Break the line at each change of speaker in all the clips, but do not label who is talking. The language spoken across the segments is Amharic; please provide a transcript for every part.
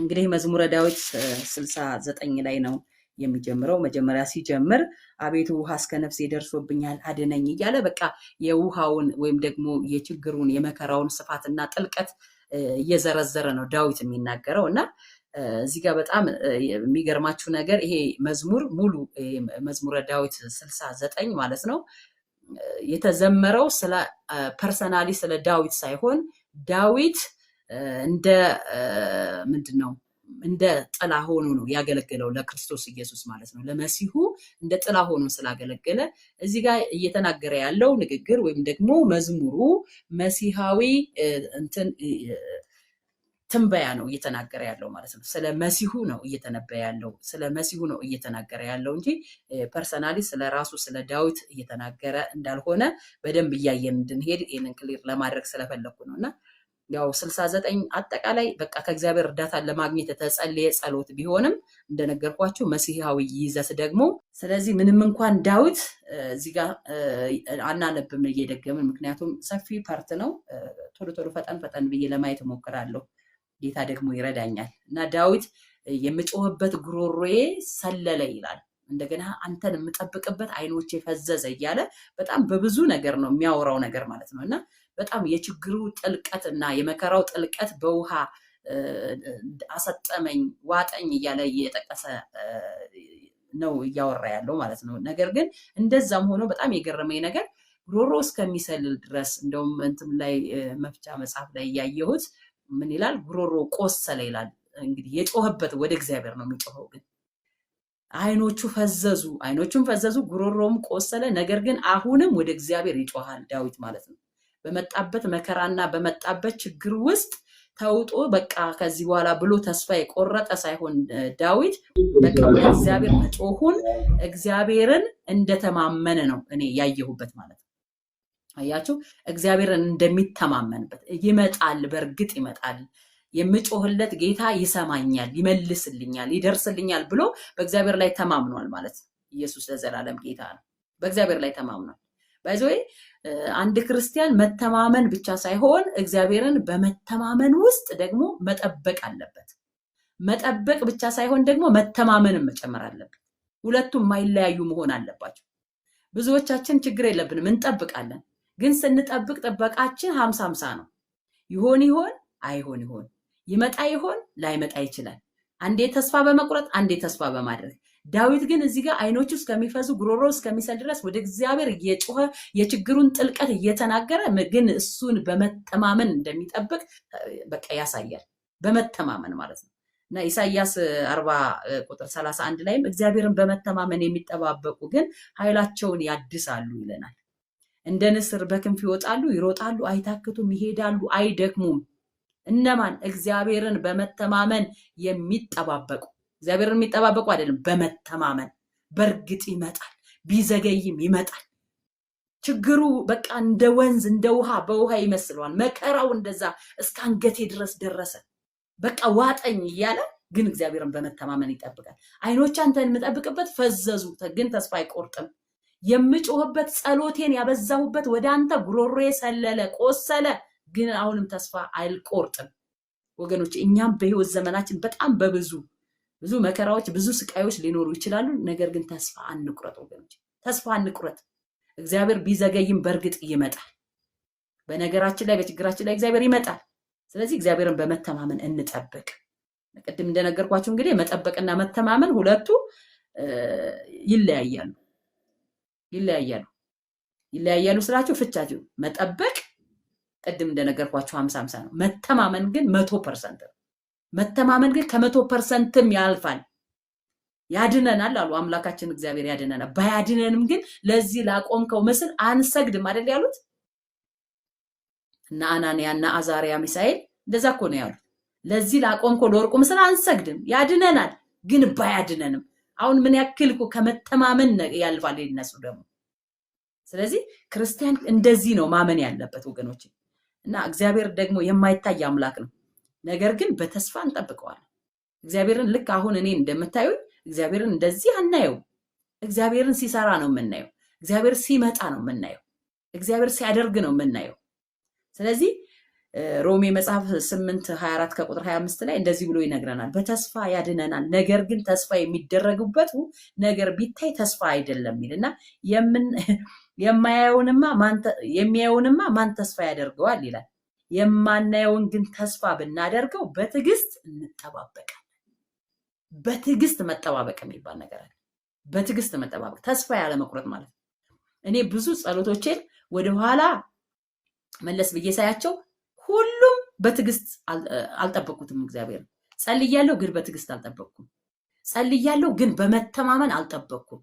እንግዲህ መዝሙረ ዳዊት 69 ላይ ነው የሚጀምረው። መጀመሪያ ሲጀምር አቤቱ ውሃ እስከ ነፍሴ ደርሶብኛል አድነኝ እያለ በቃ የውሃውን ወይም ደግሞ የችግሩን የመከራውን ስፋትና ጥልቀት እየዘረዘረ ነው ዳዊት የሚናገረው። እና እዚህ ጋር በጣም የሚገርማችሁ ነገር ይሄ መዝሙር ሙሉ መዝሙረ ዳዊት 69 ማለት ነው የተዘመረው ስለ ፐርሰናሊ ስለ ዳዊት ሳይሆን ዳዊት እንደ ምንድነው እንደ ጥላ ሆኖ ነው ያገለገለው ለክርስቶስ ኢየሱስ ማለት ነው። ለመሲሁ እንደ ጥላ ሆኖ ስላገለገለ እዚህ ጋር እየተናገረ ያለው ንግግር ወይም ደግሞ መዝሙሩ መሲሃዊ እንትን ትንበያ ነው እየተናገረ ያለው ማለት ነው። ስለ መሲሁ ነው እየተነበየ ያለው፣ ስለ መሲሁ ነው እየተናገረ ያለው እንጂ ፐርሰናሊ ስለ ራሱ ስለ ዳዊት እየተናገረ እንዳልሆነ በደንብ እያየን እንድንሄድ ይሄንን ክሊር ለማድረግ ስለፈለኩ ነውና ያው 69 አጠቃላይ በቃ ከእግዚአብሔር እርዳታ ለማግኘት የተጸለየ ጸሎት ቢሆንም እንደነገርኳችሁ መሲሃዊ ይዘት ደግሞ ስለዚህ ምንም እንኳን ዳዊት እዚህ ጋር አናነብም እየደገምን ምክንያቱም ሰፊ ፓርት ነው። ቶሎ ቶሎ ፈጠን ብዬ ለማየት እሞክራለሁ። ጌታ ደግሞ ይረዳኛል። እና ዳዊት የምጮህበት ጉሮሮዬ ሰለለ ይላል። እንደገና አንተን የምጠብቅበት አይኖቼ ፈዘዘ እያለ በጣም በብዙ ነገር ነው የሚያወራው ነገር ማለት ነው። እና በጣም የችግሩ ጥልቀት እና የመከራው ጥልቀት በውሃ አሰጠመኝ ዋጠኝ እያለ እየጠቀሰ ነው እያወራ ያለው ማለት ነው። ነገር ግን እንደዛም ሆኖ በጣም የገረመኝ ነገር ጉሮሮ እስከሚሰልል ድረስ እንደውም እንትን ላይ መፍቻ መጽሐፍ ላይ ያየሁት ምን ይላል? ጉሮሮ ቆሰለ ይላል። እንግዲህ የጮህበት ወደ እግዚአብሔር ነው የሚጮኸው። ግን አይኖቹም ፈዘዙ፣ ጉሮሮም ቆሰለ። ነገር ግን አሁንም ወደ እግዚአብሔር ይጮሃል ዳዊት ማለት ነው። በመጣበት መከራና በመጣበት ችግር ውስጥ ተውጦ በቃ ከዚህ በኋላ ብሎ ተስፋ የቆረጠ ሳይሆን ዳዊት በቃ ወደ እግዚአብሔር መጮሁን እግዚአብሔርን እንደተማመነ ነው እኔ ያየሁበት ማለት ነው። አያችሁ፣ እግዚአብሔርን እንደሚተማመንበት ይመጣል፣ በእርግጥ ይመጣል፣ የምጮህለት ጌታ ይሰማኛል፣ ይመልስልኛል፣ ይደርስልኛል ብሎ በእግዚአብሔር ላይ ተማምኗል ማለት ነው። ኢየሱስ ለዘላለም ጌታ ነው። በእግዚአብሔር ላይ ተማምኗል። ባይዘይ አንድ ክርስቲያን መተማመን ብቻ ሳይሆን እግዚአብሔርን በመተማመን ውስጥ ደግሞ መጠበቅ አለበት። መጠበቅ ብቻ ሳይሆን ደግሞ መተማመንን መጨመር አለበት። ሁለቱም የማይለያዩ መሆን አለባቸው። ብዙዎቻችን ችግር የለብንም፣ እንጠብቃለን። ግን ስንጠብቅ ጥበቃችን 50-50 ነው። ይሆን አይሆን ይሆን፣ ይመጣ ይሆን ላይመጣ ይችላል። አንዴ ተስፋ በመቁረጥ አንዴ ተስፋ በማድረግ ዳዊት ግን እዚህ ጋር አይኖቹ እስከሚፈዙ ጉሮሮ እስከሚሰል ድረስ ወደ እግዚአብሔር እየጮኸ የችግሩን ጥልቀት እየተናገረ ግን እሱን በመተማመን እንደሚጠብቅ በቃ ያሳያል። በመተማመን ማለት ነው። እና ኢሳይያስ 40 ቁጥር 31 ላይም እግዚአብሔርን በመተማመን የሚጠባበቁ ግን ኃይላቸውን ያድሳሉ ይለናል። እንደ ንስር በክንፍ ይወጣሉ፣ ይሮጣሉ፣ አይታክቱም፣ ይሄዳሉ፣ አይደክሙም። እነማን? እግዚአብሔርን በመተማመን የሚጠባበቁ። እግዚአብሔርን የሚጠባበቁ አይደለም፣ በመተማመን በእርግጥ ይመጣል፣ ቢዘገይም ይመጣል። ችግሩ በቃ እንደ ወንዝ እንደ ውሃ በውሃ ይመስለዋል። መከራው እንደዛ እስከ አንገቴ ድረስ ደረሰ፣ በቃ ዋጠኝ እያለ ግን እግዚአብሔርን በመተማመን ይጠብቃል። አይኖች አንተን የምጠብቅበት ፈዘዙ፣ ግን ተስፋ አይቆርጥም። የምጮህበት ጸሎቴን ያበዛሁበት ወደ አንተ ጉሮሮዬ ሰለለ፣ ቆሰለ፣ ግን አሁንም ተስፋ አልቆርጥም። ወገኖች እኛም በህይወት ዘመናችን በጣም በብዙ መከራዎች ብዙ ስቃዮች ሊኖሩ ይችላሉ። ነገር ግን ተስፋ አንቁረጥ ወገኖች፣ ተስፋ አንቁረጥ። እግዚአብሔር ቢዘገይም በእርግጥ ይመጣል። በነገራችን ላይ በችግራችን ላይ እግዚአብሔር ይመጣል። ስለዚህ እግዚአብሔርን በመተማመን እንጠብቅ። ቅድም እንደነገርኳችሁ እንግዲህ መጠበቅና መተማመን ሁለቱ ይለያያሉ ስላችሁ ፍቻችሁ መጠበቅ ቅድም እንደነገርኳችሁ 50-50 ነው። መተማመን ግን 100% ነው። መተማመን ግን ከ100%ም ያልፋል። ያድነናል አሉ አምላካችን እግዚአብሔር ያድነናል። ባያድነንም ግን ለዚህ ላቆምከው ምስል አንሰግድም አይደል ያሉት እና አናንያና አዛሪያ ሚሳኤል እንደዛ እኮ ነው ያሉት። ለዚህ ላቆምከው ለወርቁ ምስል አንሰግድም፣ ያድነናል ግን ባያድነንም። አሁን ምን ያክል እኮ ከመተማመን ያልፋል ይነሱ ደግሞ። ስለዚህ ክርስቲያን እንደዚህ ነው ማመን ያለበት ወገኖች። እና እግዚአብሔር ደግሞ የማይታይ አምላክ ነው። ነገር ግን በተስፋ እንጠብቀዋለን። እግዚአብሔርን ልክ አሁን እኔ እንደምታዩኝ እግዚአብሔርን እንደዚህ አናየው። እግዚአብሔርን ሲሰራ ነው የምናየው። እግዚአብሔር ሲመጣ ነው የምናየው። እግዚአብሔር ሲያደርግ ነው የምናየው። ስለዚህ ሮሜ መጽሐፍ 8:24 ከቁጥር 25 ላይ እንደዚህ ብሎ ይነግረናል። በተስፋ ያድነናል፣ ነገር ግን ተስፋ የሚደረግበት ነገር ቢታይ ተስፋ አይደለም ይልና የሚያየውንማ ማን ተስፋ ያደርገዋል ይላል። የማናየውን ግን ተስፋ ብናደርገው በትዕግስት እንጠባበቃለን። በትዕግስት መጠባበቅ የሚባል ነገር አለ። በትዕግስት መጠባበቅ ተስፋ ያለ መቁረጥ ማለት ነው። እኔ ብዙ ጸሎቶቼን ወደኋላ መለስ ብዬ ሳያቸው ሁሉም በትዕግስት አልጠበቁትም። እግዚአብሔር ጸልያለሁ፣ ግን በትዕግስት አልጠበቅኩም። ጸልያለሁ፣ ግን በመተማመን አልጠበቅኩም።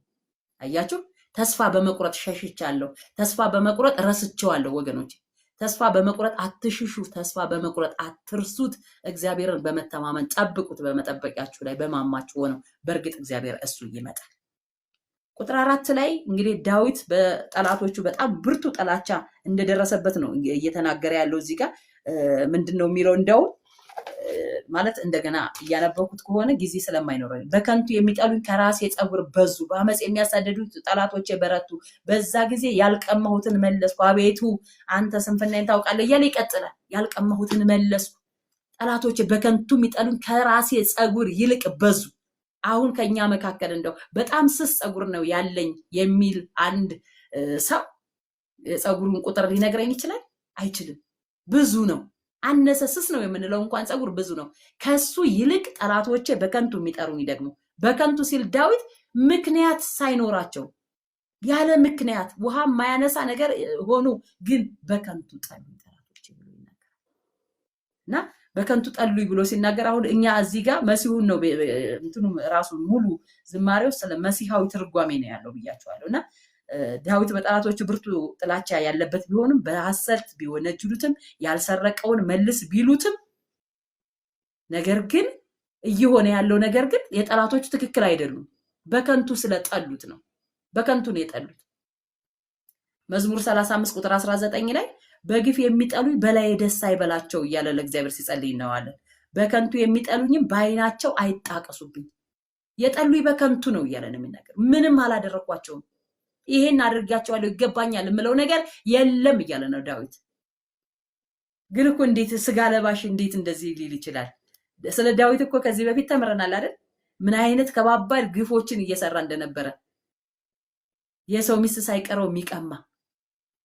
አያችሁ፣ ተስፋ በመቁረጥ ሸሽቻለሁ። ተስፋ በመቁረጥ ረስቼዋለሁ። ወገኖች ተስፋ በመቁረጥ አትሽሹ። ተስፋ በመቁረጥ አትርሱት። እግዚአብሔርን በመተማመን ጠብቁት። በመጠበቂያችሁ ላይ በማማችሁ ሆነው በእርግጥ እግዚአብሔር እሱ ይመጣል። ቁጥር 4 ላይ እንግዲህ ዳዊት በጠላቶቹ በጣም ብርቱ ጥላቻ እንደደረሰበት ነው እየተናገረ ያለው። እዚህ ጋር ምንድነው የሚለው? እንደው ማለት እንደገና እያነበብኩት ከሆነ ጊዜ ስለማይኖረኝ በከንቱ የሚጠሉኝ ከራሴ ፀጉር በዙ፣ በአመፅ የሚያሳደዱት ጠላቶቼ በረቱ። በዛ ጊዜ ያልቀማሁትን መለስኩ። አቤቱ አንተ ስንፍናዬን ታውቃለህ እያለ ይቀጥላል። ያልቀማሁትን መለስኩ። ጠላቶቼ በከንቱ የሚጠሉኝ ከራሴ ፀጉር ይልቅ በዙ። አሁን ከኛ መካከል እንደው በጣም ስስ ፀጉር ነው ያለኝ የሚል አንድ ሰው የፀጉሩን ቁጥር ሊነግረኝ ይችላል? አይችልም። ብዙ ነው። አነሰ ስስ ነው የምንለው እንኳን ፀጉር ብዙ ነው። ከሱ ይልቅ ጠላቶቼ በከንቱ የሚጠሩኝ ደግሞ በከንቱ ሲል ዳዊት ምክንያት ሳይኖራቸው ያለ ምክንያት ውሃ ማያነሳ ነገር ሆኖ ግን በከንቱ ጠሉኝ ጠላቶቼ ብሎ ይናገራል። እና በከንቱ ጠሉኝ ብሎ ሲናገር አሁን እኛ እዚህ ጋር መሲሁን ነው እንትኑ ራሱ ሙሉ ዝማሬው ስለ መሲሐዊ ትርጓሜ ነው ያለው ብያቸዋለሁ። እና ዳዊት በጠላቶቹ ብርቱ ጥላቻ ያለበት ቢሆንም በሐሰት ቢወነጅሉትም ያልሰረቀውን መልስ ቢሉትም ነገር ግን እየሆነ ያለው ነገር ግን የጠላቶቹ ትክክል አይደሉም። በከንቱ ስለጠሉት ነው። በከንቱ ነው የጠሉት። መዝሙር 35 ቁጥር 19 ላይ በግፍ የሚጠሉኝ በላይ ደስ አይበላቸው እያለ ለእግዚአብሔር ሲጸልይ እናዋለን። በከንቱ የሚጠሉኝም በዓይናቸው አይጣቀሱብኝ። የጠሉኝ በከንቱ ነው እያለ ነው የሚናገር። ምንም አላደረኳቸውም፣ ይሄን አድርጋቸዋለሁ ይገባኛል የምለው ነገር የለም እያለ ነው ዳዊት። ግን እኮ እንዴት ስጋ ለባሽ እንዴት እንደዚህ ሊል ይችላል? ስለ ዳዊት እኮ ከዚህ በፊት ተምረናል አይደል? ምን አይነት ከባባድ ግፎችን እየሰራ እንደነበረ የሰው ሚስት ሳይቀረው የሚቀማ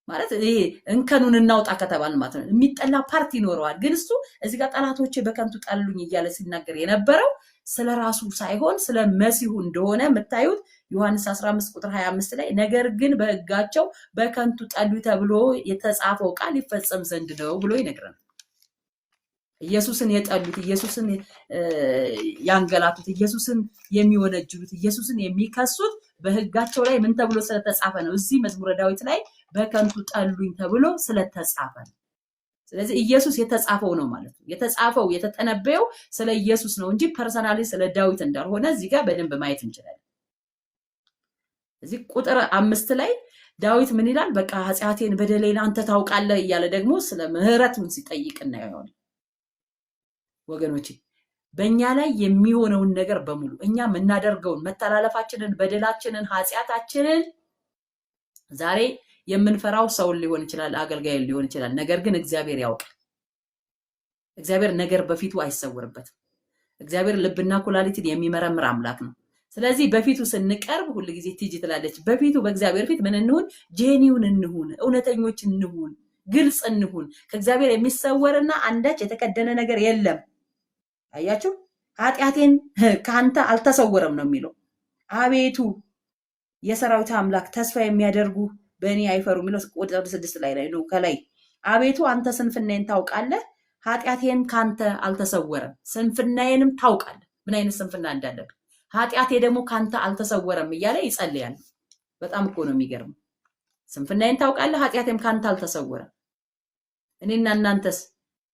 ማለት ይሄ እንከኑን እናውጣ ከተባል ማለት ነው። የሚጠላ ፓርቲ ይኖረዋል። ግን እሱ እዚህ ጋር ጠላቶቼ በከንቱ ጠሉኝ እያለ ሲናገር የነበረው ስለ ራሱ ሳይሆን ስለ መሲሁ እንደሆነ የምታዩት ዮሐንስ 15 ቁጥር 25 ላይ ነገር ግን በሕጋቸው በከንቱ ጠሉ ተብሎ የተጻፈው ቃል ይፈጸም ዘንድ ነው ብሎ ይነግረናል። ኢየሱስን የጠሉት፣ ኢየሱስን ያንገላቱት፣ ኢየሱስን የሚወነጅሉት፣ ኢየሱስን የሚከሱት በሕጋቸው ላይ ምን ተብሎ ስለተጻፈ ነው? እዚህ መዝሙረ ዳዊት ላይ በከንቱ ጠሉኝ ተብሎ ስለተጻፈ ነው። ስለዚህ ኢየሱስ የተጻፈው ነው ማለት ነው። የተጻፈው የተጠነበየው ስለ ኢየሱስ ነው እንጂ ፐርሰናሊ ስለ ዳዊት እንዳልሆነ እዚህ ጋር በደንብ ማየት እንችላለን። እዚህ ቁጥር 5 ላይ ዳዊት ምን ይላል? በቃ ኃጢአቴን በደሌን አንተ ታውቃለህ እያለ ደግሞ ስለ ምህረቱን ሲጠይቅ እናየዋለን። ወገኖቼ በእኛ ላይ የሚሆነውን ነገር በሙሉ እኛ የምናደርገውን መተላለፋችንን፣ በደላችንን፣ ኃጢአታችንን ዛሬ የምንፈራው ሰውን ሊሆን ይችላል፣ አገልጋይን ሊሆን ይችላል። ነገር ግን እግዚአብሔር ያውቃል። እግዚአብሔር ነገር በፊቱ አይሰወርበትም። እግዚአብሔር ልብና ኩላሊትን የሚመረምር አምላክ ነው። ስለዚህ በፊቱ ስንቀርብ ሁሉ ጊዜ ትጂ ትላለች። በፊቱ በእግዚአብሔር ፊት ምን እንሁን? ጄኒውን እንሁን፣ እውነተኞች እንሁን፣ ግልጽ እንሁን። ከእግዚአብሔር የሚሰወርና አንዳች የተከደነ ነገር የለም። አያችሁ፣ ኃጢአቴን ከአንተ አልተሰወረም ነው የሚለው። አቤቱ የሰራዊት አምላክ ተስፋ የሚያደርጉ በእኔ አይፈሩ የሚለው ቁጥር 6 ላይ ነው። ከላይ አቤቱ አንተ ስንፍናዬን ታውቃለህ፣ ኃጢአቴን ካንተ አልተሰወረም። ስንፍናዬንም ታውቃለህ፣ ምን አይነት ስንፍና እንዳለብኝ፣ ኃጢአቴ ደግሞ ካንተ አልተሰወረም እያለ ይጸልያል። በጣም እኮ ነው የሚገርመው። ስንፍናዬን ታውቃለህ፣ ኃጢአቴም ካንተ አልተሰወረም። እኔና እናንተስ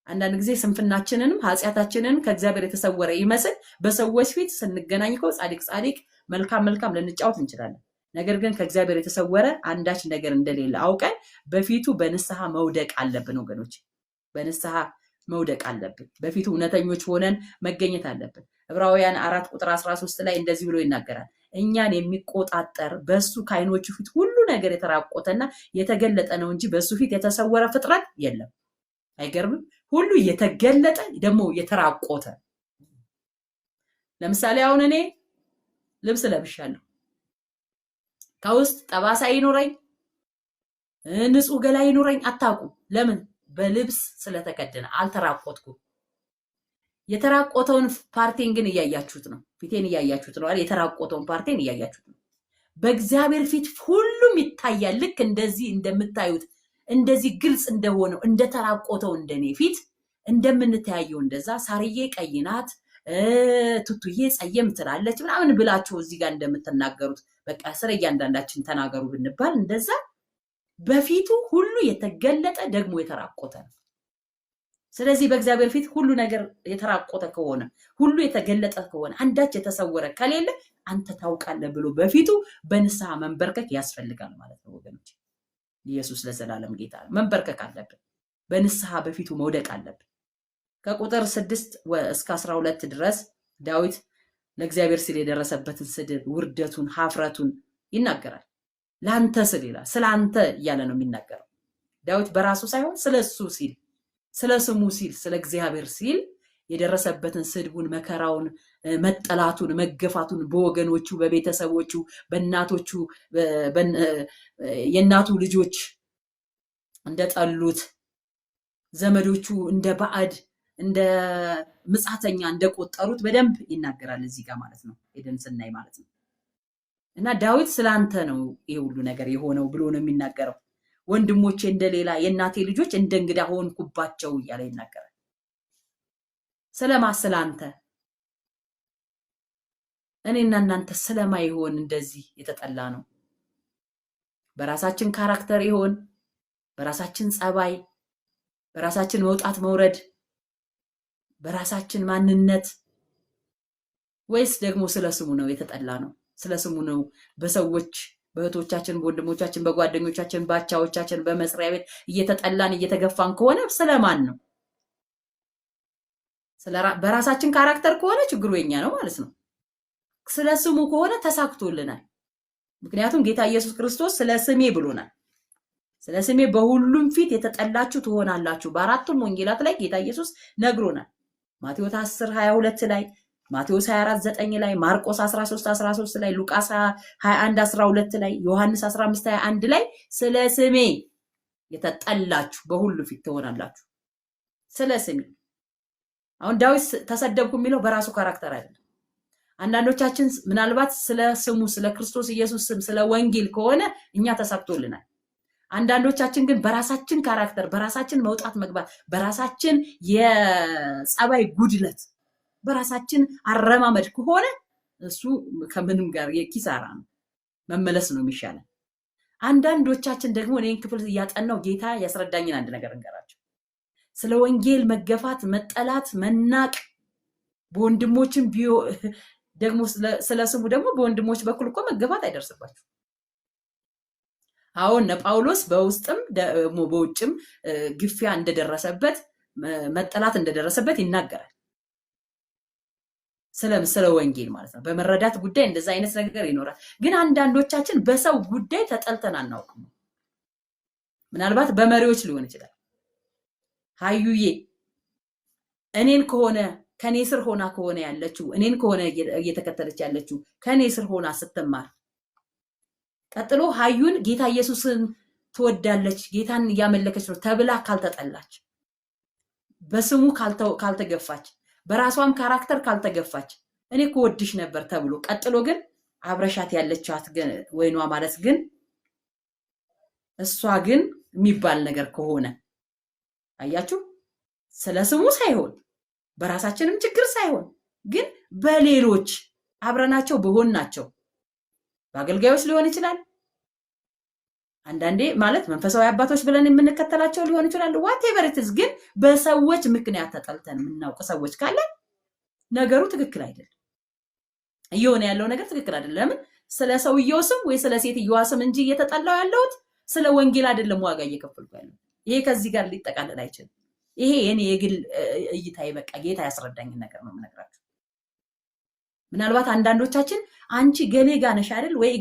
አንዳንድ ጊዜ ስንፍናችንንም ኃጢአታችንን ከእግዚአብሔር የተሰወረ ይመስል በሰዎች ፊት ስንገናኝ እኮ ጻድቅ ጻድቅ መልካም መልካም ልንጫወት እንችላለን። ነገር ግን ከእግዚአብሔር የተሰወረ አንዳች ነገር እንደሌለ አውቀን በፊቱ በንስሐ መውደቅ አለብን ወገኖች። በንስሐ መውደቅ አለብን። በፊቱ እውነተኞች ሆነን መገኘት አለብን። ዕብራውያን 4 ቁጥር 13 ላይ እንደዚህ ብሎ ይናገራል። እኛን የሚቆጣጠር በሱ ከዓይኖቹ ፊት ሁሉ ነገር የተራቆተና የተገለጠ ነው እንጂ በሱ ፊት የተሰወረ ፍጥረት የለም። አይገርምም? ሁሉ የተገለጠ ደግሞ የተራቆተ። ለምሳሌ አሁን እኔ ልብስ ለብሻለሁ፣ ከውስጥ ጠባሳ ይኖረኝ ንጹህ ገላ ይኖረኝ አታውቁም። ለምን? በልብስ ስለተከደነ አልተራቆትኩም። የተራቆተውን ፓርቴን ግን እያያችሁት ነው። ፊቴን እያያችሁት ነው አይደል? የተራቆተውን ፓርቴን እያያችሁት ነው። በእግዚአብሔር ፊት ሁሉም ይታያል። ልክ እንደዚህ እንደምታዩት እንደዚህ ግልጽ እንደሆነው እንደተራቆተው እንደኔ ፊት እንደምንተያየው እንደዛ ሳርዬ ቀይ ናት፣ ቱቱዬ ጸየም ትላለች ምናምን ብላችሁ እዚህ ጋር እንደምትናገሩት በቃ ስለ እያንዳንዳችን ተናገሩ ብንባል እንደዛ በፊቱ ሁሉ የተገለጠ ደግሞ የተራቆተ ነው። ስለዚህ በእግዚአብሔር ፊት ሁሉ ነገር የተራቆተ ከሆነ ሁሉ የተገለጠ ከሆነ አንዳች የተሰወረ ከሌለ አንተ ታውቃለህ ብሎ በፊቱ በንስሐ መንበርከክ ያስፈልጋል ማለት ነው ወገኖች። ኢየሱስ ለዘላለም ጌታ ነው። መንበርከክ አለብን። በንስሐ በፊቱ መውደቅ አለብን። ከቁጥር 6 እስከ 12 ድረስ ዳዊት ለእግዚአብሔር ሲል የደረሰበትን ስድብ፣ ውርደቱን፣ ሀፍረቱን ይናገራል። ለአንተ ስል ይላል። ስለ አንተ እያለ ነው የሚናገረው ዳዊት በራሱ ሳይሆን ስለሱ ሲል፣ ስለ ስሙ ሲል፣ ስለ እግዚአብሔር ሲል የደረሰበትን ስድቡን፣ መከራውን፣ መጠላቱን፣ መገፋቱን በወገኖቹ፣ በቤተሰቦቹ፣ በእናቶቹ፣ የእናቱ ልጆች እንደጠሉት፣ ዘመዶቹ እንደ ባዕድ እንደ ምጻተኛ እንደቆጠሩት በደንብ ይናገራል እዚህ ጋር ማለት ነው። ሄደን ስናይ ማለት ነው። እና ዳዊት ስላንተ ነው ይሄ ሁሉ ነገር የሆነው ብሎ ነው የሚናገረው። ወንድሞቼ እንደሌላ የእናቴ ልጆች እንደ እንግዳ ሆንኩባቸው እያለ ይናገራል። ስላንተ እኔና እናንተ ስለማይሆን እንደዚህ የተጠላ ነው። በራሳችን ካራክተር ይሆን፣ በራሳችን ጸባይ፣ በራሳችን መውጣት መውረድ፣ በራሳችን ማንነት፣ ወይስ ደግሞ ስለ ስሙ ነው የተጠላ ነው? ስለ ስሙ ነው በሰዎች በእህቶቻችን፣ በወንድሞቻችን፣ በጓደኞቻችን፣ ባቻዎቻችን፣ በመስሪያ ቤት እየተጠላን እየተገፋን ከሆነ ስለማን ነው? በራሳችን ካራክተር ከሆነ ችግሩ የኛ ነው ማለት ነው። ስለ ስሙ ከሆነ ተሳክቶልናል። ምክንያቱም ጌታ ኢየሱስ ክርስቶስ ስለ ስሜ ብሎናል። ስለ ስሜ በሁሉም ፊት የተጠላችሁ ትሆናላችሁ። በአራቱም ወንጌላት ላይ ጌታ ኢየሱስ ነግሮናል። ማቴዎስ 10:22 ላይ፣ ማቴዎስ 24:9 ላይ፣ ማርቆስ 13:13 ላይ፣ ሉቃስ 21:12 ላይ፣ ዮሐንስ 15:21 ላይ ስለ ስሜ የተጠላችሁ በሁሉ ፊት ትሆናላችሁ። ስለ ስሜ። አሁን ዳዊት ተሰደብኩ የሚለው በራሱ ካራክተር አይደለም። አንዳንዶቻችን ምናልባት ስለ ስሙ ስለ ክርስቶስ ኢየሱስ ስም ስለ ወንጌል ከሆነ እኛ ተሳክቶልናል። አንዳንዶቻችን ግን በራሳችን ካራክተር፣ በራሳችን መውጣት መግባት፣ በራሳችን የጸባይ ጉድለት፣ በራሳችን አረማመድ ከሆነ እሱ ከምንም ጋር የኪሳራ ነው፣ መመለስ ነው የሚሻለን። አንዳንዶቻችን ደግሞ እኔን ክፍል እያጠናው ጌታ ያስረዳኝን አንድ ነገር እንገራቸው። ስለ ወንጌል መገፋት፣ መጠላት፣ መናቅ በወንድሞችም ደግሞ ስለ ስሙ ደግሞ በወንድሞች በኩል እኮ መገፋት አይደርስባችሁ። አሁን ጳውሎስ በውስጥም ደግሞ በውጭም ግፊያ እንደደረሰበት መጠላት እንደደረሰበት ይናገራል። ስለ ወንጌል ማለት ነው። በመረዳት ጉዳይ እንደዛ አይነት ነገር ይኖራል። ግን አንዳንዶቻችን በሰው ጉዳይ ተጠልተን አናውቅም። ምናልባት በመሪዎች ሊሆን ይችላል። ሀዩዬ እኔን ከሆነ ከኔ ስር ሆና ከሆነ ያለችው እኔን ከሆነ እየተከተለች ያለችው ከኔ ስር ሆና ስትማር፣ ቀጥሎ ሀዩን ጌታ ኢየሱስን ትወዳለች ጌታን እያመለከች ነው ተብላ ካልተጠላች፣ በስሙ ካልተገፋች፣ በራሷም ካራክተር ካልተገፋች፣ እኔ እኮ ወድሽ ነበር ተብሎ ቀጥሎ ግን አብረሻት ያለቻት ግን ወይኗ ማለት ግን እሷ ግን የሚባል ነገር ከሆነ አያችሁ፣ ስለ ስሙ ሳይሆን በራሳችንም ችግር ሳይሆን ግን በሌሎች አብረናቸው በሆናቸው በአገልጋዮች ሊሆን ይችላል። አንዳንዴ ማለት መንፈሳዊ አባቶች ብለን የምንከተላቸው ሊሆን ይችላል። ዋቴቨር ኢትስ ግን በሰዎች ምክንያት ተጠልተን የምናውቅ ሰዎች ካለ ነገሩ ትክክል አይደለም። እየሆነ ያለው ነገር ትክክል አይደለም። ለምን? ስለ ሰውየው ስም ወይ ስለ ሴትየዋ ስም እንጂ እየተጠላው ያለሁት ስለ ወንጌል አይደለም ዋጋ እየከፈልኩ ያለው። ይሄ ከዚህ ጋር ሊጠቃለል አይችልም። ይሄ የኔ የግል እይታዬ፣ በቃ ጌታ ያስረዳኝ ነገር ነው የምነግራችሁ። ምናልባት አንዳንዶቻችን አንቺ ገሌ ጋር ነሽ አይደል ወይ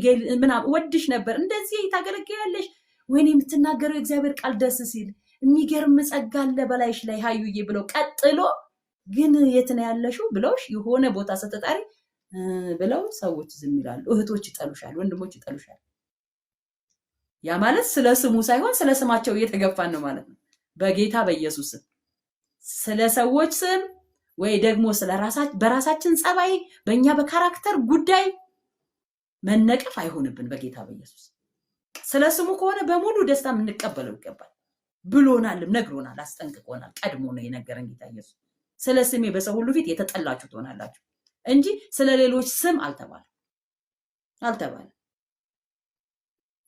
ምናምን ወድሽ ነበር እንደዚህ ታገለግያለሽ፣ ወይኔ የምትናገረው የእግዚአብሔር ቃል ደስ ሲል የሚገርም ጸጋ አለ በላይሽ ላይ ሀዩዬ ብለው ቀጥሎ ግን የት ነው ያለሽው ብለውሽ የሆነ ቦታ ስትጠሪ ብለው ሰዎች ዝም ይላሉ። እህቶች ይጠሉሻል፣ ወንድሞች ይጠሉሻል። ያ ማለት ስለ ስሙ ሳይሆን ስለ ስማቸው እየተገፋን ነው ማለት ነው። በጌታ በኢየሱስ ስም ስለ ሰዎች ስም ወይ ደግሞ በራሳችን ጸባይ በእኛ በካራክተር ጉዳይ መነቀፍ አይሆንብን በጌታ በኢየሱስ። ስለ ስሙ ከሆነ በሙሉ ደስታ የምንቀበለው ይገባል። ብሎናልም፣ ነግሮናል፣ አስጠንቅቆናል። ቀድሞ ነው የነገረን ጌታ ኢየሱስ። ስለ ስሜ በሰው ሁሉ ፊት የተጠላችሁ ትሆናላችሁ እንጂ ስለ ሌሎች ስም አልተባለም።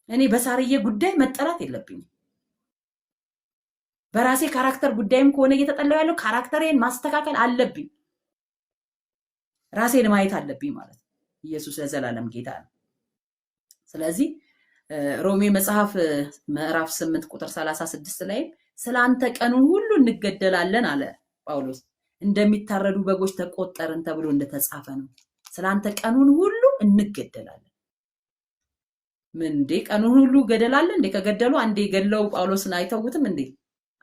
እኔ በሳርዬ ጉዳይ መጠላት የለብኝም። በራሴ ካራክተር ጉዳይም ከሆነ እየተጠላው ያለው ካራክተሬን ማስተካከል አለብኝ። ራሴን ማየት አለብኝ ማለት ነው። ኢየሱስ ለዘላለም ጌታ ነው። ስለዚህ ሮሜ መጽሐፍ ምዕራፍ 8 ቁጥር 36 ላይ ስላንተ ቀኑን ሁሉ እንገደላለን አለ ጳውሎስ። እንደሚታረዱ በጎች ተቆጠርን ተብሎ እንደተጻፈ ነው። ስላንተ ቀኑን ሁሉ እንገደላለን። ምን እንዴ ቀኑን ሁሉ ገደላለን እንዴ? ከገደሉ አንዴ ገለው ጳውሎስን አይተውትም እንዴ?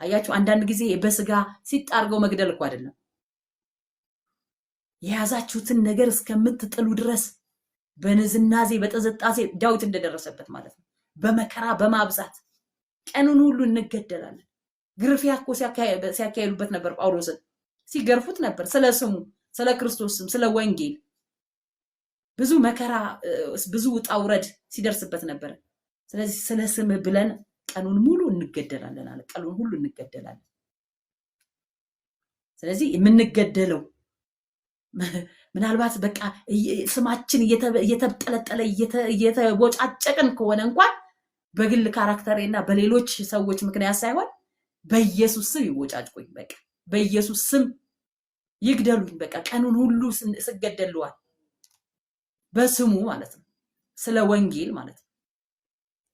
አያችሁ፣ አንዳንድ ጊዜ በስጋ ሲጣርገው መግደል እኮ አይደለም። የያዛችሁትን ነገር እስከምትጥሉ ድረስ በንዝናዜ በጥዝጣዜ ዳዊት እንደደረሰበት ማለት ነው። በመከራ በማብዛት ቀኑን ሁሉ እንገደላለን። ግርፊያ እኮ ሲያካሄዱበት ነበር። ጳውሎስን ሲገርፉት ነበር። ስለ ስሙ፣ ስለ ክርስቶስ ስም፣ ስለ ወንጌል ብዙ መከራ ብዙ ውጣ ውረድ ሲደርስበት ነበር። ስለዚህ ስለ ስም ብለን ቀኑን ሙሉ እንገደላለን አለ። ቀኑን ሁሉ እንገደላለን። ስለዚህ የምንገደለው ምናልባት በቃ ስማችን እየተጠለጠለ እየተቦጫጨቅን ከሆነ እንኳን በግል ካራክተሬና በሌሎች ሰዎች ምክንያት ሳይሆን በኢየሱስ ስም ይቦጫጭቁኝ፣ በቃ በኢየሱስ ስም ይግደሉኝ። በቃ ቀኑን ሁሉ ስገደልዋል በስሙ ማለት ነው፣ ስለ ወንጌል ማለት ነው።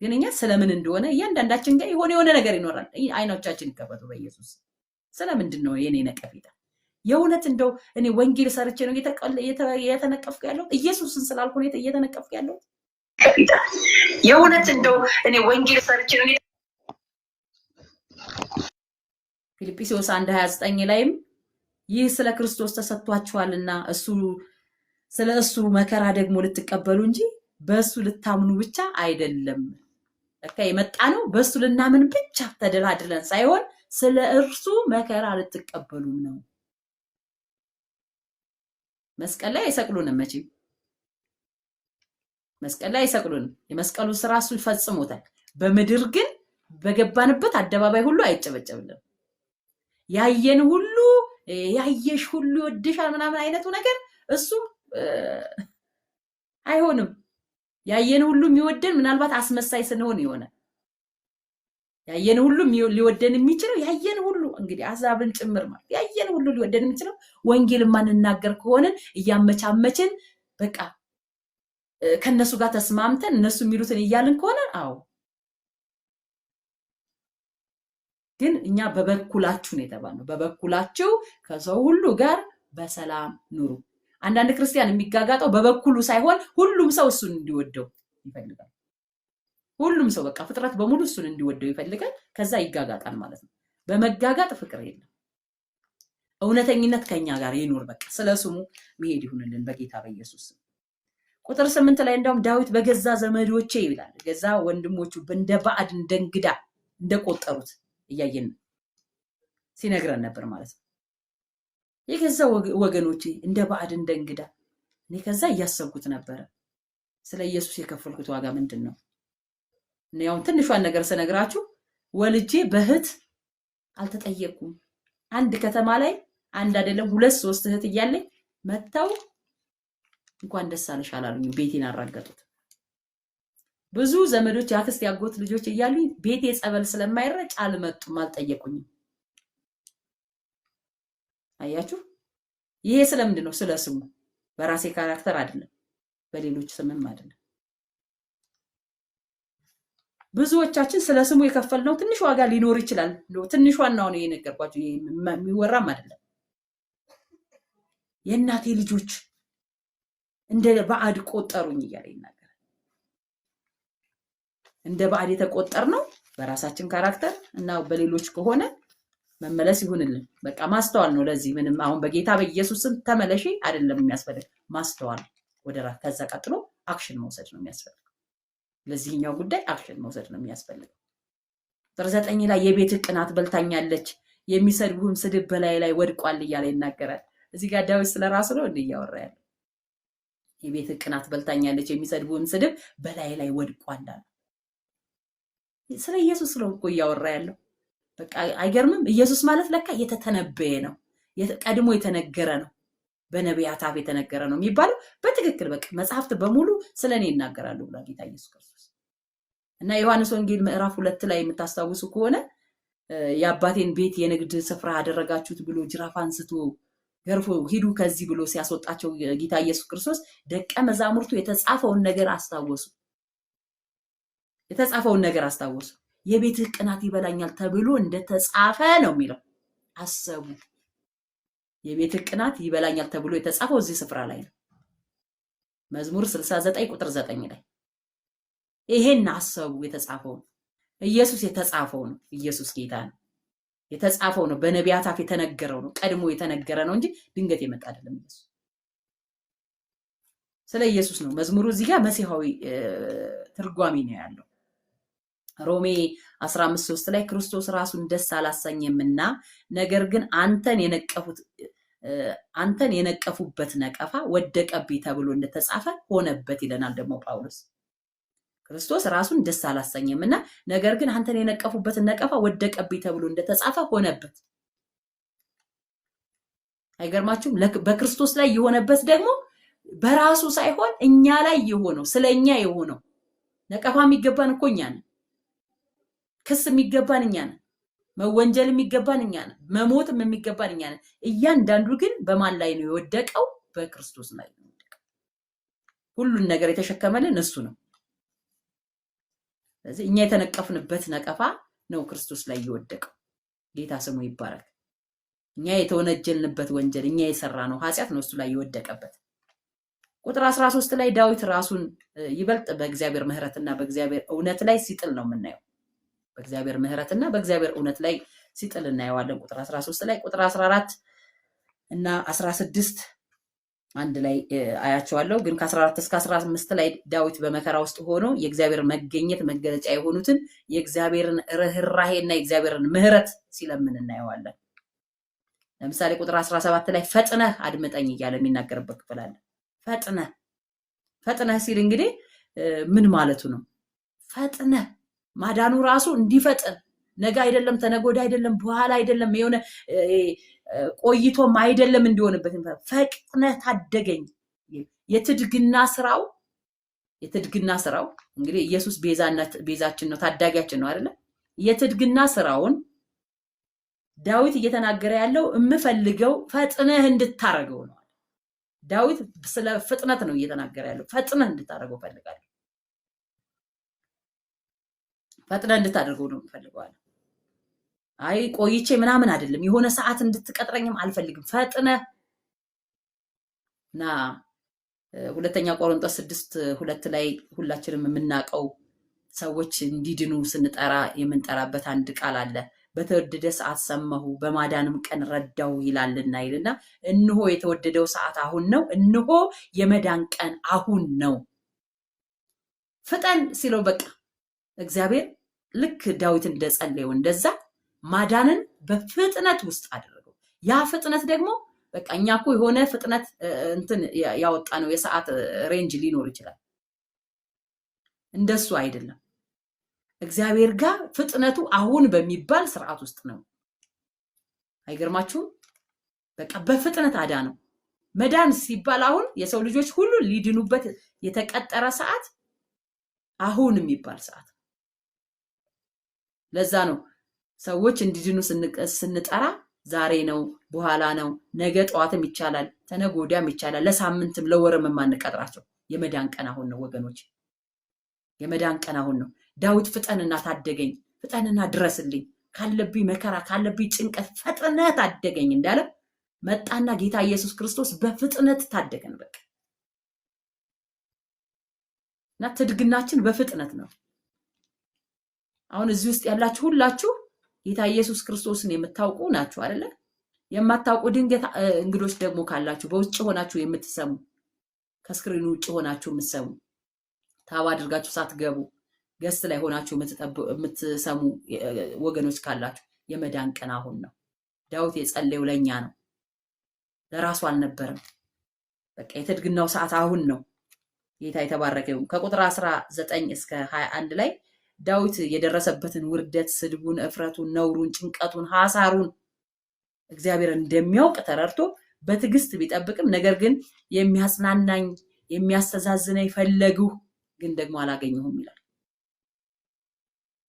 ግን እኛ ስለምን እንደሆነ እያንዳንዳችን ጋር የሆነ ነገር ይኖራል። አይኖቻችን ይከፈቱ በኢየሱስ። ስለምንድን ነው የኔ ነቀፌታ? የእውነት እንደው እኔ ወንጌል ሰርቼ ነው እየተነቀፍኩ ያለው? ኢየሱስን ስላልኩ ነው እየተነቀፍኩ ያለው? የእውነት እንደው እኔ ወንጌል ሰርቼ ነው። ፊልጵስዩስ 1:29 ላይም ይህ ስለ ክርስቶስ ተሰጥቷችኋልና ስለ እሱ መከራ ደግሞ ልትቀበሉ እንጂ በእሱ ልታምኑ ብቻ አይደለም። ለካ የመጣ ነው በእሱ ልናምን ብቻ ተደላድለን ሳይሆን ስለ እርሱ መከራ ልትቀበሉም ነው። መስቀል ላይ አይሰቅሉንም፣ መቼም መስቀል ላይ አይሰቅሉንም። የመስቀሉ ስራ እሱ ይፈጽሞታል። በምድር ግን በገባንበት አደባባይ ሁሉ አይጨበጨብልንም። ያየን ሁሉ ያየሽ ሁሉ ይወድሻል ምናምን አይነቱ ነገር እሱ አይሆንም። ያየን ሁሉ የሚወደን ምናልባት አስመሳይ ስንሆን ይሆናል። ያየን ሁሉ ሊወደን የሚችለው ያየን ሁሉ እንግዲህ አዛብን ጭምር ማለት ያየን ሁሉ ሊወደን የሚችለው ወንጌል ማንናገር ከሆነ እያመቻመችን በቃ ከነሱ ጋር ተስማምተን እነሱ የሚሉትን እያልን ከሆነ አዎ። ግን እኛ በበኩላችሁ ነው የተባልነው። በበኩላችሁ ከሰው ሁሉ ጋር በሰላም ኑሩ። አንዳንድ ክርስቲያን የሚጋጋጠው በበኩሉ ሳይሆን ሁሉም ሰው እሱን እንዲወደው ይፈልጋል። ሁሉም ሰው በቃ ፍጥረት በሙሉ እሱን እንዲወደው ይፈልጋል። ከዛ ይጋጋጣል ማለት ነው። በመጋጋጥ ፍቅር የለም። እውነተኝነት ከኛ ጋር ይኖር። በቃ ስለ ስሙ መሄድ ይሁንልን በጌታ በኢየሱስ። ቁጥር 8 ላይ እንደውም ዳዊት በገዛ ዘመዶቼ ይላል፣ ገዛ ወንድሞቹ እንደ ባዕድ እንደ እንግዳ እንደቆጠሩት እያየን ሲነግረን ነበር ማለት ነው። የገዛ ወገኖቼ እንደ ባዕድ እንደ እንግዳ። እኔ ከዛ እያሰብኩት ነበረ ስለ ኢየሱስ የከፈልኩት ዋጋ ምንድን ነው? እኔ ያው ትንሿን ነገር ስነግራችሁ ወልጄ በእህት አልተጠየቅኩም። አንድ ከተማ ላይ አንድ አይደለም 2-3 እህት እያለኝ መጣው እንኳን ደስ አለሽ አላሉኝ። ቤቴን አራገጡት። ብዙ ዘመዶች ያክስት ያጎት ልጆች እያሉኝ ቤቴ ጸበል ስለማይረጭ አልመጡም፣ አልጠየቁኝም። አያችሁ፣ ይሄ ስለምንድን ነው? ስለ ስሙ። በራሴ ካራክተር አይደለም፣ በሌሎች ስምም አይደለም። ብዙዎቻችን ስለ ስሙ የከፈልነው ትንሽ ዋጋ ሊኖር ይችላል። ትንሿን ነው የነገርኳችሁ፣ የሚወራም አይደለም። የእናቴ ልጆች እንደ ባዕድ ቆጠሩኝ እያለ ይናገራል። እንደ ባዕድ የተቆጠር ነው በራሳችን ካራክተር እና በሌሎች ከሆነ መመለስ ይሁንልን። በቃ ማስተዋል ነው። ለዚህ ምንም አሁን በጌታ በኢየሱስ ስም ተመለሺ አይደለም የሚያስፈልግ፣ ማስተዋል ወደ ራስ። ከዛ ቀጥሎ አክሽን መውሰድ ነው የሚያስፈልግ። ለዚህኛው ጉዳይ አክሽን መውሰድ ነው የሚያስፈልግ። ቁጥር 9 ላይ የቤት ቅናት በልታኛለች፣ የሚሰድቡህም ስድብ በላይ ላይ ወድቋል እያለ ይናገራል። እዚህ ጋር ዳዊት ስለራሱ ነው እንዴ እያወራ ያለው? የቤት ቅናት በልታኛለች፣ የሚሰድቡህም ስድብ በላይ ላይ ወድቋል አለ። ስለ ኢየሱስ ነው እኮ እያወራ ያለው። በቃ አይገርምም? ኢየሱስ ማለት ለካ የተተነበየ ነው፣ ቀድሞ የተነገረ ነው፣ በነቢያት አፍ የተነገረ ነው የሚባለው በትክክል በቃ መጽሐፍት በሙሉ ስለኔ ይናገራሉ ብሏል ጌታ ኢየሱስ ክርስቶስ። እና ዮሐንስ ወንጌል ምዕራፍ 2 ላይ የምታስታውሱ ከሆነ የአባቴን ቤት የንግድ ስፍራ አደረጋችሁት ብሎ ጅራፍ አንስቶ ገርፎ ሂዱ ከዚህ ብሎ ሲያስወጣቸው ጌታ ኢየሱስ ክርስቶስ ደቀ መዛሙርቱ የተጻፈውን ነገር አስታወሱ። የተጻፈውን ነገር አስታወሱ። የቤትህ ቅናት ይበላኛል ተብሎ እንደተጻፈ ነው የሚለው። አሰቡ። የቤትህ ቅናት ይበላኛል ተብሎ የተጻፈው እዚህ ስፍራ ላይ ነው። መዝሙር 69 ቁጥር 9 ላይ ይሄን አሰቡ። የተጻፈው ኢየሱስ የተጻፈው ነው። ኢየሱስ ጌታ ነው። የተጻፈው ነው። በነቢያት አፍ የተነገረው ነው። ቀድሞ የተነገረ ነው እንጂ ድንገት የመጣ አይደለም። ኢየሱስ ስለ ኢየሱስ ነው መዝሙሩ። እዚህ ጋር መሲሐዊ ትርጓሜ ነው ያለው። ሮሜ 15:3 ላይ ክርስቶስ ራሱን ደስ አላሰኘምና ነገር ግን አንተን የነቀፉበት ነቀፋ ወደቀብኝ ተብሎ እንደተጻፈ ሆነበት ይለናል ደግሞ ጳውሎስ። ክርስቶስ ራሱን ደስ አላሰኘምና ነገር ግን አንተን የነቀፉበትን ነቀፋ ወደቀብኝ ተብሎ እንደተጻፈ ሆነበት። አይገርማችሁም? በክርስቶስ ላይ የሆነበት ደግሞ በራሱ ሳይሆን እኛ ላይ የሆነው ስለኛ የሆነው ነቀፋ የሚገባን እኮ እኛ ነን። ክስ የሚገባን እኛ ነን። መወንጀል የሚገባን እኛ ነን። መሞትም የሚገባን እኛ ነን። እያንዳንዱ ግን በማን ላይ ነው የወደቀው? በክርስቶስ ላይ ነው የወደቀው። ሁሉን ነገር የተሸከመልን እሱ ነው። ስለዚህ እኛ የተነቀፍንበት ነቀፋ ነው ክርስቶስ ላይ የወደቀው። ጌታ ስሙ ይባረክ። እኛ የተወነጀልንበት ወንጀል፣ እኛ የሰራ ነው ኃጢአት ነው እሱ ላይ የወደቀበት። ቁጥር 13 ላይ ዳዊት ራሱን ይበልጥ በእግዚአብሔር ምሕረትና በእግዚአብሔር እውነት ላይ ሲጥል ነው የምናየው። በእግዚአብሔር ምሕረትና በእግዚአብሔር እውነት ላይ ሲጥል እናየዋለን። ቁጥር 13 ላይ ቁጥር 14 እና 16 አንድ ላይ አያቸዋለሁ። ግን ከ14 እስከ 15 ላይ ዳዊት በመከራ ውስጥ ሆኖ የእግዚአብሔር መገኘት መገለጫ የሆኑትን የእግዚአብሔርን ርህራሄና የእግዚአብሔርን ምሕረት ሲለምን እናየዋለን። ለምሳሌ ቁጥር 17 ላይ ፈጥነህ አድምጠኝ እያለ የሚናገርበት ክፍል አለ። ፈጥነህ ሲል እንግዲህ ምን ማለቱ ነው? ፈጥነህ ማዳኑ ራሱ እንዲፈጥን ነገ አይደለም፣ ተነጎዳ አይደለም፣ በኋላ አይደለም፣ የሆነ ቆይቶም አይደለም እንዲሆንበት ፈጥነህ ታደገኝ። የትድግና ስራው እንግዲህ ኢየሱስ ቤዛችን ነው፣ ታዳጊያችን ነው አይደለ? የትድግና ስራውን ዳዊት እየተናገረ ያለው የምፈልገው ፈጥነህ እንድታረገው ነው። ዳዊት ስለ ፍጥነት ነው እየተናገረ ያለው። ፈጥነህ እንድታረገው ፈልጋለሁ። ፈጥነህ እንድታደርገው ነው ፈልገዋለሁ። አይ ቆይቼ ምናምን አይደለም፣ የሆነ ሰዓት እንድትቀጥረኝም አልፈልግም። ፈጥነህ እና ሁለተኛ ቆሮንቶስ 6:2 ላይ ሁላችንም የምናውቀው ሰዎች እንዲድኑ ስንጠራ የምንጠራበት አንድ ቃል አለ። በተወደደ ሰዓት ሰማሁ በማዳንም ቀን ረዳው ይላልና እነሆ የተወደደው ሰዓት አሁን ነው፣ እነሆ የመዳን ቀን አሁን ነው። ፍጠን ሲለው በቃ እግዚአብሔር ልክ ዳዊት እንደጸለየው እንደዛ ማዳንን በፍጥነት ውስጥ አደረገው። ያ ፍጥነት ደግሞ በቃ እኛ እኮ የሆነ ፍጥነት እንትን ያወጣ ነው የሰዓት ሬንጅ ሊኖር ይችላል። እንደሱ አይደለም። እግዚአብሔር ጋር ፍጥነቱ አሁን በሚባል ስርዓት ውስጥ ነው። አይገርማችሁም? በቃ በፍጥነት አዳነው። መዳን ሲባል አሁን የሰው ልጆች ሁሉ ሊድኑበት የተቀጠረ ሰዓት አሁን የሚባል ሰዓት። ለዛ ነው ሰዎች እንዲድኑ ስንጠራ ዛሬ ነው፣ በኋላ ነው፣ ነገ ጠዋትም ይቻላል፣ ተነገ ወዲያም ይቻላል፣ ለሳምንትም ለወርም የማንቀጥራቸው። የመዳን ቀን አሁን ነው ወገኖች፣ የመዳን ቀን አሁን ነው። ዳዊት ፍጠንና ታደገኝ፣ ፍጠንና ድረስልኝ፣ ካለብኝ መከራ ካለብኝ ጭንቀት ፈጥነህ ታደገኝ እንዳለ መጣና ጌታ ኢየሱስ ክርስቶስ በፍጥነት ታደገን። በቃ እና ትድግናችን በፍጥነት ነው። አሁን እዚህ ውስጥ ያላችሁ ሁላችሁ ጌታ ኢየሱስ ክርስቶስን የምታውቁ ናችሁ አይደለ? የማታውቁ ድንገት እንግዶች ደግሞ ካላችሁ በውጭ ሆናችሁ የምትሰሙ ከስክሪኑ ውጭ ሆናችሁ የምትሰሙ ታባ አድርጋችሁ ሳትገቡ ገስት ላይ ሆናችሁ የምትሰሙ ወገኖች ካላችሁ የመዳን ቀን አሁን ነው። ዳዊት የጸለየው ለኛ ነው፣ ለራሱ አልነበረም። በቃ የትድግናው ሰዓት አሁን ነው። ጌታ የተባረከ ይሁን። ከቁጥር 19 እስከ 21 ላይ ዳዊት የደረሰበትን ውርደት፣ ስድቡን፣ እፍረቱን፣ ነውሩን፣ ጭንቀቱን፣ ሐሳሩን እግዚአብሔር እንደሚያውቅ ተረድቶ በትዕግስት ቢጠብቅም ነገር ግን የሚያጽናናኝ የሚያስተዛዝነኝ ፈለግሁ ግን ደግሞ አላገኘሁም ይላል።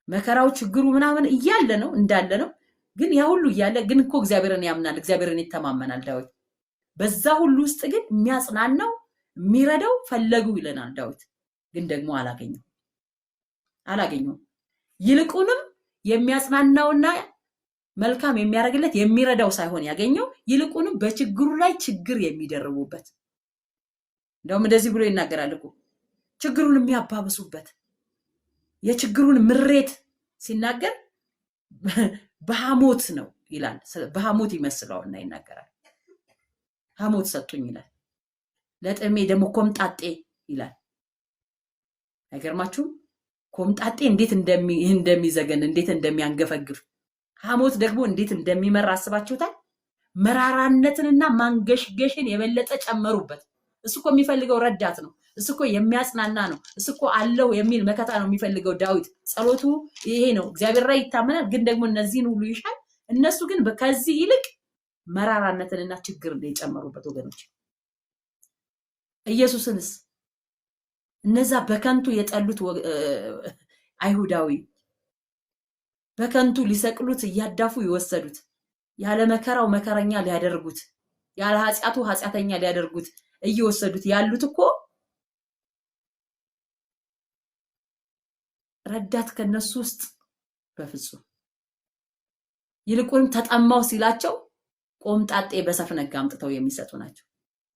መከራው ችግሩ ምናምን እያለ ነው እንዳለ ነው። ግን ያ ሁሉ እያለ ግን እኮ እግዚአብሔርን ያምናል፣ እግዚአብሔርን ይተማመናል ዳዊት። በዛ ሁሉ ውስጥ ግን የሚያጽናናው የሚረዳው ፈለግሁ ይለናል ዳዊት። ግን ደግሞ አላገኘሁም። ይልቁንም የሚያጽናናውና መልካም የሚያደርግለት የሚረዳው ሳይሆን ያገኘው ይልቁንም በችግሩ ላይ ችግር የሚደርቡበት። እንደውም እንደዚህ ብሎ ይናገራል እኮ ችግሩን የሚያባብሱበት የችግሩን ምሬት ሲናገር በሐሞት ነው ይላል። በሐሞት ይመስለውና ይናገራል። ሐሞት ሰጡኝ ይላል። ለጥሜ ደግሞ ኮምጣጤ ይላል። አይገርማችሁም? ኮምጣጤ እንዴት እንደሚዘገን እንዴት እንደሚያንገፈግፍ፣ ሐሞት ደግሞ እንዴት እንደሚመራ አስባችሁታል? መራራነትንና ማንገሽገሽን የበለጠ ጨመሩበት። እሱ እኮ የሚፈልገው ረዳት ነው። እሱ እኮ የሚያጽናና ነው። እሱ እኮ አለው የሚል መከታ ነው የሚፈልገው ዳዊት። ጸሎቱ ይሄ ነው። እግዚአብሔር ላይ ይታመናል፣ ግን ደግሞ እነዚህን ሁሉ ይሻል። እነሱ ግን ከዚህ ይልቅ መራራነትንና ችግር የጨመሩበት ወገኖች። ኢየሱስንስ እነዛ በከንቱ የጠሉት አይሁዳዊ በከንቱ ሊሰቅሉት እያዳፉ ይወሰዱት፣ ያለ መከራው መከረኛ ሊያደርጉት፣ ያለ ኃጢአቱ ኃጢአተኛ ሊያደርጉት እየወሰዱት ያሉት እኮ ረዳት ከነሱ ውስጥ በፍጹም። ይልቁንም ተጠማው ሲላቸው ቆምጣጤ በሰፍነግ አምጥተው የሚሰጡ ናቸው።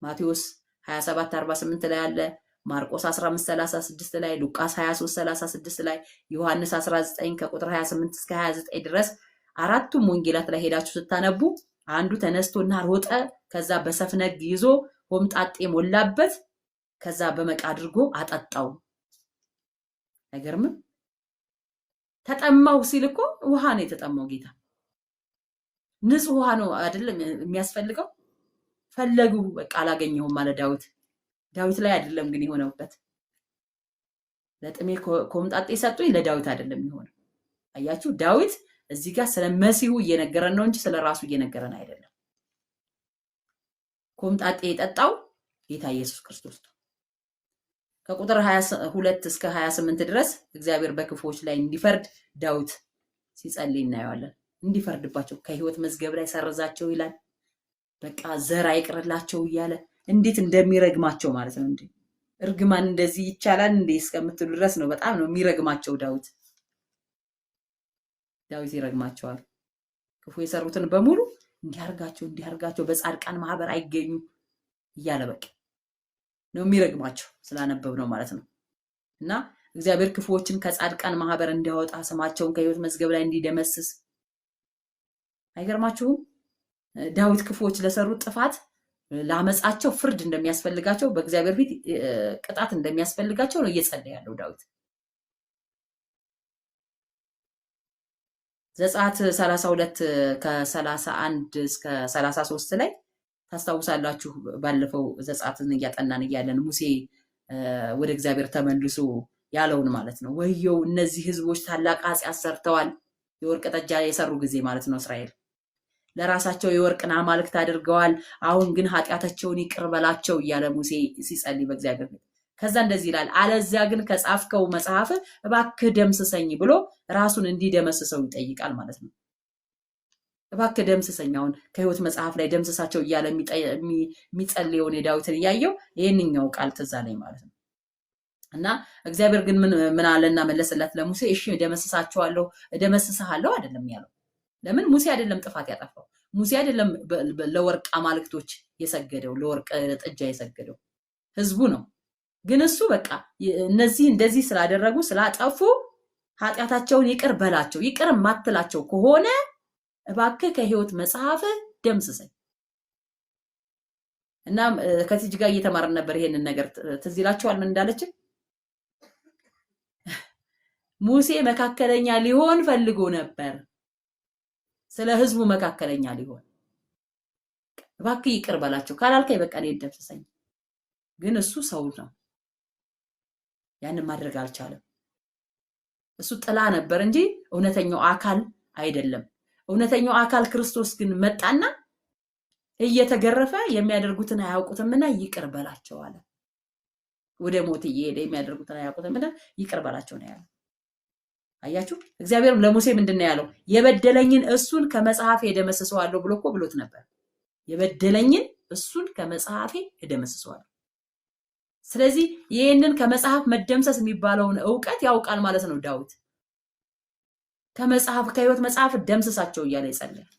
ማቴዎስ 27:48 ላይ አለ፣ ማርቆስ 15:36 ላይ፣ ሉቃስ 23:36 ላይ፣ ዮሐንስ 19 ከቁጥር 28 እስከ 29 ድረስ አራቱም ወንጌላት ላይ ሄዳችሁ ስታነቡ አንዱ ተነስቶና ሮጠ፣ ከዛ በሰፍነግ ይዞ ሆምጣጤ ሞላበት፣ ከዛ በመቃ አድርጎ አጠጣው። አይገርምም? ተጠማው ሲል እኮ ውሃ ነው የተጠማው ጌታ። ንጹህ ውሃ ነው አይደለም የሚያስፈልገው። ፈለጉ፣ በቃ አላገኘሁም ማለት ዳዊት ላይ አይደለም ግን የሆነበት። ለጥሜ ኮምጣጤ ሰጡኝ ለዳዊት አይደለም የሆነው። አያችሁ፣ ዳዊት እዚህ ጋር ስለ መሲሁ እየነገረን ነው እንጂ ስለ ራሱ እየነገረን አይደለም። ኮምጣጤ የጠጣው ጌታ ኢየሱስ ክርስቶስ ነው። ከቁጥር 22 እስከ 28 ድረስ እግዚአብሔር በክፉዎች ላይ እንዲፈርድ ዳዊት ሲጸልይ እናየዋለን። እንዲፈርድባቸው ከህይወት መዝገብ ላይ ሰርዛቸው ይላል። በቃ ዘር አይቅርላቸው እያለ እንዴት እንደሚረግማቸው ማለት ነው። እንዴ እርግማን እንደዚህ ይቻላል እንዴ እስከምትሉ ድረስ ነው። በጣም ነው የሚረግማቸው ዳዊት ይረግማቸዋል። ክፉ የሰሩትን በሙሉ እንዲያርጋቸው በጻድቃን ማህበር አይገኙ እያለ በቃ ነው የሚረግማቸው። ስላነበብ ነው ማለት ነው። እና እግዚአብሔር ክፉዎችን ከጻድቃን ማህበር እንዲያወጣ ስማቸውን ከህይወት መዝገብ ላይ እንዲደመስስ። አይገርማችሁም? ዳዊት ክፉዎች ለሰሩት ጥፋት ላመጻቸው ፍርድ እንደሚያስፈልጋቸው በእግዚአብሔር ፊት ቅጣት እንደሚያስፈልጋቸው ነው እየጸለየ ያለው ዳዊት። ዘጸአት 32 ከ31 እስከ 33 ላይ ታስታውሳላችሁ። ባለፈው ዘጸአትን እያጠናን እያለን ሙሴ ወደ እግዚአብሔር ተመልሶ ያለውን ማለት ነው። ወየው እነዚህ ህዝቦች ታላቅ ኃጢአት ሰርተዋል። የወርቅ ጠጃ የሰሩ ጊዜ ማለት ነው። እስራኤል ለራሳቸው የወርቅን አማልክት አድርገዋል። አሁን ግን ኃጢአታቸውን ይቅር በላቸው እያለ ሙሴ ሲጸልይ በእግዚአብሔር ፊት። ከዛ እንደዚህ ይላል፣ አለዚያ ግን ከጻፍከው መጽሐፍ እባክህ ደምስሰኝ ብሎ ራሱን እንዲደመስሰው ይጠይቃል ማለት ነው። እባክህ ደምስሰኝ፣ አሁን ከህይወት መጽሐፍ ላይ ደምስሳቸው እያለ የሚጸልየውን የዳዊትን እያየው ይህንኛው ቃል ትዝ አለኝ ማለት ነው። እና እግዚአብሔር ግን ምን አለና መለሰለት ለሙሴ፣ እሺ እደመስሳቸዋለሁ፣ እደመስስሃለሁ አይደለም ያለው። ለምን? ሙሴ አይደለም ጥፋት ያጠፋው። ሙሴ አይደለም ለወርቅ አማልክቶች የሰገደው፣ ለወርቅ ጥጃ የሰገደው ህዝቡ ነው። ግን እሱ በቃ እነዚህ እንደዚህ ስላደረጉ ስላጠፉ ኃጢአታቸውን ይቅር በላቸው። ይቅር ማትላቸው ከሆነ እባክህ ከሕይወት መጽሐፍ ደምስሰኝ። እና ከዚህ ጋር እየተማርን ነበር ይሄንን ነገር ትዝ ይላችኋል ምን እንዳለች ሙሴ መካከለኛ ሊሆን ፈልጎ ነበር ስለ ህዝቡ መካከለኛ ሊሆን እባክህ ይቅር በላቸው ካላልከኝ በቃ እኔ ደምስሰኝ ግን እሱ ሰው ነው ያንን ማድረግ አልቻለም እሱ ጥላ ነበር እንጂ እውነተኛው አካል አይደለም እውነተኛው አካል ክርስቶስ ግን መጣና እየተገረፈ የሚያደርጉትን አያውቁትምና ይቅር በላቸው አለ ወደ ሞት እየሄደ የሚያደርጉትን አያውቁትምና ይቅር በላቸው ነው ያለው አያችሁ እግዚአብሔርም ለሙሴ ምንድነው ያለው የበደለኝን እሱን ከመጽሐፌ እደመስሰዋለሁ ብሎ እኮ ብሎት ነበር የበደለኝን እሱን ከመጽሐፌ እደመስሰዋለሁ ስለዚህ ይሄንን ከመጽሐፍ መደምሰስ የሚባለውን ዕውቀት ያውቃል ማለት ነው ዳዊት ከመጽሐፍ ከሕይወት መጽሐፍ ደምስሳቸው እያለ ይጸልያል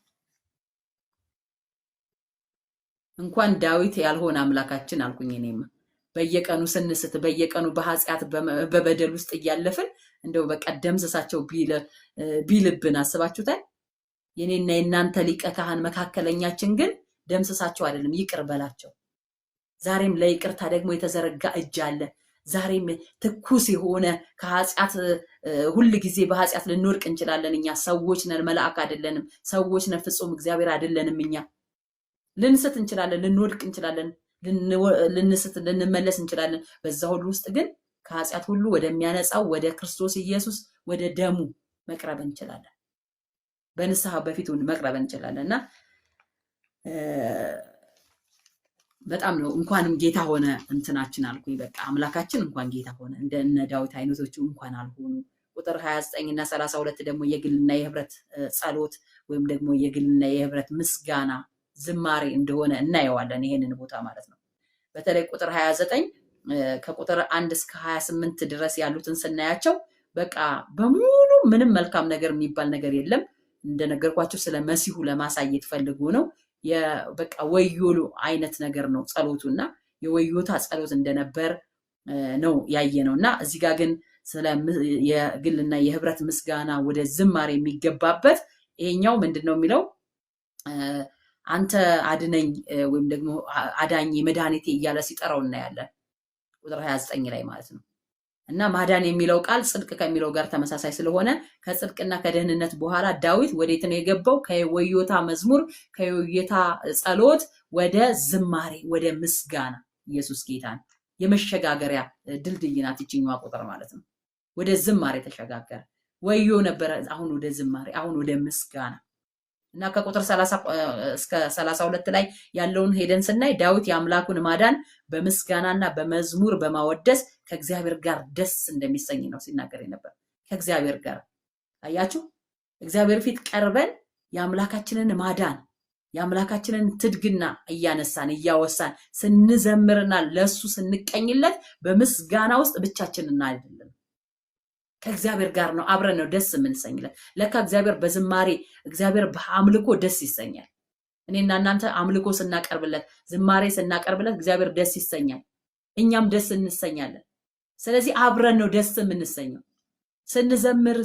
እንኳን ዳዊት ያልሆነ አምላካችን አልኩኝ እኔማ በየቀኑ ስንስት በየቀኑ በኃጢአት በበደል ውስጥ እያለፈን እንደው በቃ ደምስሳቸው ቢልብን አስባችሁታል የኔና የናንተ ሊቀ ካህን መካከለኛችን ግን ደምስሳቸው አይደለም ይቅር በላቸው ዛሬም ለይቅርታ ደግሞ የተዘረጋ እጅ አለ ዛሬም ትኩስ የሆነ ከኃጢአት ሁሉ ጊዜ በኃጢአት ልንወርቅ እንችላለን እኛ ሰዎች ነን መልአክ አይደለንም ሰዎች ነን ፍጹም እግዚአብሔር አይደለንም እኛ ልንስት እንችላለን ልንወድቅ እንችላለን ልንስት ልንመለስ እንችላለን በዛ ሁሉ ውስጥ ግን ከኃጢአት ሁሉ ወደሚያነጻው ወደ ክርስቶስ ኢየሱስ ወደ ደሙ መቅረብ እንችላለን በንስሐ በፊት መቅረብ እንችላለንና በጣም ነው እንኳንም ጌታ ሆነ እንትናችን አልኩኝ በቃ አምላካችን እንኳን ጌታ ሆነ እንደነ ዳዊት አይነቶቹ እንኳን አልሆኑ ቁጥር 29 እና 32 ደግሞ የግልና የህብረት ጸሎት ወይም ደግሞ የግልና የህብረት ምስጋና ዝማሬ እንደሆነ እናየዋለን ይሄንን ቦታ ማለት ነው በተለይ ቁጥር 29 ከቁጥር 1 እስከ 28 ድረስ ያሉትን ስናያቸው በቃ በሙሉ ምንም መልካም ነገር የሚባል ነገር የለም እንደነገርኳችሁ ስለ መሲሁ ለማሳየት ፈልጎ ነው በቃ ወዮሉ አይነት ነገር ነው ጸሎቱና የወዮታ ጸሎት እንደነበር ነው ያየነውና እዚህ ጋር ግን ስለ የግልና የህብረት ምስጋና ወደ ዝማሬ የሚገባበት ይሄኛው ምንድነው የሚለው አንተ አድነኝ ወይም ደግሞ አዳኝ መድኃኒቴ እያለ ሲጠራው እናያለን ቁጥር 29 ላይ ማለት ነው እና ማዳን የሚለው ቃል ጽድቅ ከሚለው ጋር ተመሳሳይ ስለሆነ ከጽድቅና ከደህንነት በኋላ ዳዊት ወዴት ነው የገባው ከወዮታ መዝሙር ከወዮታ ጸሎት ወደ ዝማሬ ወደ ምስጋና ኢየሱስ ጌታን የመሸጋገሪያ ድልድይ ናት ይችኛዋ ቁጥር ማለት ነው ወደ ዝማሬ ተሸጋገረ ወዮ ነበር አሁን ወደ ዝማሬ አሁን ወደ ምስጋና እና ከቁጥር 30 እስከ 32 ላይ ያለውን ሄደን ስናይ ዳዊት የአምላኩን ማዳን በምስጋናና በመዝሙር በማወደስ ከእግዚአብሔር ጋር ደስ እንደሚሰኝ ነው ሲናገር ነበር ከእግዚአብሔር ጋር አያችሁ እግዚአብሔር ፊት ቀርበን የአምላካችንን ማዳን የአምላካችንን ትድግና እያነሳን እያወሳን ስንዘምርና ለሱ ስንቀኝለት በምስጋና ውስጥ ብቻችንን አይደለም ከእግዚአብሔር ጋር ነው አብረን ነው ደስ የምንሰኝለት ለካ እግዚአብሔር በዝማሬ እግዚአብሔር በአምልኮ ደስ ይሰኛል እኔና እናንተ አምልኮ ስናቀርብለት ዝማሬ ስናቀርብለት እግዚአብሔር ደስ ይሰኛል እኛም ደስ እንሰኛለን ስለዚህ አብረን ነው ደስ የምንሰኘው ስንዘምር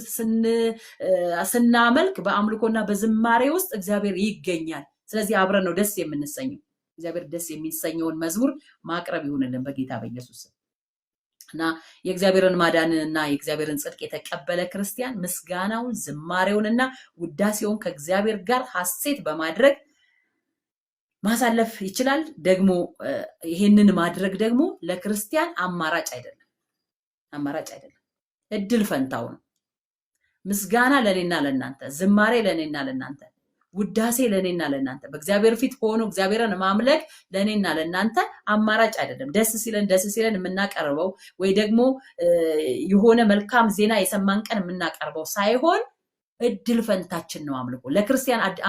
ስናመልክ በአምልኮና በዝማሬ ውስጥ እግዚአብሔር ይገኛል ስለዚህ አብረን ነው ደስ የምንሰኘው እግዚአብሔር ደስ የሚሰኘውን መዝሙር ማቅረብ ይሁንልን በጌታ በኢየሱስ እና የእግዚአብሔርን ማዳንና የእግዚአብሔርን ጽድቅ የተቀበለ ክርስቲያን ምስጋናውን ዝማሬውንና ውዳሴውን ከእግዚአብሔር ጋር ሐሴት በማድረግ ማሳለፍ ይችላል ደግሞ ይሄንን ማድረግ ደግሞ ለክርስቲያን አማራጭ አይደለም እድል ፈንታው ነው ምስጋና ለኔና ለናንተ ዝማሬ ለኔና ለናንተ ውዳሴ ለኔና ለናንተ በእግዚአብሔር ፊት ሆኖ እግዚአብሔርን ማምለክ ለኔና ለናንተ አማራጭ አይደለም ደስ ሲለን የምናቀርበው ወይ ደግሞ የሆነ መልካም ዜና የሰማን ቀን የምናቀርበው ሳይሆን እድል ፈንታችን ነው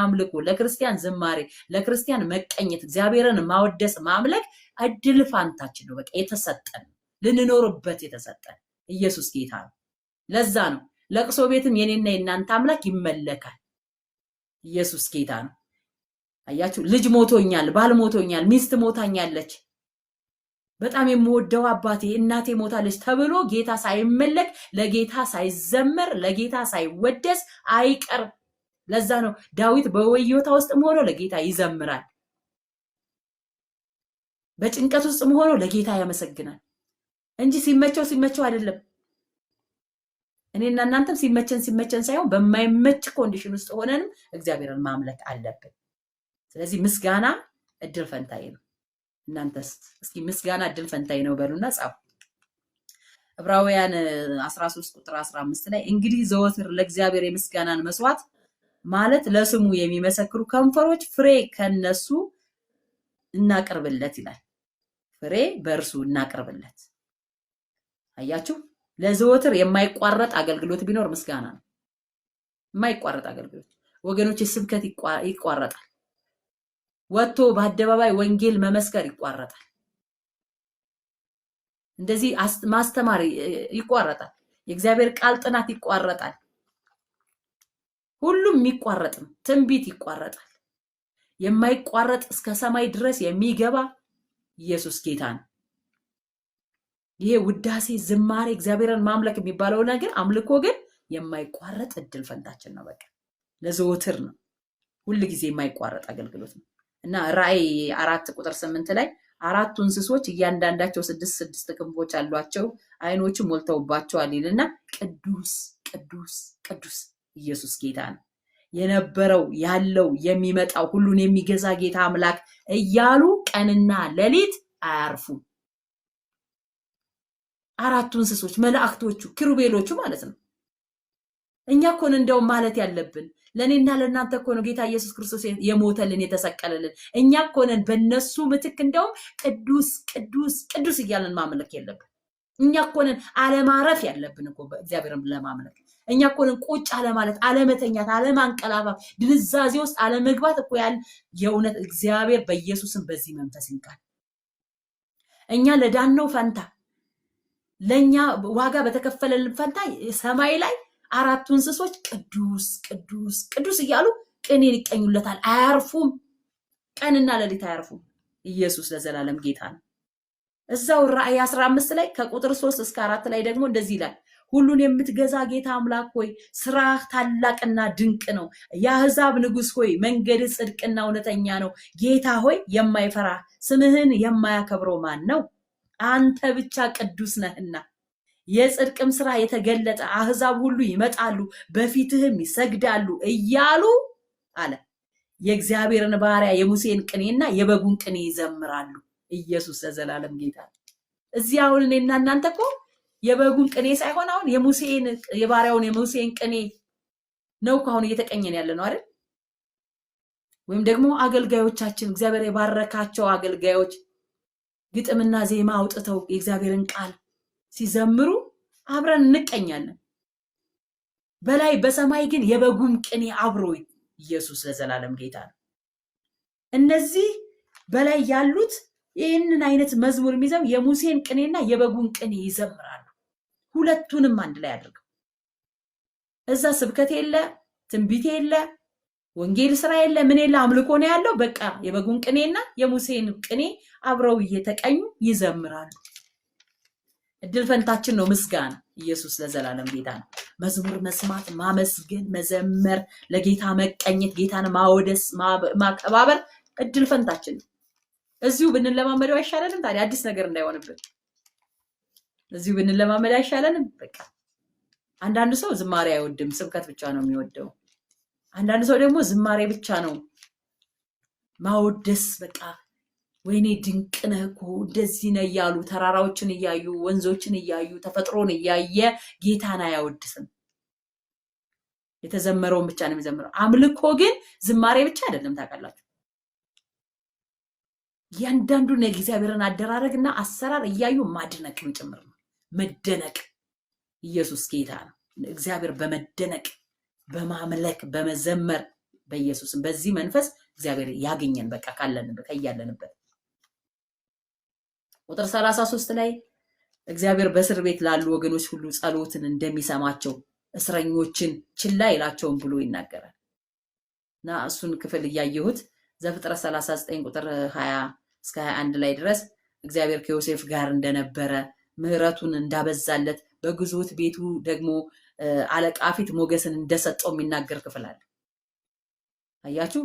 አምልኮ ለክርስቲያን ዝማሬ ለክርስቲያን መቀኘት እግዚአብሔርን ማወደስ ማምለክ እድል ፈንታችን ነው በቃ የተሰጠን ልንኖርበት የተሰጠን ኢየሱስ ጌታ ነው ለዛ ነው ለቅሶ ቤትም የኔና የናንተ አምላክ ይመለካል ኢየሱስ ጌታ ነው አያችሁ ልጅ ሞቶኛል ባል ሞቶኛል ሚስት ሞታኛለች በጣም የምወደው አባቴ እናቴ ሞታለች ተብሎ ጌታ ሳይመለክ ለጌታ ሳይዘመር ለጌታ ሳይወደስ አይቀርም። ለዛ ነው ዳዊት በወዮታ ውስጥም ሆኖ ለጌታ ይዘምራል፣ በጭንቀት ውስጥም ሆኖ ለጌታ ያመሰግናል እንጂ ሲመቸው አይደለም። እኔና እናንተም ሲመቸን ሳይሆን በማይመች ኮንዲሽን ውስጥ ሆነንም እግዚአብሔርን ማምለክ አለብን። ስለዚህ ምስጋና እድል ፈንታዬ ነው። እናንተስ እስኪ ምስጋና እድል ፈንታዬ ነው በሉና ጻፉ። ዕብራውያን 13 ቁጥር 15 ላይ እንግዲህ ዘወትር ለእግዚአብሔር የምስጋናን መስዋዕት ማለት ለስሙ የሚመሰክሩ ከንፈሮች ፍሬ ከነሱ እናቀርብለት ይላል። ፍሬ በእርሱ እናቀርብለት። አያችሁ፣ ለዘወትር የማይቋረጥ አገልግሎት ቢኖር ምስጋና ነው። የማይቋረጥ አገልግሎት ወገኖች፣ ስብከት ይቋረጣል። ወጥቶ በአደባባይ ወንጌል መመስከር ይቋረጣል። እንደዚህ ማስተማር ይቋረጣል። የእግዚአብሔር ቃል ጥናት ይቋረጣል። ሁሉም የሚቋረጥም ትንቢት ይቋረጣል። የማይቋረጥ እስከ ሰማይ ድረስ የሚገባ ኢየሱስ ጌታ ነው። ይሄ ውዳሴ፣ ዝማሬ፣ እግዚአብሔርን ማምለክ የሚባለው ነገር አምልኮ ግን የማይቋረጥ እድል ፈንታችን ነው። በቃ ለዘወትር ነው። ሁሉ ጊዜ የማይቋረጥ አገልግሎት ነው እና ራእይ 4 ቁጥር 8 ላይ አራቱ እንስሶች እያንዳንዳቸው 6 ክንፎች አሏቸው፣ አይኖችም ሞልተውባቸዋል ይልና ቅዱስ ቅዱስ ቅዱስ ኢየሱስ ጌታ ነው። የነበረው ያለው የሚመጣው ሁሉን የሚገዛ ጌታ አምላክ እያሉ ቀንና ሌሊት አያርፉም። አራቱ እንስሶች መላእክቶቹ፣ ኪሩቤሎቹ ማለት ነው። እኛ እኮ ነን እንደው ማለት ያለብን ለኔና ለእናንተ እኮ ነው ጌታ ኢየሱስ ክርስቶስ የሞተልን የተሰቀለልን። እኛ እኮ ነን በእነሱ ምትክ እንደው ቅዱስ ቅዱስ ቅዱስ እያለን ማምለክ የለብን። እኛ እኮ ነን አለማረፍ ያለብን እኮ በእግዚአብሔርን ለማምለክ። እኛ እኮ ነን ቁጭ አለማለት፣ አለመተኛት፣ አለማንቀላፋት፣ ድንዛዜ ውስጥ አለመግባት እኮ ያለ የእውነት እግዚአብሔር በኢየሱስም በዚህ መንፈስ ይንቃል። እኛ ለዳነው ፈንታ ለኛ ዋጋ በተከፈለልን ፈንታ ሰማይ ላይ አራቱ እንስሶች ቅዱስ ቅዱስ ቅዱስ እያሉ ቅኔን ይቀኙለታል። አያርፉም፣ ቀንና ሌሊት አያርፉም። ኢየሱስ ለዘላለም ጌታ ነው። እዛው ራእይ 15 ላይ ከቁጥር 3 እስከ 4 ላይ ደግሞ እንደዚህ ይላል። ሁሉን የምትገዛ ጌታ አምላክ ሆይ ስራህ ታላቅና ድንቅ ነው። የአሕዛብ ንጉሥ ሆይ መንገድ ጽድቅና እውነተኛ ነው። ጌታ ሆይ የማይፈራ ስምህን የማያከብረው ማን ነው? አንተ ብቻ ቅዱስ ነህና የጽድቅም ስራ የተገለጠ አሕዛብ ሁሉ ይመጣሉ በፊትህም ይሰግዳሉ እያሉ አለ የእግዚአብሔርን ባሪያ የሙሴን ቅኔና የበጉን ቅኔ ይዘምራሉ። ኢየሱስ ለዘላለም ጌታ። እዚህ አሁን እኔና እናንተ እኮ የበጉን ቅኔ ሳይሆን አሁን የሙሴን የባሪያውን የሙሴን ቅኔ ነው አሁን እየተቀኘን ያለ ነው አይደል? ወይም ደግሞ አገልጋዮቻችን እግዚአብሔር የባረካቸው አገልጋዮች ግጥምና ዜማ አውጥተው የእግዚአብሔርን ቃል ሲዘምሩ አብረን እንቀኛለን። በላይ በሰማይ ግን የበጉም ቅኔ አብሮ ኢየሱስ ለዘላለም ጌታ ነው። እነዚህ በላይ ያሉት ይህንን አይነት መዝሙር የሚዘም የሙሴን ቅኔና የበጉን ቅኔ ይዘምራሉ። ሁለቱንም አንድ ላይ አድርገው እዛ ስብከት የለ፣ ትንቢት የለ፣ ወንጌል ስራ የለ፣ ምን የለ፣ አምልኮ ነው ያለው። በቃ የበጉን ቅኔና የሙሴን ቅኔ አብረው እየተቀኙ ይዘምራሉ። እድል ፈንታችን ነው ምስጋና። ኢየሱስ ለዘላለም ጌታ ነው። መዝሙር መስማት፣ ማመስገን፣ መዘመር፣ ለጌታ መቀኘት፣ ጌታን ማወደስ፣ ማከባበር እድል ፈንታችን ነው። እዚሁ ብንለማመደው አይሻለንም? ታዲያ አዲስ ነገር እንዳይሆንብን እዚሁ ብንለማመድ አይሻለንም? በቃ አንዳንድ ሰው ዝማሬ አይወድም፣ ስብከት ብቻ ነው የሚወደው። አንዳንድ ሰው ደግሞ ዝማሬ ብቻ ነው ማወደስ። በቃ ወይኔ ድንቅ ነህ እኮ እንደዚህ ነህ እያሉ ተራራዎችን እያዩ ወንዞችን እያዩ ተፈጥሮን እያየ ጌታን አያወድስም። የተዘመረውን ብቻ ነው የሚዘምረው። አምልኮ ግን ዝማሬ ብቻ አይደለም ታውቃላችሁ። እያንዳንዱን የእግዚአብሔርን አደራረግና አሰራር እያዩ ማድነቅም ጭምር ነው። መደነቅ። ኢየሱስ ጌታ ነው። እግዚአብሔር በመደነቅ በማምለክ በመዘመር በኢየሱስም በዚህ መንፈስ እግዚአብሔር ያገኘን በቃ ካለንበት ከያለንበት። ቁጥር 33 ላይ እግዚአብሔር በእስር ቤት ላሉ ወገኖች ሁሉ ጸሎትን እንደሚሰማቸው እስረኞችን ችላ ይላቸውም ብሎ ይናገራል። እና እሱን ክፍል እያየሁት ዘፍጥረት 39 ቁጥር 20 እስከ 21 ላይ ድረስ እግዚአብሔር ከዮሴፍ ጋር እንደነበረ ምህረቱን እንዳበዛለት በግዞት ቤቱ ደግሞ አለቃ ፊት ሞገስን እንደሰጠው የሚናገር ክፍል አለ። አያችሁ፣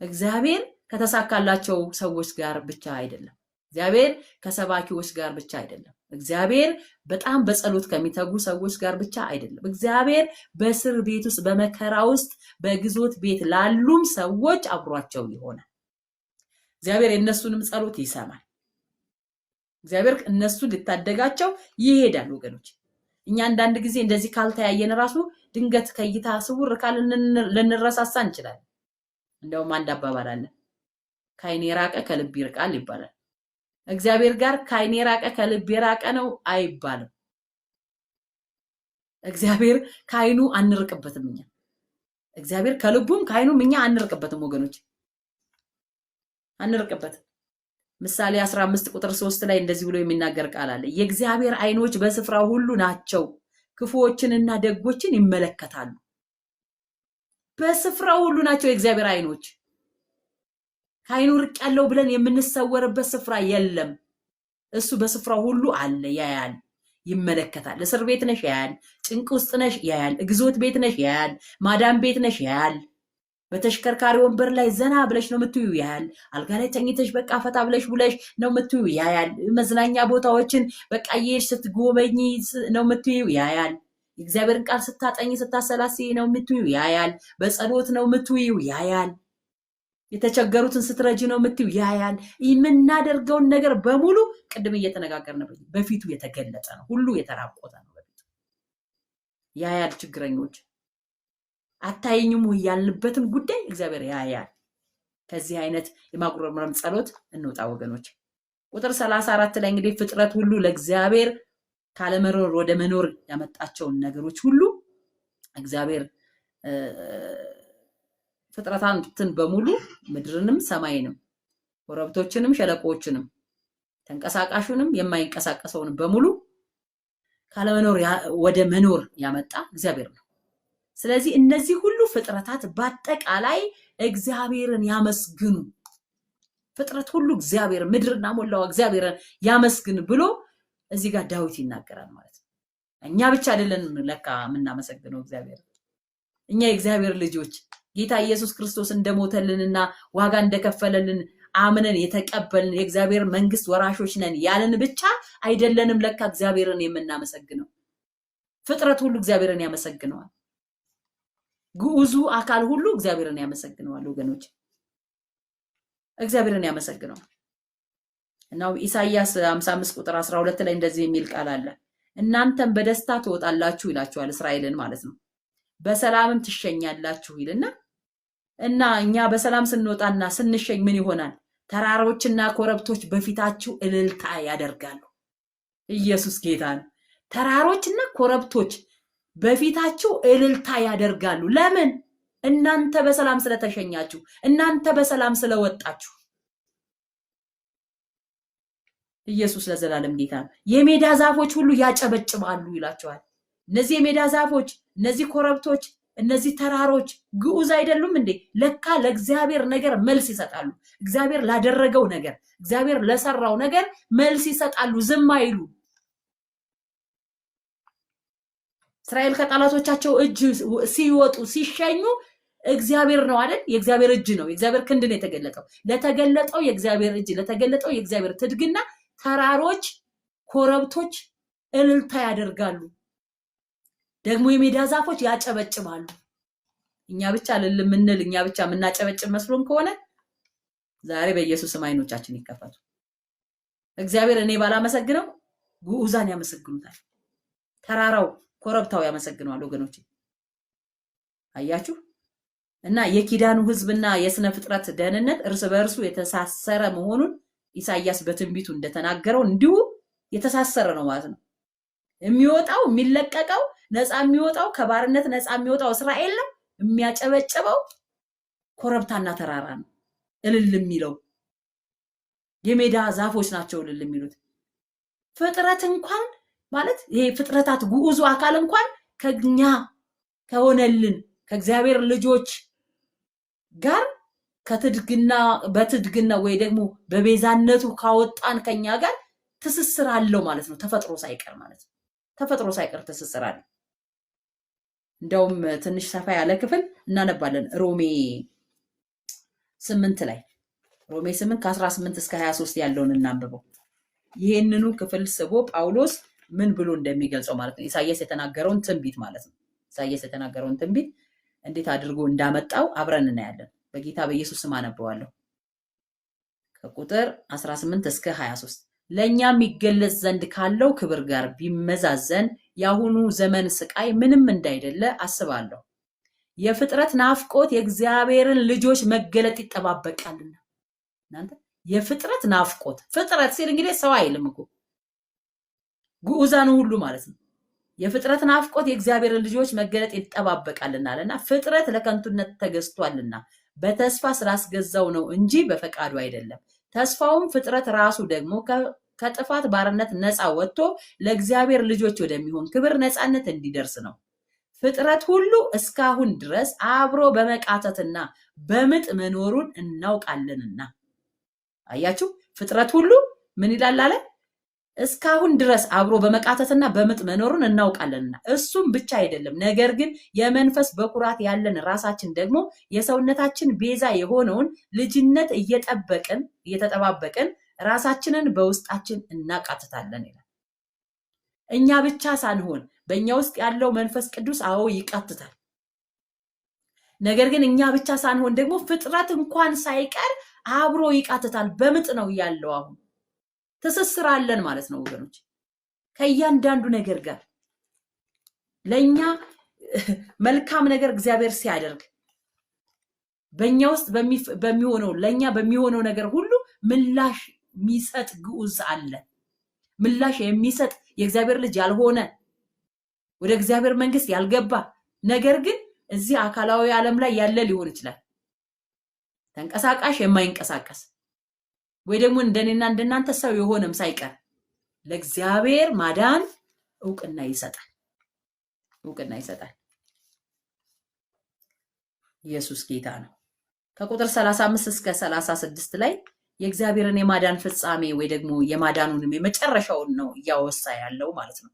እግዚአብሔር ከተሳካላቸው ሰዎች ጋር ብቻ አይደለም። እግዚአብሔር ከሰባኪዎች ጋር ብቻ አይደለም። እግዚአብሔር በጣም በጸሎት ከሚተጉ ሰዎች ጋር ብቻ አይደለም። እግዚአብሔር በእስር ቤት ውስጥ በመከራ ውስጥ በግዞት ቤት ላሉም ሰዎች አብሯቸው ይሆናል። እግዚአብሔር የእነሱንም ጸሎት ይሰማል። እግዚአብሔር እነሱን ሊታደጋቸው ይሄዳል። ወገኖች እኛ አንዳንድ ጊዜ እንደዚህ ካልተያየን ራሱ ድንገት ከእይታ ስውር ካልን ልንረሳሳ እንችላለን። እንደውም አንድ አባባል አለ፣ ከዓይን የራቀ ከልብ ይርቃል ይባላል። እግዚአብሔር ጋር ከዓይን የራቀ ከልብ የራቀ ነው አይባልም። እግዚአብሔር ከዓይኑ አንርቅበትም። እኛ እግዚአብሔር ከልቡም ከዓይኑም እኛ አንርቅበትም ወገኖች፣ አንርቅበትም። ምሳሌ 15 ቁጥር 3 ላይ እንደዚህ ብሎ የሚናገር ቃል አለ። የእግዚአብሔር ዓይኖች በስፍራው ሁሉ ናቸው፣ ክፉዎችንና ደጎችን ይመለከታሉ። በስፍራው ሁሉ ናቸው የእግዚአብሔር ዓይኖች። ከዓይኑ ርቅ ያለው ብለን የምንሰወርበት ስፍራ የለም። እሱ በስፍራው ሁሉ አለ፣ ያያል፣ ይመለከታል። እስር ቤት ነሽ ያያል፣ ጭንቅ ውስጥ ነሽ ያያል፣ ግዞት ቤት ነሽ ያያል፣ ማዳም ቤት ነሽ ያያል። በተሽከርካሪ ወንበር ላይ ዘና ብለሽ ነው የምትዩ ያያል። አልጋ ላይ ተኝተሽ በቃ ፈታ ብለሽ ብለሽ ነው የምትዩ ያያል። መዝናኛ ቦታዎችን በቃ እየሄድሽ ስትጎበኝ ነው የምትዩ ያያል። የእግዚአብሔርን ቃል ስታጠኝ ስታሰላስይ ነው የምትዩ ያያል። በጸሎት ነው የምትዩ ያያል። የተቸገሩትን ስትረጂ ነው የምትዩ ያያል። የምናደርገውን ነገር በሙሉ ቅድም እየተነጋገርን በፊቱ የተገለጠ ነው። ሁሉ የተራቆተ ነው በፊቱ ያያል። ችግረኞች አታይኝም ያልንበትን ጉዳይ እግዚአብሔር ያያል። ከዚህ አይነት የማጉረምረም ጸሎት እንውጣ ወገኖች። ቁጥር 34 ላይ እንግዲህ ፍጥረት ሁሉ ለእግዚአብሔር ካለመኖር ወደ መኖር ያመጣቸውን ነገሮች ሁሉ እግዚአብሔር ፍጥረታትን በሙሉ ምድርንም ሰማይንም ኮረብቶችንም ሸለቆዎችንም ተንቀሳቃሹንም የማይንቀሳቀሰውን በሙሉ ካለመኖር ወደ መኖር ያመጣ እግዚአብሔር ነው። ስለዚህ እነዚህ ሁሉ ፍጥረታት በአጠቃላይ እግዚአብሔርን ያመስግኑ። ፍጥረት ሁሉ እግዚአብሔር ምድርና ሞላዋ እግዚአብሔርን ያመስግን ብሎ እዚህ ጋር ዳዊት ይናገራል ማለት ነው። እኛ ብቻ አይደለንም ለካ የምናመሰግነው እግዚአብሔር። እኛ የእግዚአብሔር ልጆች ጌታ ኢየሱስ ክርስቶስ እንደሞተልንና ዋጋ እንደከፈለልን አምነን የተቀበልን የእግዚአብሔር መንግስት ወራሾች ነን ያለን ብቻ አይደለንም ለካ እግዚአብሔርን የምናመሰግነው። ፍጥረት ሁሉ እግዚአብሔርን ያመሰግነዋል። ግዑዙ አካል ሁሉ እግዚአብሔርን ያመሰግነዋል ወገኖች፣ እግዚአብሔርን ያመሰግነዋል። እና ኢሳይያስ 55 ቁጥር 12 ላይ እንደዚህ የሚል ቃል አለ። እናንተም በደስታ ትወጣላችሁ ይላችኋል፣ እስራኤልን ማለት ነው። በሰላምም ትሸኛላችሁ ይልና እና እኛ በሰላም ስንወጣና ስንሸኝ ምን ይሆናል? ተራሮችና ኮረብቶች በፊታችሁ እልልታ ያደርጋሉ። ኢየሱስ ጌታ ነው። ተራሮችና ኮረብቶች በፊታችሁ እልልታ ያደርጋሉ። ለምን? እናንተ በሰላም ስለተሸኛችሁ፣ እናንተ በሰላም ስለወጣችሁ። ኢየሱስ ለዘላለም ጌታ ነው። የሜዳ ዛፎች ሁሉ ያጨበጭባሉ ይላቸዋል። እነዚህ የሜዳ ዛፎች፣ እነዚህ ኮረብቶች፣ እነዚህ ተራሮች ግዑዝ አይደሉም እንዴ? ለካ ለእግዚአብሔር ነገር መልስ ይሰጣሉ። እግዚአብሔር ላደረገው ነገር፣ እግዚአብሔር ለሰራው ነገር መልስ ይሰጣሉ፣ ዝም አይሉ። እስራኤል ከጠላቶቻቸው እጅ ሲወጡ ሲሸኙ እግዚአብሔር ነው አይደል? የእግዚአብሔር እጅ ነው፣ የእግዚአብሔር ክንድ ነው የተገለጠው። ለተገለጠው የእግዚአብሔር እጅ፣ ለተገለጠው የእግዚአብሔር ትድግና ተራሮች፣ ኮረብቶች እልልታ ያደርጋሉ። ደግሞ የሜዳ ዛፎች ያጨበጭባሉ። እኛ ብቻ ልልምንል እኛ ብቻ የምናጨበጭብ መስሎን ከሆነ ዛሬ በኢየሱስ ስም አይኖቻችን ይከፈቱ። እግዚአብሔር እኔ ባላመሰግነው ግዑዛን ያመሰግኑታል። ተራራው ኮረብታው ያመሰግነዋል ወገኖች። አያችሁ? እና የኪዳኑ ሕዝብና የስነ ፍጥረት ደህንነት እርስ በእርሱ የተሳሰረ መሆኑን ኢሳይያስ በትንቢቱ እንደተናገረው እንዲሁ የተሳሰረ ነው ማለት ነው። የሚወጣው የሚለቀቀው ነፃ የሚወጣው ከባርነት ነፃ የሚወጣው እስራኤል ነው። የሚያጨበጭበው ኮረብታና ተራራ ነው። እልል የሚለው የሜዳ ዛፎች ናቸው እልል የሚሉት። ፍጥረት እንኳን ማለት ይሄ ፍጥረታት ግዑዙ አካል እንኳን ከኛ ከሆነልን ከእግዚአብሔር ልጆች ጋር ከትድግና በትድግና ወይ ደግሞ በቤዛነቱ ካወጣን ከኛ ጋር ትስስር አለው ማለት ነው። ተፈጥሮ ሳይቀር ማለት ነው። ተፈጥሮ ሳይቀር ትስስር አለው። እንደውም ትንሽ ሰፋ ያለ ክፍል እናነባለን ሮሜ 8 ላይ ሮሜ 8 ከ18 እስከ 23 ያለውን እናንብበው። ይሄንኑ ክፍል ስቦ ጳውሎስ ምን ብሎ እንደሚገልጸው ማለት ነው። ኢሳይያስ የተናገረውን ትንቢት ማለት ነው። ኢሳይያስ የተናገረውን ትንቢት እንዴት አድርጎ እንዳመጣው አብረን እናያለን። በጌታ በኢየሱስ ስም አነበዋለሁ። ከቁጥር 18 እስከ 23 ለኛም ይገለጽ ዘንድ ካለው ክብር ጋር ቢመዛዘን የአሁኑ ዘመን ስቃይ ምንም እንዳይደለ አስባለሁ። የፍጥረት ናፍቆት የእግዚአብሔርን ልጆች መገለጥ ይጠባበቃልና። እናንተ የፍጥረት ናፍቆት፣ ፍጥረት ሲል እንግዲህ ሰው አይልም እኮ ግዑዛኑ ሁሉ ማለት ነው። የፍጥረት ናፍቆት የእግዚአብሔርን ልጆች መገለጥ ይጠባበቃልና አለና ፍጥረት ለከንቱነት ተገዝቷልና በተስፋ ስላስገዛው ነው እንጂ በፈቃዱ አይደለም። ተስፋውም ፍጥረት ራሱ ደግሞ ከጥፋት ባርነት ነፃ ወጥቶ ለእግዚአብሔር ልጆች ወደሚሆን ክብር ነፃነት እንዲደርስ ነው። ፍጥረት ሁሉ እስካሁን ድረስ አብሮ በመቃተትና በምጥ መኖሩን እናውቃለንና። አያችሁ፣ ፍጥረት ሁሉ ምን ይላል አለ? እስካሁን ድረስ አብሮ በመቃተትና በምጥ መኖሩን እናውቃለንና። እሱም ብቻ አይደለም፣ ነገር ግን የመንፈስ በኩራት ያለን ራሳችን ደግሞ የሰውነታችን ቤዛ የሆነውን ልጅነት እየተጠባበቅን ራሳችንን በውስጣችን እናቃትታለን ይላል። እኛ ብቻ ሳንሆን በእኛ ውስጥ ያለው መንፈስ ቅዱስ አዎ ይቃትታል። ነገር ግን እኛ ብቻ ሳንሆን ደግሞ ፍጥረት እንኳን ሳይቀር አብሮ ይቃትታል። በምጥ ነው ያለው። አሁን ትስስር አለን ማለት ነው ወገኖች፣ ከእያንዳንዱ ነገር ጋር ለኛ መልካም ነገር እግዚአብሔር ሲያደርግ በእኛ ውስጥ በሚሆነው ለኛ በሚሆነው ነገር ሁሉ ምላሽ የሚሰጥ ግዑዝ አለ። ምላሽ የሚሰጥ የእግዚአብሔር ልጅ ያልሆነ ወደ እግዚአብሔር መንግስት ያልገባ ነገር ግን እዚህ አካላዊ ዓለም ላይ ያለ ሊሆን ይችላል። ተንቀሳቃሽ የማይንቀሳቀስ ወይ ደግሞ እንደኔና እንደናንተ ሰው የሆነም ሳይቀር ለእግዚአብሔር ማዳን እውቅና ይሰጣል። እውቅና ይሰጣል። ኢየሱስ ጌታ ነው። ከቁጥር 35 እስከ 36 ላይ የእግዚአብሔርን የማዳን ፍጻሜ ወይ ደግሞ የማዳኑንም የመጨረሻውን ነው እያወሳ ያለው ማለት ነው።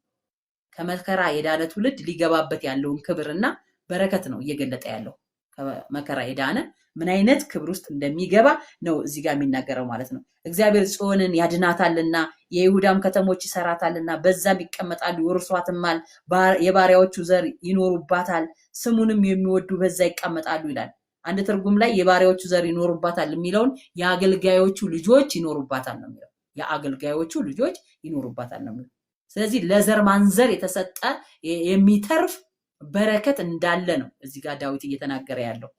ከመከራ የዳነ ትውልድ ሊገባበት ያለውን ክብርና በረከት ነው እየገለጠ ያለው። ከመከራ የዳነ ምን አይነት ክብር ውስጥ እንደሚገባ ነው እዚህ ጋር የሚናገረው ማለት ነው። እግዚአብሔር ጽዮንን ያድናታልና የይሁዳም ከተሞች ይሰራታልና በዛም ይቀመጣሉ ይወርሷትማል፣ የባሪያዎቹ ዘር ይኖሩባታል፣ ስሙንም የሚወዱ በዛ ይቀመጣሉ ይላል። አንድ ትርጉም ላይ የባሪያዎቹ ዘር ይኖሩባታል የሚለውን የአገልጋዮቹ ልጆች ይኖሩባታል ነው የሚለው። የአገልጋዮቹ ልጆች ይኖሩባታል ነው የሚለው። ስለዚህ ለዘር ማንዘር የተሰጠ የሚተርፍ በረከት እንዳለ ነው እዚህ ጋር ዳዊት እየተናገረ ያለው።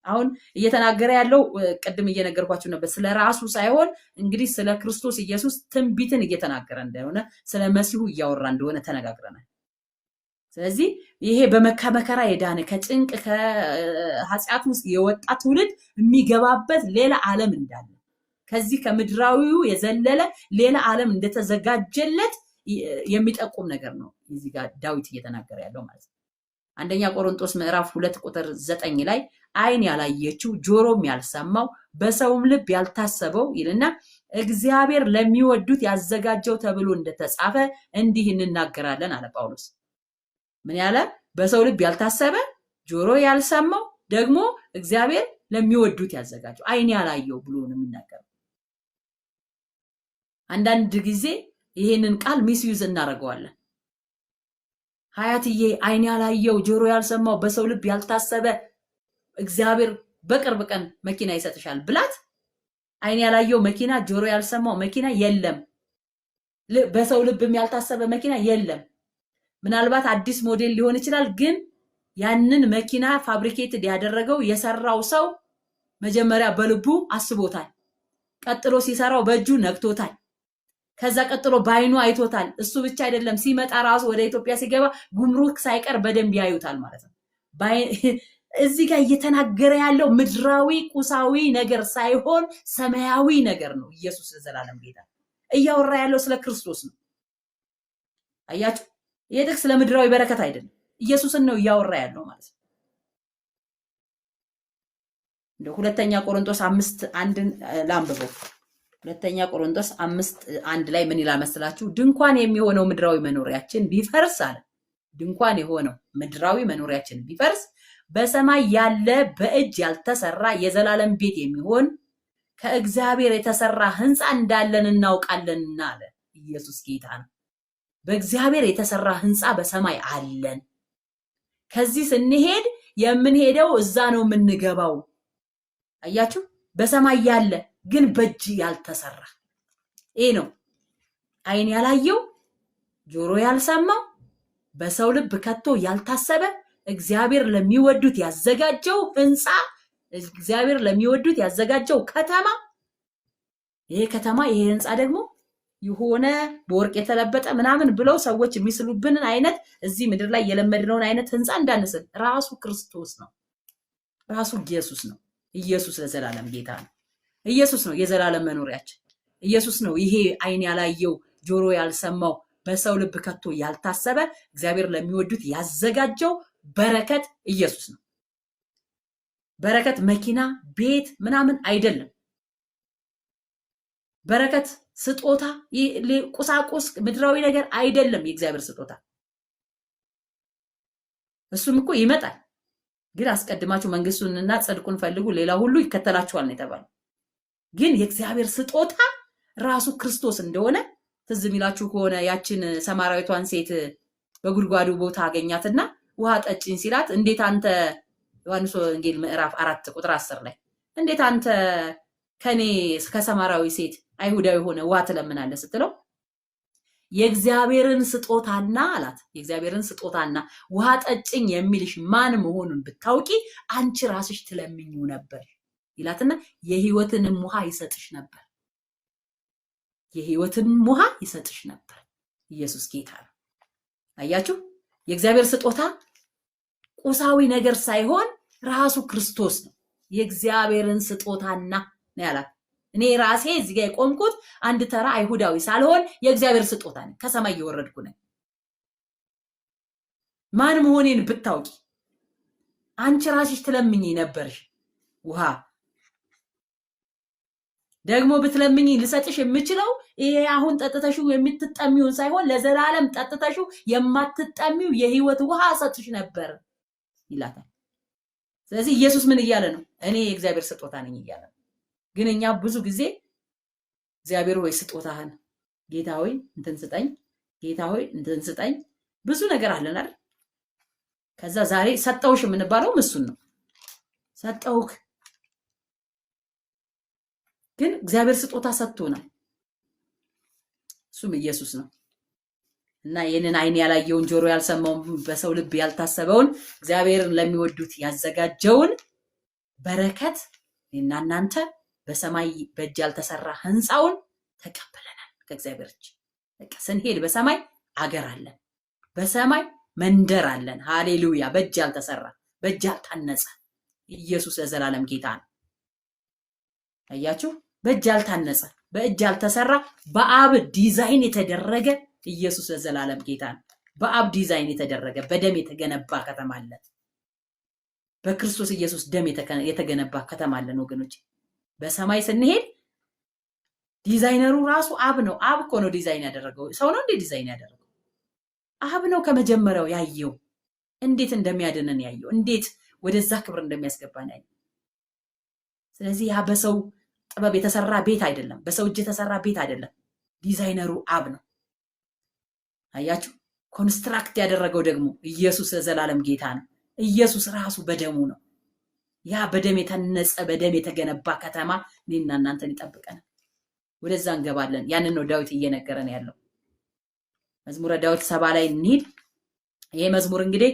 አሁን እየተናገረ ያለው ቅድም እየነገርኳችሁ ነበር፣ ስለ ራሱ ሳይሆን እንግዲህ ስለ ክርስቶስ ኢየሱስ ትንቢትን እየተናገረ እንደሆነ ስለ መሲሁ እያወራ እንደሆነ ተነጋግረናል። ስለዚህ ይሄ በመከራ የዳነ ከጭንቅ ከኃጢአት ውስጥ የወጣ ትውልድ የሚገባበት ሌላ ዓለም እንዳለ ከዚህ ከምድራዊው የዘለለ ሌላ ዓለም እንደተዘጋጀለት የሚጠቁም ነገር ነው እዚህ ጋር ዳዊት እየተናገረ ያለው ማለት ነው። አንደኛ ቆሮንቶስ ምዕራፍ 2 ቁጥር 9 ላይ ዓይን ያላየችው ጆሮም ያልሰማው በሰውም ልብ ያልታሰበው ይልና እግዚአብሔር ለሚወዱት ያዘጋጀው ተብሎ እንደተጻፈ እንዲህ እንናገራለን አለ ጳውሎስ። ምን ያለ? በሰው ልብ ያልታሰበ ጆሮ ያልሰማው ደግሞ እግዚአብሔር ለሚወዱት ያዘጋጀው ዓይን ያላየው ብሎ ነው የሚናገረው። አንዳንድ ጊዜ ይሄንን ቃል ሚስዩዝ እናደርገዋለን። ሀያትዬ ዓይን ያላየው ጆሮ ያልሰማው በሰው ልብ ያልታሰበ እግዚአብሔር በቅርብ ቀን መኪና ይሰጥሻል ብላት፣ ዓይን ያላየው መኪና ጆሮ ያልሰማው መኪና የለም። በሰው ልብም ያልታሰበ መኪና የለም። ምናልባት አዲስ ሞዴል ሊሆን ይችላል፣ ግን ያንን መኪና ፋብሪኬትድ ያደረገው የሰራው ሰው መጀመሪያ በልቡ አስቦታል። ቀጥሎ ሲሰራው በእጁ ነክቶታል። ከዛ ቀጥሎ ባይኑ አይቶታል። እሱ ብቻ አይደለም፣ ሲመጣ ራሱ ወደ ኢትዮጵያ ሲገባ ጉምሩክ ሳይቀር በደንብ ያዩታል ማለት ነው። እዚህ ጋር እየተናገረ ያለው ምድራዊ ቁሳዊ ነገር ሳይሆን ሰማያዊ ነገር ነው። ኢየሱስ ለዘላለም ጌታ እያወራ ያለው ስለ ክርስቶስ ነው። አያችሁ፣ ይሄ ጥቅስ ስለ ምድራዊ በረከት አይደለም፣ ኢየሱስን ነው እያወራ ያለው ማለት ነው። ሁለተኛ ቆሮንቶስ 5:1 ላንብበው። ሁለተኛ ቆሮንቶስ 5:1 ላይ ምን ይላል መስላችሁ? ድንኳን የሚሆነው ምድራዊ መኖሪያችን ቢፈርስ አለ። ድንኳን የሆነው ምድራዊ መኖሪያችን ቢፈርስ በሰማይ ያለ በእጅ ያልተሰራ የዘላለም ቤት የሚሆን ከእግዚአብሔር የተሰራ ሕንፃ እንዳለን እናውቃለንና አለ። ኢየሱስ ጌታ ነው። በእግዚአብሔር የተሰራ ሕንፃ በሰማይ አለን። ከዚህ ስንሄድ የምንሄደው እዛ ነው የምንገባው። አያችሁ፣ በሰማይ ያለ ግን በእጅ ያልተሰራ ይሄ ነው። ዓይን ያላየው ጆሮ ያልሰማው በሰው ልብ ከቶ ያልታሰበ እግዚአብሔር ለሚወዱት ያዘጋጀው ሕንፃ፣ እግዚአብሔር ለሚወዱት ያዘጋጀው ከተማ። ይሄ ከተማ ይሄ ሕንፃ ደግሞ የሆነ በወርቅ የተለበጠ ምናምን ብለው ሰዎች የሚስሉብንን አይነት እዚህ ምድር ላይ የለመድነውን አይነት ሕንፃ እንዳንስል፣ ራሱ ክርስቶስ ነው። ራሱ ኢየሱስ ነው። ኢየሱስ ለዘላለም ጌታ ነው። ኢየሱስ ነው የዘላለም መኖሪያችን። ኢየሱስ ነው ይሄ ዓይን ያላየው ጆሮ ያልሰማው በሰው ልብ ከቶ ያልታሰበ እግዚአብሔር ለሚወዱት ያዘጋጀው በረከት ኢየሱስ ነው። በረከት መኪና፣ ቤት ምናምን አይደለም። በረከት ስጦታ፣ ቁሳቁስ፣ ምድራዊ ነገር አይደለም። የእግዚአብሔር ስጦታ እሱም እኮ ይመጣል፣ ግን አስቀድማችሁ መንግስቱንና ጽድቁን ፈልጉ ሌላ ሁሉ ይከተላችኋል ነው የተባለው። ግን የእግዚአብሔር ስጦታ ራሱ ክርስቶስ እንደሆነ ትዝ የሚላችሁ ከሆነ ያችን ሰማራዊቷን ሴት በጉድጓዱ ቦታ አገኛትና ውሃ ጠጪኝ ሲላት እንዴት አንተ ዮሐንስ ወንጌል ምዕራፍ 4:10 ላይ እንዴት አንተ ከኔ ከሰማራዊ ሴት አይሁዳዊ ሆነ ውሃ ትለምናለህ ስትለው የእግዚአብሔርን ስጦታና አላት። የእግዚአብሔርን ስጦታና ውሃ ጠጭኝ የሚልሽ ማን መሆኑን ብታውቂ አንቺ ራስሽ ትለምኙ ነበር ይላትና የህይወትንም ውሃ ይሰጥሽ ነበር። የህይወትንም ውሃ ይሰጥሽ ነበር። ኢየሱስ ጌታ ነው። አያችሁ፣ የእግዚአብሔር ስጦታ ቁሳዊ ነገር ሳይሆን ራሱ ክርስቶስ ነው። የእግዚአብሔርን ስጦታና ነው ያላት። እኔ ራሴ እዚህ ጋር የቆምኩት አንድ ተራ አይሁዳዊ ሳልሆን የእግዚአብሔር ስጦታ ነኝ። ከሰማይ የወረድኩ ነኝ። ማን መሆኔን ብታውቂ አንቺ ራስሽ ትለምኚ ነበርሽ ውሃ። ደግሞ ብትለምኚ ልሰጥሽ የምችለው ይሄ አሁን ጠጥተሽው የምትጠሚውን ሳይሆን ለዘላለም ጠጥተሽው የማትጠሚው የህይወት ውሃ ሰጥሽ ነበር ይላታል። ስለዚህ ኢየሱስ ምን እያለ ነው? እኔ የእግዚአብሔር ስጦታ ነኝ እያለ ነው። ግን እኛ ብዙ ጊዜ እግዚአብሔር ሆይ ስጦታህን፣ ጌታ ሆይ እንትን ስጠኝ፣ ጌታ ሆይ እንትን ስጠኝ፣ ብዙ ነገር አለን አይደል? ከዛ ዛሬ ሰጠውሽ የምንባለውም እሱን ነው። ሰጠውክ፣ ግን እግዚአብሔር ስጦታ ሰጥቶናል። እሱም ኢየሱስ ነው። እና ይህንን ዓይን ያላየውን ጆሮ ያልሰማውን በሰው ልብ ያልታሰበውን እግዚአብሔርን ለሚወዱት ያዘጋጀውን በረከት እና እናንተ በሰማይ በእጅ ያልተሰራ ሕንፃውን ተቀበለናል ከእግዚአብሔር እጅ። በቃ ስንሄድ በሰማይ አገር አለን፣ በሰማይ መንደር አለን። ሃሌሉያ! በእጅ ያልተሰራ በእጅ ያልታነጸ ኢየሱስ ለዘላለም ጌታ ነው። አያችሁ፣ በእጅ ያልታነጸ በእጅ ያልተሰራ በአብ ዲዛይን የተደረገ ኢየሱስ ለዘላለም ጌታ ነው። በአብ ዲዛይን የተደረገ በደም የተገነባ ከተማ አለን። በክርስቶስ ኢየሱስ ደም የተገነባ ከተማ አለን ወገኖች። በሰማይ ስንሄድ ዲዛይነሩ ራሱ አብ ነው። አብ እኮ ነው ዲዛይን ያደረገው። ሰው ነው እንዴ ዲዛይን ያደረገው? አብ ነው ከመጀመሪያው ያየው፣ እንዴት እንደሚያድነን ያየው፣ እንዴት ወደዛ ክብር እንደሚያስገባን ያየው። ስለዚህ ያ በሰው ጥበብ የተሰራ ቤት አይደለም፣ በሰው እጅ የተሰራ ቤት አይደለም። ዲዛይነሩ አብ ነው። አያችሁ፣ ኮንስትራክት ያደረገው ደግሞ ኢየሱስ ለዘላለም ጌታ ነው። ኢየሱስ ራሱ በደሙ ነው። ያ በደም የተነጸ በደም የተገነባ ከተማ እኔና እናንተን ይጠብቀናል። ወደዛ እንገባለን። ያንን ነው ዳዊት እየነገረን ያለው። መዝሙረ ዳዊት 70 ላይ እንሂድ። ይሄ መዝሙር እንግዲህ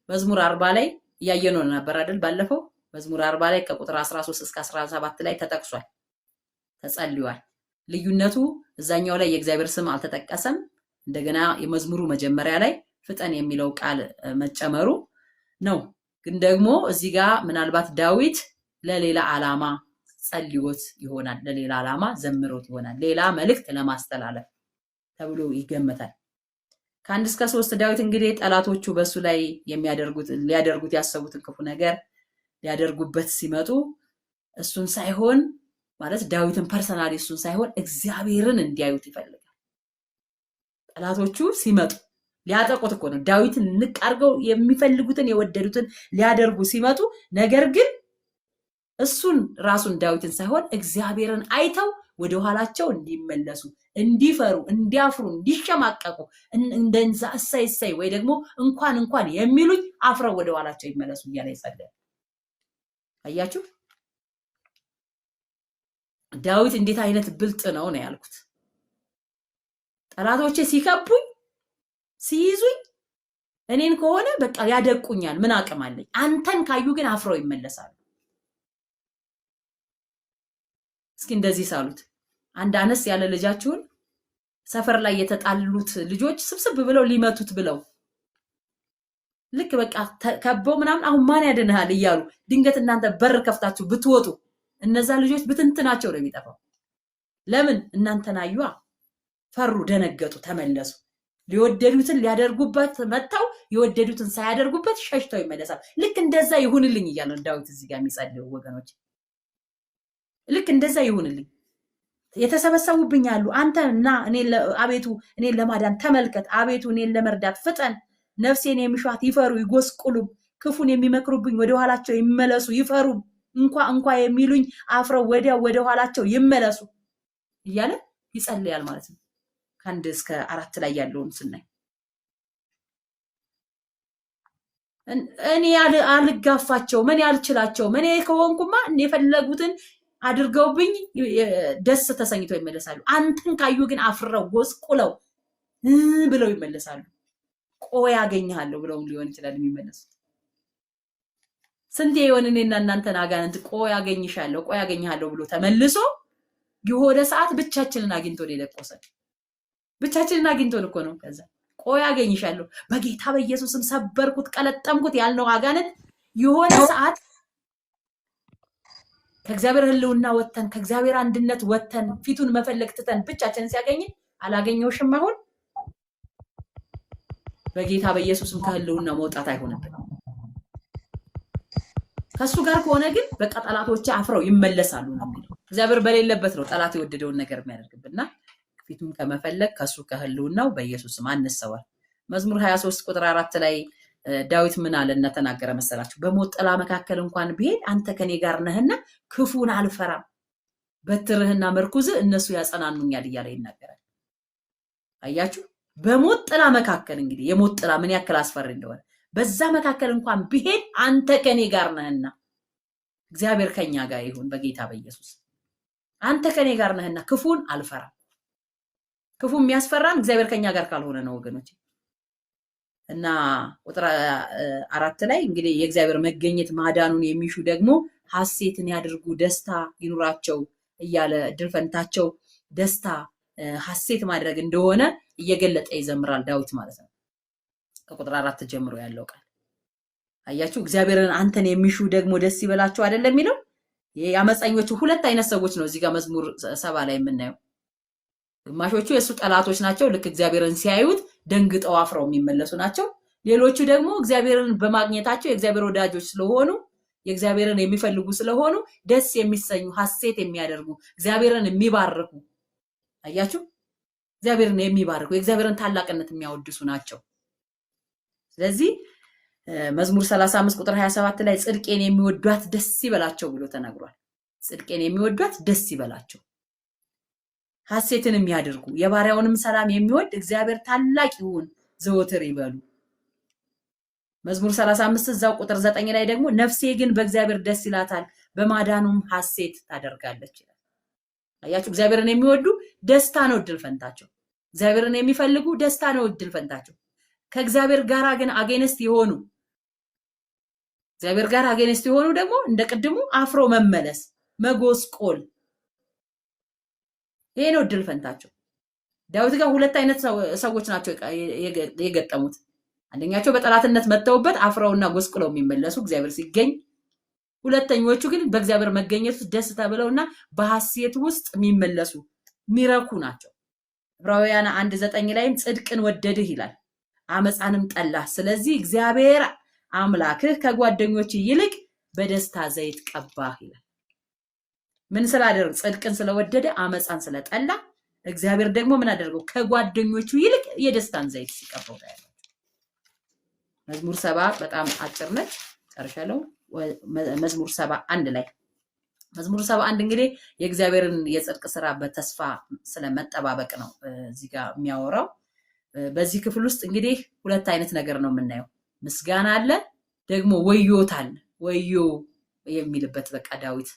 መዝሙር 40 ላይ እያየነው ነበር አይደል? ባለፈው መዝሙር 40 ላይ ከቁጥር 13 እስከ 17 ላይ ተጠቅሷል፣ ተጸልዩዋል። ልዩነቱ እዛኛው ላይ የእግዚአብሔር ስም አልተጠቀሰም። እንደገና የመዝሙሩ መጀመሪያ ላይ ፍጠን የሚለው ቃል መጨመሩ ነው። ግን ደግሞ እዚህ ጋር ምናልባት ዳዊት ለሌላ ዓላማ ጸልዮት ይሆናል፣ ለሌላ ዓላማ ዘምሮት ይሆናል፣ ሌላ መልእክት ለማስተላለፍ ተብሎ ይገመታል። ከ1 እስከ 3 ዳዊት እንግዲህ ጠላቶቹ በሱ ላይ ሊያደርጉት ያሰቡትን ክፉ ነገር ሊያደርጉበት ሲመጡ እሱን ሳይሆን ማለት ዳዊትን ፐርሰናሊ እሱን ሳይሆን እግዚአብሔርን እንዲያዩት ይፈልጋል። ጠላቶቹ ሲመጡ ሊያጠቁት እኮ ነው። ዳዊትን ንቅ አድርገው የሚፈልጉትን የወደዱትን ሊያደርጉ ሲመጡ፣ ነገር ግን እሱን ራሱን ዳዊትን ሳይሆን እግዚአብሔርን አይተው ወደ ኋላቸው እንዲመለሱ፣ እንዲፈሩ፣ እንዲያፍሩ፣ እንዲሸማቀቁ እንደዛ እሰይ እሰይ ወይ ደግሞ እንኳን የሚሉኝ አፍረው ወደ ኋላቸው ይመለሱ እያለ ይጸልያል። አያችሁ ዳዊት እንዴት አይነት ብልጥ ነው ነው ያልኩት። ጠላቶቼ ሲከቡኝ ሲይዙኝ እኔን ከሆነ በቃ ያደቁኛል፣ ምን አቅም አለኝ? አንተን ካዩ ግን አፍረው ይመለሳሉ። እስኪ እንደዚህ ሳሉት አንድ አነስ ያለ ልጃችሁን ሰፈር ላይ የተጣሉት ልጆች ስብስብ ብለው ሊመቱት ብለው ልክ በቃ ከበው ምናምን አሁን ማን ያድንሃል እያሉ ድንገት እናንተ በር ከፍታችሁ ብትወጡ እነዛ ልጆች ብትንትናቸው ነው የሚጠፋው። ለምን? እናንተን አዩዋ፣ ፈሩ፣ ደነገጡ፣ ተመለሱ። ሊወደዱትን ሊያደርጉበት መጣው የወደዱትን ሳያደርጉበት ሸሽተው ይመለሳል። ልክ እንደዛ ይሁንልኝ እያለ ዳዊት እዚህ ጋር የሚጸልየው ወገኖች፣ ልክ እንደዛ ይሁንልኝ። የተሰበሰቡብኝ አሉ፣ አንተና አቤቱ እኔን ለማዳን ተመልከት፣ አቤቱ እኔን ለመርዳት ፍጠን። ነፍሴን የሚሿት ይፈሩ ይጎስቁሉም፣ ክፉን የሚመክሩብኝ ወደ ኋላቸው ይመለሱ ይፈሩም፣ እንኳ የሚሉኝ አፍረው ወደ ኋላቸው ይመለሱ እያለ ይጸልያል ማለት ነው። ከአንድ እስከ 4 ላይ ያለውን ስናይ እኔ አልጋፋቸው፣ ምን ያልችላቸው፣ እኔ ከሆንኩማ የፈለጉትን አድርገውብኝ ደስ ተሰኝተው ይመለሳሉ። አንተን ካዩ ግን አፍረው ጎስቁለው ብለው ይመለሳሉ። ቆይ ያገኛለሁ ብለው ሊሆን ይችላል የሚመለሱት። ስንቴ የሆነ እኔና እናንተን አጋንንት ቆይ ያገኝሻለሁ፣ ቆይ ያገኛለሁ ብሎ ተመልሶ የሆነ ሰዓት ብቻችንን አግኝቶ ነው የለቆሰን። ብቻችንን አግኝቶን እኮ ነው። ከዛ ቆይ ያገኝሻለሁ በጌታ በኢየሱስም ሰበርኩት፣ ቀለጠምኩት ያልነው አጋንንት የሆነ ሰዓት ከእግዚአብሔር ሕልውና ወተን ከእግዚአብሔር አንድነት ወተን ፊቱን መፈለግ ትተን ብቻችንን ሲያገኝን አላገኘውሽም አሁን በጌታ በኢየሱስም ከሕልውና መውጣት አይሆንብን። ከሱ ጋር ከሆነ ግን በቃ ጠላቶቼ አፍረው ይመለሳሉ ነው የሚለው። እግዚአብሔር በሌለበት ነው ጠላት የወደደውን ነገር የሚያደርግብንና ፊቱን ከመፈለግ ከሱ ከሕልውናው በኢየሱስም አንሰዋል። መዝሙር 23 ቁጥር 4 ላይ ዳዊት ምን አለና ተናገረ መሰላችሁ? በሞት ጥላ መካከል እንኳን ብሄድ አንተ ከኔ ጋር ነህና ክፉን አልፈራም፣ በትርህና መርኩዝህ እነሱ ያጸናኑኛል እያለ ይናገራል። አያችሁ በሞት ጥላ መካከል እንግዲህ የሞት ጥላ ምን ያክል አስፈሪ እንደሆነ፣ በዛ መካከል እንኳን ብሄድ አንተ ከኔ ጋር ነህና፣ እግዚአብሔር ከኛ ጋር ይሁን በጌታ በኢየሱስ። አንተ ከኔ ጋር ነህና ክፉን አልፈራም። ክፉ የሚያስፈራን እግዚአብሔር ከኛ ጋር ካልሆነ ነው ወገኖች። እና ቁጥር 4 ላይ እንግዲህ የእግዚአብሔር መገኘት ማዳኑን የሚሹ ደግሞ ሐሴትን ያድርጉ፣ ደስታ ይኑራቸው እያለ እድል ፈንታቸው ደስታ ሐሴት ማድረግ እንደሆነ እየገለጠ ይዘምራል ዳዊት ማለት ነው። ከቁጥር 4 ጀምሮ ያለው ቃል አያችሁ። እግዚአብሔርን አንተን የሚሹ ደግሞ ደስ ይበላቸው አይደለም የሚለው። የአመፀኞቹ ሁለት አይነት ሰዎች ነው እዚህ ጋር መዝሙር 7 ላይ የምናየው። ግማሾቹ የእሱ ጠላቶች ናቸው፣ ልክ እግዚአብሔርን ሲያዩት ደንግጠው አፍረው የሚመለሱ ናቸው። ሌሎቹ ደግሞ እግዚአብሔርን በማግኘታቸው የእግዚአብሔር ወዳጆች ስለሆኑ የእግዚአብሔርን የሚፈልጉ ስለሆኑ ደስ የሚሰኙ ሐሴት የሚያደርጉ እግዚአብሔርን የሚባርኩ አያችሁ፣ እግዚአብሔርን የሚባርኩ የእግዚአብሔርን ታላቅነት የሚያወድሱ ናቸው። ስለዚህ መዝሙር 35 ቁጥር 27 ላይ ጽድቄን የሚወዷት ደስ ይበላቸው ብሎ ተናግሯል። ጽድቄን የሚወዷት ደስ ይበላቸው፣ ሐሴትን የሚያደርጉ የባሪያውንም ሰላም የሚወድ እግዚአብሔር ታላቅ ይሁን ዘወትር ይበሉ። መዝሙር 35 እዛው ቁጥር 9 ላይ ደግሞ ነፍሴ ግን በእግዚአብሔር ደስ ይላታል፣ በማዳኑም ሐሴት ታደርጋለች ይላል። አያችሁ እግዚአብሔርን የሚወዱ ደስታ ነው እድል ፈንታቸው። እግዚአብሔርን የሚፈልጉ ደስታ ነው እድል ፈንታቸው። ከእግዚአብሔር ጋር ግን አጌንስት የሆኑ እግዚአብሔር ጋር አጌንስት የሆኑ ደግሞ እንደቀድሙ አፍሮ መመለስ፣ መጎስቆል፣ ይሄ ነው እድል ፈንታቸው። ዳዊት ጋር ሁለት አይነት ሰዎች ናቸው የገጠሙት። አንደኛቸው በጠላትነት መተውበት አፍረውና ጎስቁለው የሚመለሱ እግዚአብሔር ሲገኝ፣ ሁለተኞቹ ግን በእግዚአብሔር መገኘት ውስጥ ደስ ተብለውና በሐሴት ውስጥ የሚመለሱ የሚረኩ ናቸው። ዕብራውያን 1:9 ላይም ጽድቅን ወደድህ ይላል፣ አመፃንም ጠላህ፣ ስለዚህ እግዚአብሔር አምላክህ ከጓደኞች ይልቅ በደስታ ዘይት ቀባህ ይላል። ምን ስላደረገ? ጽድቅን ስለወደደ አመፃን ስለጠላ እግዚአብሔር ደግሞ ምን አደረገው? ከጓደኞቹ ይልቅ የደስታን ዘይት ሲቀባው ታያላችሁ። መዝሙር 70 በጣም አጭር ነች፣ ጨርሻለሁ። መዝሙር 71 ላይ መዝሙር 71 እንግዲህ የእግዚአብሔርን የጽድቅ ስራ በተስፋ ስለመጠባበቅ ነው እዚህ ጋር የሚያወራው። በዚህ ክፍል ውስጥ እንግዲህ ሁለት አይነት ነገር ነው የምናየው። ምስጋና አለ፣ ደግሞ ወዮታ አለ። ወዮ የሚልበት በቃ ዳዊት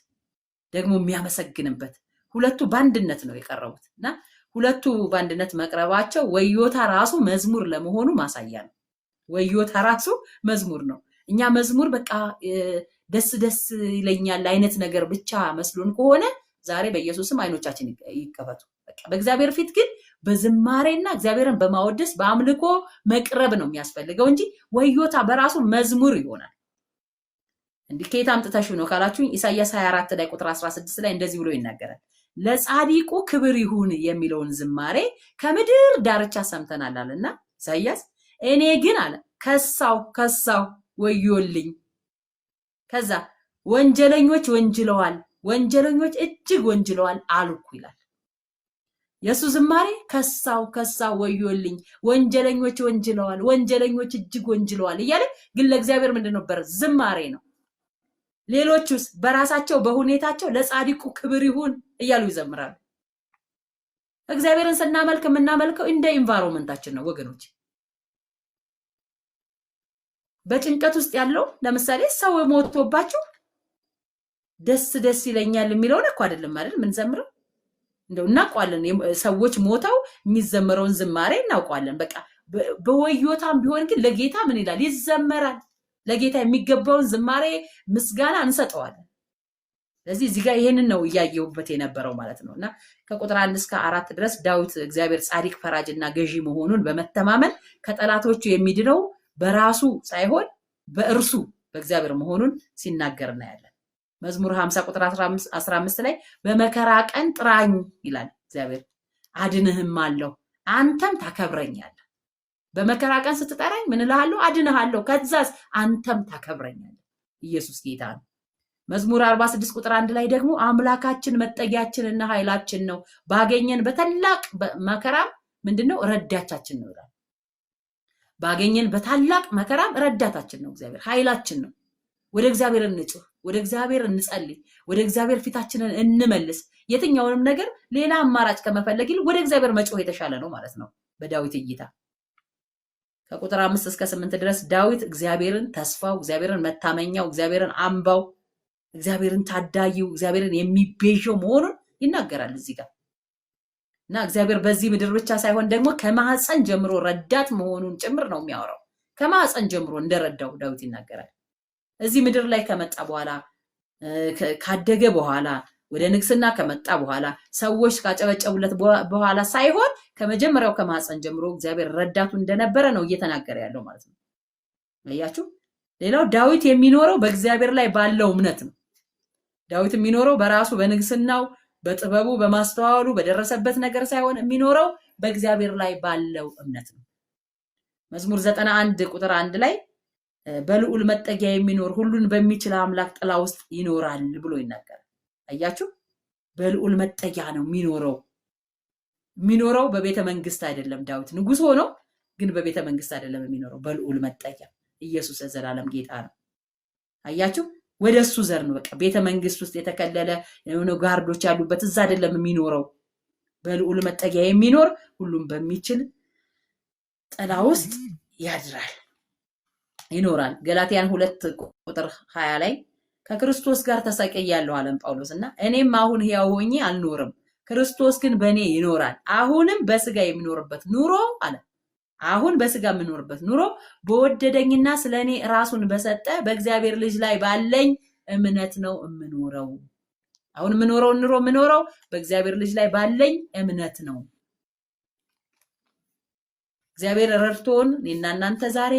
ደግሞ የሚያመሰግንበት ሁለቱ በአንድነት ነው የቀረቡት እና ሁለቱ በአንድነት መቅረባቸው ወዮታ ራሱ መዝሙር ለመሆኑ ማሳያ ነው። ወዮታ ራሱ መዝሙር ነው። እኛ መዝሙር በቃ ደስ ደስ ይለኛል አይነት ነገር ብቻ መስሎን ከሆነ ዛሬ በኢየሱስም አይኖቻችን ይከፈቱ። በቃ በእግዚአብሔር ፊት ግን በዝማሬና እግዚአብሔርን በማወደስ በአምልኮ መቅረብ ነው የሚያስፈልገው እንጂ ወዮታ በራሱ መዝሙር ይሆናል። እንዲህ ከየት አምጥተሽው ነው ካላችሁኝ ኢሳይያስ 24 ላይ ቁጥር 16 ላይ እንደዚህ ብሎ ይናገራል። ለጻድቁ ክብር ይሁን የሚለውን ዝማሬ ከምድር ዳርቻ ሰምተናል አለና ኢሳይያስ፣ እኔ ግን አለ ከሳው ወዮልኝ። ከዛ ወንጀለኞች ወንጅለዋል፣ ወንጀለኞች እጅግ ወንጅለዋል አልኩ ይላል። የሱ ዝማሬ ከሳው ወዮልኝ፣ ወንጀለኞች ወንጅለዋል፣ ወንጀለኞች እጅግ ወንጅለዋል እያለ ግን ለእግዚአብሔር ምንድን ነበር? ዝማሬ ነው። ሌሎቹስ በራሳቸው በሁኔታቸው ለጻድቁ ክብር ይሁን እያሉ ይዘምራሉ። እግዚአብሔርን ስናመልክ የምናመልከው እንደ ኢንቫይሮንመንታችን ነው ወገኖች። በጭንቀት ውስጥ ያለው ለምሳሌ ሰው ሞቶባችሁ ደስ ይለኛል የሚለውን እኮ አይደለም አይደል የምንዘምረው። እንደው እናውቀዋለን፣ ሰዎች ሞተው የሚዘምረውን ዝማሬ እናውቀዋለን። በቃ በወዮታም ቢሆን ግን ለጌታ ምን ይላል? ይዘመራል። ለጌታ የሚገባውን ዝማሬ ምስጋና እንሰጠዋለን። ስለዚህ እዚህ ጋር ይሄንን ነው እያየሁበት የነበረው ማለት ነው። እና ከቁጥር 1 እስከ 4 ድረስ ዳዊት እግዚአብሔር ጻድቅ ፈራጅና ገዢ መሆኑን በመተማመን ከጠላቶቹ የሚድነው በራሱ ሳይሆን በእርሱ በእግዚአብሔር መሆኑን ሲናገር እናያለን። መዝሙር 50 ቁጥር 15 ላይ በመከራ ቀን ጥራኝ ይላል እግዚአብሔር፣ አድንህም አለው አንተም ታከብረኛለህ። በመከራ ቀን ስትጠራኝ ምን እልሃለሁ? አድንሃለሁ። ከዛስ አንተም ታከብረኛለህ። ኢየሱስ ጌታ ነው። መዝሙር 46 ቁጥር 1 ላይ ደግሞ አምላካችን መጠጊያችንና ኃይላችን ነው፣ ባገኘን በታላቅ መከራም ምንድነው? ረዳቻችን ነው ይላል። ባገኘን በታላቅ መከራም ረዳታችን ነው እግዚአብሔር፣ ኃይላችን ነው። ወደ እግዚአብሔር እንጩህ፣ ወደ እግዚአብሔር እንጸልይ፣ ወደ እግዚአብሔር ፊታችንን እንመልስ። የትኛውንም ነገር ሌላ አማራጭ ከመፈለግ ይልቅ ወደ እግዚአብሔር መጮህ የተሻለ ነው ማለት ነው በዳዊት እይታ። ከቁጥር 5 እስከ 8 ድረስ ዳዊት እግዚአብሔርን ተስፋው፣ እግዚአብሔርን መታመኛው፣ እግዚአብሔርን አምባው፣ እግዚአብሔርን ታዳጊው፣ እግዚአብሔርን የሚቤዠው መሆኑን ይናገራል እዚህ ጋር እና እግዚአብሔር በዚህ ምድር ብቻ ሳይሆን ደግሞ ከማህፀን ጀምሮ ረዳት መሆኑን ጭምር ነው የሚያወራው። ከማህፀን ጀምሮ እንደረዳው ዳዊት ይናገራል። እዚህ ምድር ላይ ከመጣ በኋላ ካደገ በኋላ ወደ ንግስና ከመጣ በኋላ ሰዎች ካጨበጨቡለት በኋላ ሳይሆን ከመጀመሪያው ከማህፀን ጀምሮ እግዚአብሔር ረዳቱ እንደነበረ ነው እየተናገረ ያለው ማለት ነው። አያችሁ? ሌላው ዳዊት የሚኖረው በእግዚአብሔር ላይ ባለው እምነት ነው። ዳዊት የሚኖረው በራሱ በንግስናው በጥበቡ በማስተዋሉ በደረሰበት ነገር ሳይሆን የሚኖረው በእግዚአብሔር ላይ ባለው እምነት ነው። መዝሙር 91 ቁጥር 1 ላይ በልዑል መጠጊያ የሚኖር ሁሉን በሚችል አምላክ ጥላ ውስጥ ይኖራል ብሎ ይናገራል። አያችሁ? በልዑል መጠጊያ ነው የሚኖረው በቤተ መንግስት አይደለም። ዳዊት ንጉስ ሆኖ ግን በቤተ መንግስት አይደለም የሚኖረው፣ በልዑል መጠጊያ። ኢየሱስ የዘላለም ጌታ ነው። አያችሁ? ወደሱ ዘር ነው። በቃ ቤተ መንግስት ውስጥ የተከለለ የሆነ ጋርዶች ያሉበት እዛ አይደለም የሚኖረው። በልዑል መጠጊያ የሚኖር ሁሉም በሚችል ጥላ ውስጥ ያድራል ይኖራል። ገላትያን 2 ቁጥር 20 ላይ ከክርስቶስ ጋር ተሰቅያለሁ አለን ጳውሎስ እና እኔም አሁን ሕያው ሆኜ አልኖርም፣ ክርስቶስ ግን በእኔ ይኖራል። አሁንም በስጋ የሚኖርበት ኑሮ አለ አሁን በስጋ የምኖርበት ኑሮ በወደደኝና ስለኔ ራሱን በሰጠ በእግዚአብሔር ልጅ ላይ ባለኝ እምነት ነው የምኖረው። አሁን የምኖረው በእግዚአብሔር ልጅ ላይ ባለኝ እምነት ነው። እግዚአብሔር ረድቶን እኔና እናንተ ዛሬ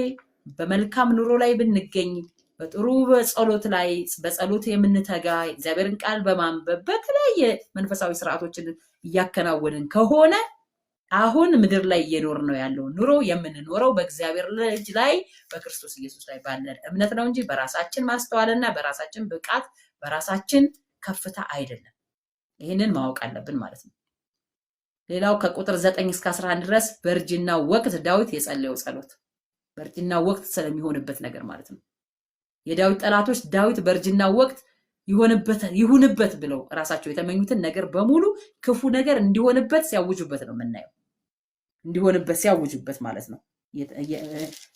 በመልካም ኑሮ ላይ ብንገኝ፣ በጥሩ በጸሎት የምንተጋ፣ እግዚአብሔርን ቃል በማንበብ በተለያየ መንፈሳዊ ስርዓቶችን እያከናወንን ከሆነ አሁን ምድር ላይ እየኖር ነው ያለው ኑሮ የምንኖረው በእግዚአብሔር ልጅ ላይ በክርስቶስ ኢየሱስ ላይ ባለን እምነት ነው እንጂ በራሳችን ማስተዋልና በራሳችን ብቃት በራሳችን ከፍታ አይደለም። ይህንን ማወቅ አለብን ማለት ነው። ሌላው ከቁጥር 9 እስከ 11 ድረስ በእርጅናው ወቅት ዳዊት የጸለየው ጸሎት፣ በእርጅናው ወቅት ስለሚሆንበት ነገር ማለት ነው። የዳዊት ጠላቶች ዳዊት በእርጅናው ወቅት ይሁንበት ብለው ራሳቸው የተመኙትን ነገር በሙሉ ክፉ ነገር እንዲሆንበት ሲያውጁበት ነው የምናየው። እንዲሆንበት ሲያውጁበት ማለት ነው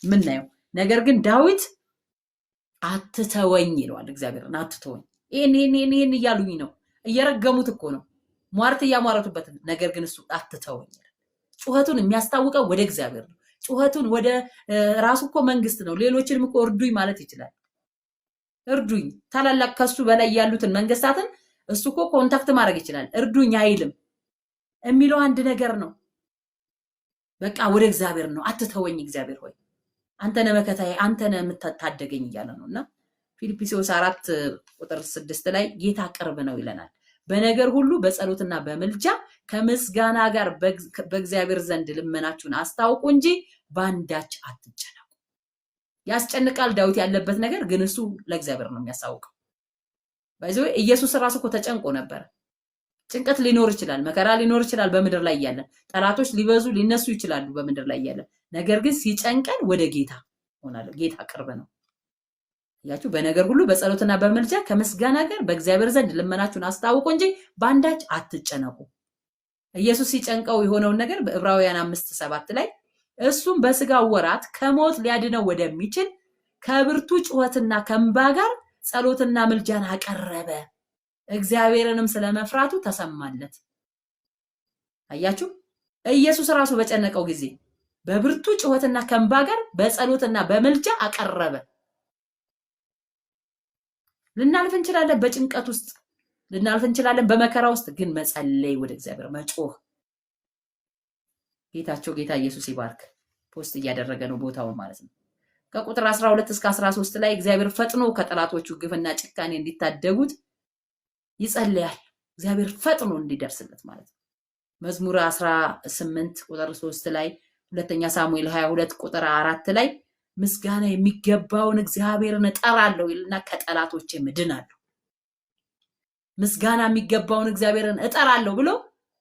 የምናየው። ነገር ግን ዳዊት አትተወኝ ይለዋል እግዚአብሔርን። አትተወኝ፣ ይሄን እያሉኝ ነው፣ እየረገሙት እኮ ነው፣ ሟርት እያሟረቱበት። ነገር ግን እሱ አትተወኝ። ጩኸቱን የሚያስታውቀው ወደ እግዚአብሔር ነው። ጩኸቱን ወደ ራሱ እኮ መንግስት ነው። ሌሎችንም እኮ እርዱኝ ማለት ይችላል። እርዱኝ፣ ታላላቅ ከሱ በላይ ያሉትን መንግስታትን እሱ እኮ ኮንታክት ማድረግ ይችላል። እርዱኝ አይልም። የሚለው አንድ ነገር ነው። በቃ ወደ እግዚአብሔር ነው። አትተወኝ እግዚአብሔር ሆይ አንተ ነህ መከታዬ፣ አንተ ነህ የምታደገኝ እያለ ነው። እና ፊልጵስዩስ 4 ቁጥር 6 ላይ ጌታ ቅርብ ነው ይለናል። በነገር ሁሉ በጸሎትና በምልጃ ከምስጋና ጋር በእግዚአብሔር ዘንድ ልመናችሁን አስታውቁ እንጂ በአንዳች አትጨነቁ። ያስጨንቃል ዳዊት ያለበት ነገር፣ ግን እሱ ለእግዚአብሔር ነው የሚያሳውቀው። ባይዘው ኢየሱስ ራሱ እኮ ተጨንቆ ነበር። ጭንቀት ሊኖር ይችላል፣ መከራ ሊኖር ይችላል በምድር ላይ ያለን፣ ጠላቶች ሊበዙ ሊነሱ ይችላሉ በምድር ላይ ያለን። ነገር ግን ሲጨንቀን ወደ ጌታ ሆናለሁ። ጌታ ቅርብ ነው። ያችሁ በነገር ሁሉ በጸሎትና በምልጃ ከምስጋና ጋር በእግዚአብሔር ዘንድ ልመናችሁን አስታውቁ እንጂ በአንዳች አትጨነቁ። ኢየሱስ ሲጨንቀው የሆነውን ነገር በዕብራውያን 5:7 ላይ እሱም በስጋው ወራት ከሞት ሊያድነው ወደሚችል ከብርቱ ጩኸትና ከእንባ ጋር ጸሎትና ምልጃን አቀረበ፣ እግዚአብሔርንም ስለመፍራቱ ተሰማለት። አያችሁ፣ ኢየሱስ ራሱ በጨነቀው ጊዜ በብርቱ ጩኸትና ከእንባ ጋር በጸሎትና በምልጃ አቀረበ። ልናልፍ እንችላለን፣ በጭንቀት ውስጥ ልናልፍ እንችላለን፣ በመከራ ውስጥ ግን መጸለይ፣ ወደ እግዚአብሔር መጮህ። ጌታ ኢየሱስ ይባርክ። ፖስት እያደረገ ነው ቦታውን ማለት ነው። ከቁጥር 12 እስከ 13 ላይ እግዚአብሔር ፈጥኖ ከጠላቶቹ ግፍና ጭካኔ እንዲታደጉት ይጸልያል። እግዚአብሔር ፈጥኖ እንዲደርስለት ማለት ነው። መዝሙር 18 ቁጥር 3 ላይ፣ ሁለተኛ ሳሙኤል 22 ቁጥር 4 ላይ ምስጋና የሚገባውን እግዚአብሔርን እጠራለሁ ይልና ከጠላቶቼ እድናለሁ። ምስጋና የሚገባውን እግዚአብሔርን እጠራለሁ ብሎ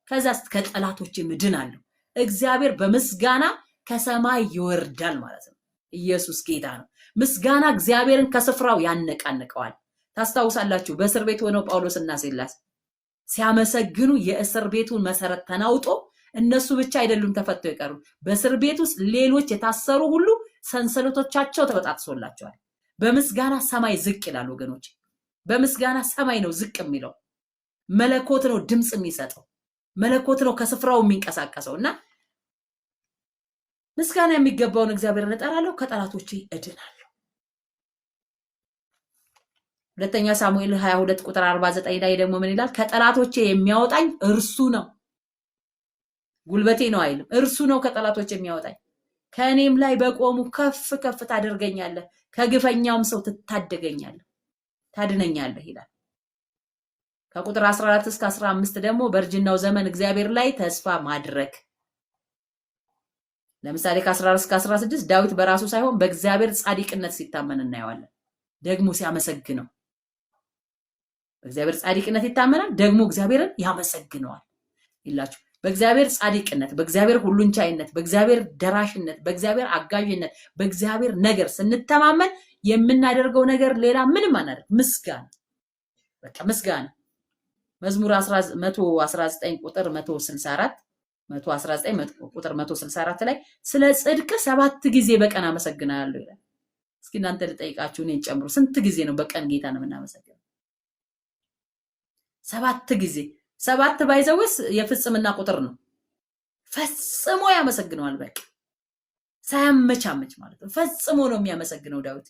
ከዛስ ከጠላቶቼ እድናለሁ። እግዚአብሔር በምስጋና ከሰማይ ይወርዳል ማለት ነው። ኢየሱስ ጌታ ነው። ምስጋና እግዚአብሔርን ከስፍራው ያነቃንቀዋል። ታስታውሳላችሁ፣ በእስር ቤት ሆነው ጳውሎስና ሲላስ ሲያመሰግኑ የእስር ቤቱን መሰረት ተናውጦ እነሱ ብቻ አይደሉም ተፈተው የቀሩ፣ በእስር ቤት ውስጥ ሌሎች የታሰሩ ሁሉ ሰንሰለቶቻቸው ተበጣጥሶላቸዋል። በምስጋና ሰማይ ዝቅ ይላል ወገኖች። በምስጋና ሰማይ ነው ዝቅ የሚለው። መለኮት ነው ድምጽ የሚሰጠው። መለኮት ነው ከስፍራው የሚንቀሳቀሰው። እና ምስጋና የሚገባውን እግዚአብሔርን እጠራለሁ፣ ከጠላቶቼ እድናለሁ። ሁለተኛ ሳሙኤል 22 ቁጥር 49 ላይ ደግሞ ምን ይላል? ከጠላቶቼ የሚያወጣኝ እርሱ ነው። ጉልበቴ ነው አይልም፣ እርሱ ነው ከጠላቶቼ የሚያወጣኝ። ከእኔም ላይ በቆሙ ከፍ ከፍ ታደርገኛለህ፣ ከግፈኛውም ሰው ትታደገኛለህ፣ ታድነኛለህ ይላል። ከቁጥር 14 እስከ 15 ደግሞ በእርጅናው ዘመን እግዚአብሔር ላይ ተስፋ ማድረግ። ለምሳሌ ከ14 እስከ 16 ዳዊት በራሱ ሳይሆን በእግዚአብሔር ጻድቅነት ሲታመን እናየዋለን። ደግሞ ሲያመሰግነው፣ በእግዚአብሔር ጻድቅነት ይታመናል፣ ደግሞ እግዚአብሔርን ያመሰግነዋል ይላችሁ። በእግዚአብሔር ጻድቅነት፣ በእግዚአብሔር ሁሉን ቻይነት፣ በእግዚአብሔር ደራሽነት፣ በእግዚአብሔር አጋዥነት፣ በእግዚአብሔር ነገር ስንተማመን የምናደርገው ነገር ሌላ ምንም አናደርግ፣ ምስጋና፣ በቃ ምስጋና። መዝሙር 119 ቁጥር 119 ቁጥር 164 ላይ ስለ ጽድቅ 7 ጊዜ በቀን አመሰግናለሁ ይላል። እስኪ እናንተ ልጠይቃችሁ፣ እኔን ጨምሮ ስንት ጊዜ ነው በቀን ጌታን የምናመሰግነው? 7 ጊዜ። 7 ባይዘውስ የፍጽምና ቁጥር ነው። ፈጽሞ ያመሰግነዋል። በቃ ሳያመቻመች ማለት ነው። ፈጽሞ ነው የሚያመሰግነው ዳዊት።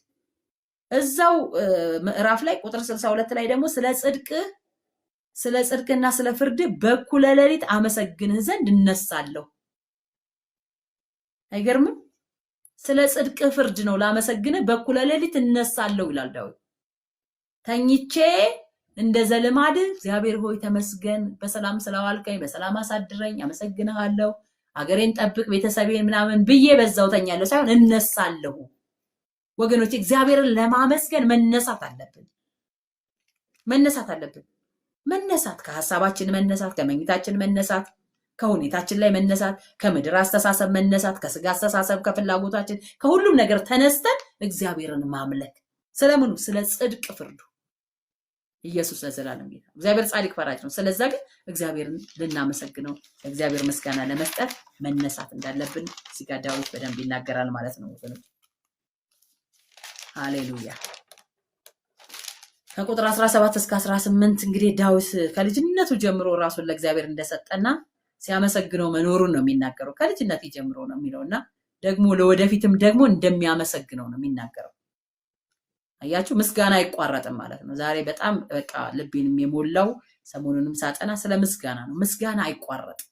እዛው ምዕራፍ ላይ ቁጥር 62 ላይ ደግሞ ስለ ጽድቅና ስለ ፍርድ በኩለ ሌሊት አመሰግንህ ዘንድ እነሳለሁ። አይገርምም? ስለ ጽድቅ ፍርድ ነው ላመሰግንህ በኩለ ሌሊት እነሳለሁ ይላል ዳዊት። ተኝቼ እንደ ዘልማድ እግዚአብሔር ሆይ ተመስገን፣ በሰላም ስለዋልከኝ፣ በሰላም አሳድረኝ፣ አመሰግንሃለሁ፣ አገሬን ጠብቅ፣ ቤተሰቤን ምናምን ብዬ በዛው ተኛለሁ ሳይሆን እነሳለሁ። ወገኖች እግዚአብሔርን ለማመስገን መነሳት አለብን። መነሳት፣ ከሐሳባችን መነሳት፣ ከመኝታችን መነሳት፣ ከሁኔታችን ላይ መነሳት፣ ከምድር አስተሳሰብ መነሳት፣ ከስጋ አስተሳሰብ፣ ከፍላጎታችን፣ ከሁሉም ነገር ተነስተን እግዚአብሔርን ማምለክ። ስለምኑ? ስለ ጽድቅ ፍርዱ። ኢየሱስ ለዘላለም ጌታ። እግዚአብሔር ጻድቅ ፈራጅ ነው። ስለዛ ግን እግዚአብሔርን ልናመሰግነው፣ ለእግዚአብሔር ምስጋና ለመስጠት መነሳት እንዳለብን እዚህ ጋር ዳዊት በደንብ ይናገራል ማለት ነው ወገኖች። ሃሌሉያ። ከቁጥር 17 እስከ 18 እንግዲህ ዳዊት ከልጅነቱ ጀምሮ ራሱን ለእግዚአብሔር እንደሰጠና ሲያመሰግነው መኖሩን ነው የሚናገረው። ከልጅነት ጀምሮ ነው የሚለውና ደግሞ ለወደፊትም ደግሞ እንደሚያመሰግነው ነው የሚናገረው። አያችሁ፣ ምስጋና አይቋረጥም ማለት ነው። ዛሬ በጣም በቃ ልቤንም የሞላው ሰሞኑንም ሳጠና ስለ ምስጋና ነው። ምስጋና አይቋረጥም።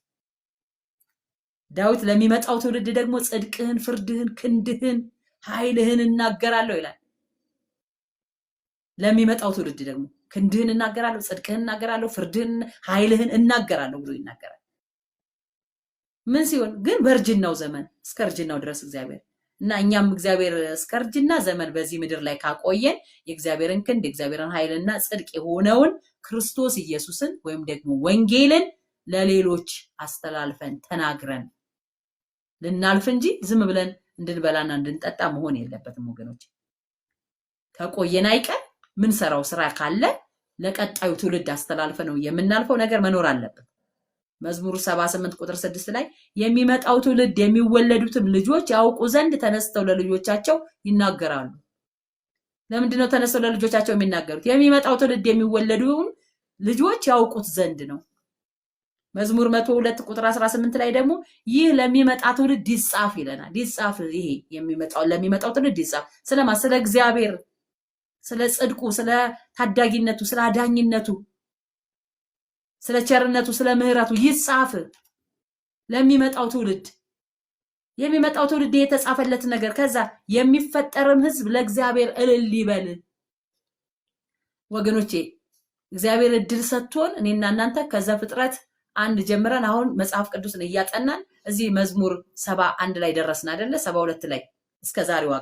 ዳዊት ለሚመጣው ትውልድ ደግሞ ጽድቅህን፣ ፍርድህን፣ ክንድህን፣ ኃይልህን እናገራለሁ ይላል። ለሚመጣው ትውልድ ደግሞ ክንድህን እናገራለሁ፣ ጽድቅህን እናገራለሁ፣ ፍርድህን፣ ኃይልህን እናገራለሁ ብሎ ይናገራል። ምን ሲሆን ግን በእርጅናው ዘመን እስከ እርጅናው ድረስ እግዚአብሔር እና እኛም እግዚአብሔር እስከ እርጅና ዘመን በዚህ ምድር ላይ ካቆየን የእግዚአብሔርን ክንድ የእግዚአብሔርን ኃይልና ጽድቅ የሆነውን ክርስቶስ ኢየሱስን ወይም ደግሞ ወንጌልን ለሌሎች አስተላልፈን ተናግረን ልናልፍ እንጂ ዝም ብለን እንድንበላና እንድንጠጣ መሆን የለበትም ወገኖች። ከቆየን አይቀር ምን ሰራው ስራ ካለ ለቀጣዩ ትውልድ አስተላልፈ ነው የምናልፈው ነገር መኖር አለበት። መዝሙር 78 ቁጥር 6 ላይ የሚመጣው ትውልድ የሚወለዱትም ልጆች ያውቁ ዘንድ ተነስተው ለልጆቻቸው ይናገራሉ። ለምንድን ነው ተነስተው ለልጆቻቸው የሚናገሩት? የሚመጣው ትውልድ የሚወለዱም ልጆች ያውቁት ዘንድ ነው። መዝሙር 102 ቁጥር 18 ላይ ደግሞ ይህ ለሚመጣ ትውልድ ይጻፍ ይለናል። ይጻፍ፣ ይሄ ለሚመጣው ትውልድ ይጻፍ። ስለማ ስለ እግዚአብሔር፣ ስለ ጽድቁ፣ ስለ ታዳጊነቱ፣ ስለ አዳኝነቱ፣ ስለ ቸርነቱ፣ ስለ ምህረቱ ይጻፍ ለሚመጣው ትውልድ። የሚመጣው ትውልድ የተጻፈለት ነገር ከዛ የሚፈጠርም ህዝብ ለእግዚአብሔር እልል ይበል። ወገኖቼ እግዚአብሔር እድል ሰጥቶን እኔና እናንተ ከዛ ፍጥረት አንድ ጀምረን አሁን መጽሐፍ ቅዱስን እያጠናን እዚህ መዝሙር 71 ላይ ደረስን አይደለ? 72 ላይ እስከ ዛሬዋ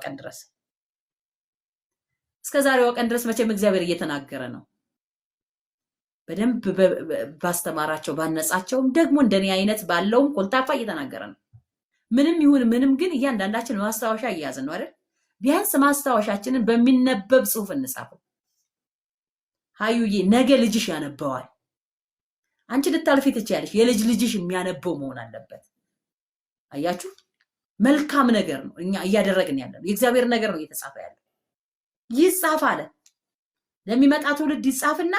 ቀን ድረስ መቼም እግዚአብሔር እየተናገረ ነው። በደንብ ባስተማራቸው ባነጻቸውም ደግሞ እንደኔ አይነት ባለውም ኮልታፋ እየተናገረ ነው። ምንም ይሁን ምንም ግን እያንዳንዳችን ማስታወሻ እያያዝን ነው አይደል? ቢያንስ ማስታወሻችንን በሚነበብ ጽሑፍ እንጻፈው። ሃዩዬ ነገ ልጅሽ ያነበዋል። አንቺ ልታልፊ ትችያለሽ። የልጅ ልጅሽ የሚያነበው መሆን አለበት። አያችሁ፣ መልካም ነገር ነው እኛ እያደረግን ያለነው። የእግዚአብሔር ነገር ነው እየተጻፈ ያለው። ይጻፍ አለ ለሚመጣ ትውልድ ይጻፍና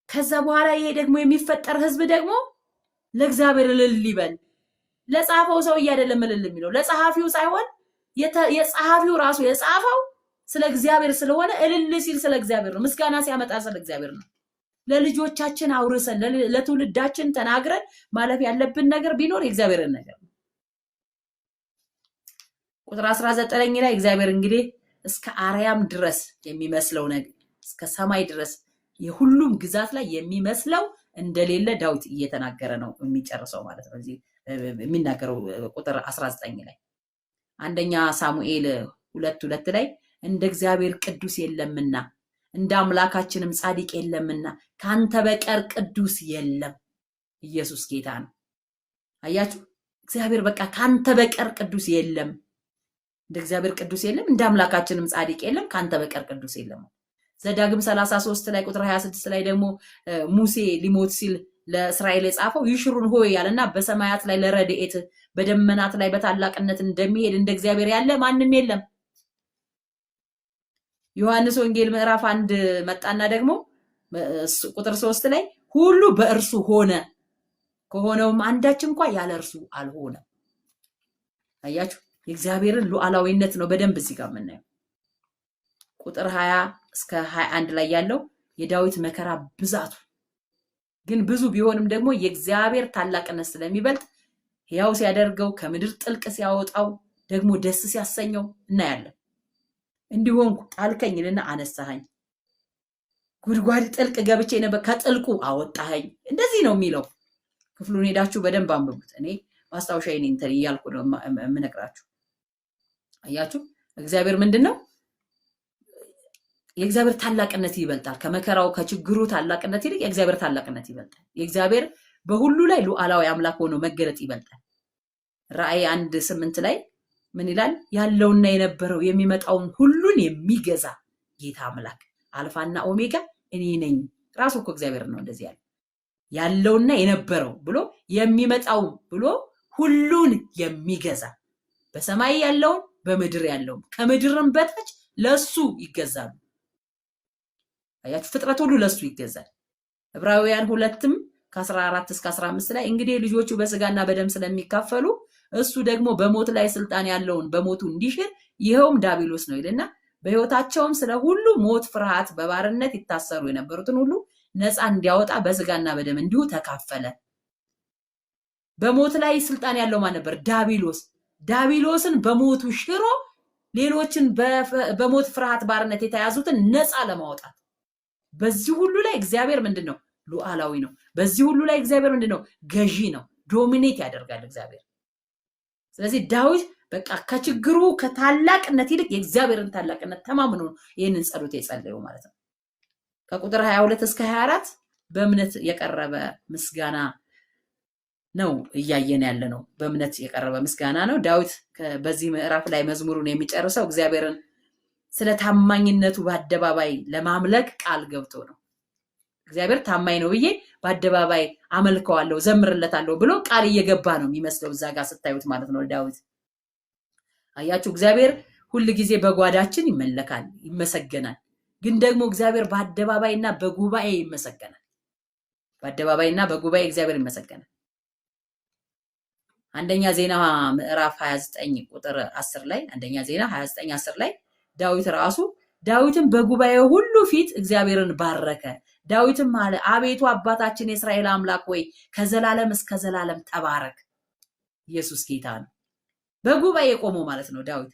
ከዛ በኋላ ይሄ ደግሞ የሚፈጠር ህዝብ ደግሞ ለእግዚአብሔር እልል ይበል። ለጻፈው ሰው አይደለም እልል የሚለው፣ ለጸሐፊው ሳይሆን የጸሐፊው ራሱ የጻፈው ስለ እግዚአብሔር ስለሆነ እልል ሲል ስለ እግዚአብሔር ነው። ምስጋና ሲያመጣ ስለ እግዚአብሔር ነው። ለልጆቻችን አውርሰን ለትውልዳችን ተናግረን ማለፍ ያለብን ነገር ቢኖር የእግዚአብሔርን ነገር ነው። ቁጥር 19 ላይ እግዚአብሔር እንግዲህ እስከ አርያም ድረስ የሚመስለው ነገር እስከ ሰማይ ድረስ የሁሉም ግዛት ላይ የሚመስለው እንደሌለ ዳዊት እየተናገረ ነው የሚጨርሰው ማለት ነው። እዚህ የሚናገረው ቁጥር 19 ላይ አንደኛ ሳሙኤል 2:2 ላይ እንደ እግዚአብሔር ቅዱስ የለምና እንደ አምላካችንም ጻድቅ የለምና ካንተ በቀር ቅዱስ የለም። ኢየሱስ ጌታ ነው። አያችሁ፣ እግዚአብሔር በቃ ካንተ በቀር ቅዱስ የለም። እንደ እግዚአብሔር ቅዱስ የለም፣ እንደ አምላካችንም ጻድቅ የለም፣ ካንተ በቀር ቅዱስ የለም። ዘዳግም 33 ላይ ቁጥር 26 ላይ ደግሞ ሙሴ ሊሞት ሲል ለእስራኤል የጻፈው ይሽሩን ሆይ ያለና በሰማያት ላይ ለረድኤት በደመናት ላይ በታላቅነት እንደሚሄድ እንደ እግዚአብሔር ያለ ማንም የለም። ዮሐንስ ወንጌል ምዕራፍ 1 መጣና ደግሞ ቁጥር 3 ላይ ሁሉ በእርሱ ሆነ ከሆነውም አንዳች እንኳን ያለ እርሱ አልሆነም። አያችሁ፣ የእግዚአብሔርን ሉዓላዊነት ነው በደንብ እዚህ ጋር የምናየው። ቁጥር 20 እስከ 21 ላይ ያለው የዳዊት መከራ ብዛቱ ግን ብዙ ቢሆንም ደግሞ የእግዚአብሔር ታላቅነት ስለሚበልጥ ሕያው ሲያደርገው ከምድር ጥልቅ ሲያወጣው ደግሞ ደስ ሲያሰኘው እናያለን። እንዲሆንኩ ጣልከኝና አነሳኸኝ፣ ጉድጓድ ጥልቅ ገብቼ ነበር ከጥልቁ አወጣኸኝ። እንደዚህ ነው የሚለው። ክፍሉን ሄዳችሁ በደንብ አንብቡት። እኔ ማስታወሻዬን እንትን እያልኩ ነው የምነግራችሁ። አያችሁ፣ እግዚአብሔር ምንድነው የእግዚአብሔር ታላቅነት ይበልጣል። ከመከራው ከችግሩ ታላቅነት ይልቅ የእግዚአብሔር ታላቅነት ይበልጣል። የእግዚአብሔር በሁሉ ላይ ሉዓላዊ አምላክ ሆኖ መገለጥ ይበልጣል። ራእይ 1:8 ላይ ምን ይላል? ያለውና የነበረው የሚመጣውን ሁሉን የሚገዛ ጌታ አምላክ አልፋና ኦሜጋ እኔ ነኝ። ራሱ እኮ እግዚአብሔር ነው እንደዚህ ያለ ያለውና የነበረው ብሎ የሚመጣው ብሎ ሁሉን የሚገዛ በሰማይ ያለውን በምድር ያለውን ከምድርም በታች ለሱ ይገዛሉ። አያችሁ፣ ፍጥረት ሁሉ ለሱ ይገዛል። ዕብራውያን 2:14-15 ላይ እንግዲህ ልጆቹ በስጋና በደም ስለሚካፈሉ እሱ ደግሞ በሞት ላይ ስልጣን ያለውን በሞቱ እንዲሽር ይኸውም ዲያብሎስ ነው ይልና በሕይወታቸውም ስለ ሁሉ ሞት ፍርሃት በባርነት ይታሰሩ የነበሩትን ሁሉ ነፃ እንዲያወጣ በስጋና በደም እንዲሁ ተካፈለ። በሞት ላይ ስልጣን ያለው ማን ነበር? ዲያብሎስ። ዲያብሎስን በሞቱ ሽሮ ሌሎችን በሞት ፍርሃት ባርነት የተያዙትን ነፃ ለማውጣት በዚህ ሁሉ ላይ እግዚአብሔር ምንድነው? ሉዓላዊ ነው። በዚህ ሁሉ ላይ እግዚአብሔር ምንድነው? ገዢ ነው። ዶሚኔት ያደርጋል እግዚአብሔር። ስለዚህ ዳዊት በቃ ከችግሩ ከታላቅነት ይልቅ የእግዚአብሔርን ታላቅነት ተማምኖ ይህንን ጸሎት የጸለየው ማለት ነው። ከቁጥር 22-24 በእምነት የቀረበ ምስጋና ነው እያየን ያለ ነው። በእምነት የቀረበ ምስጋና ነው። ዳዊት በዚህ ምዕራፍ ላይ መዝሙሩን የሚጨርሰው እግዚአብሔርን ስለ ታማኝነቱ በአደባባይ ለማምለክ ቃል ገብቶ ነው። እግዚአብሔር ታማኝ ነው ብዬ በአደባባይ አመልከዋለሁ፣ ዘምርለታለሁ ብሎ ቃል እየገባ ነው የሚመስለው እዛ ጋር ስታዩት ማለት ነው ዳዊት። አያችሁ፣ እግዚአብሔር ሁል ጊዜ በጓዳችን ይመለካል፣ ይመሰገናል። ግን ደግሞ እግዚአብሔር በአደባባይና በጉባኤ ይመሰገናል። በአደባባይና በጉባኤ እግዚአብሔር ይመሰገናል። አንደኛ ዜና ምዕራፍ 29 ቁጥር 10 ላይ አንደኛ ዜና 29:10 ላይ ዳዊት ራሱ ዳዊትም በጉባኤው ሁሉ ፊት እግዚአብሔርን ባረከ። ዳዊትም አለ አቤቱ አባታችን የእስራኤል አምላክ ወይ ከዘላለም እስከ ዘላለም ተባረክ። ኢየሱስ ጌታ ነው። በጉባኤ ቆመው ማለት ነው ዳዊት።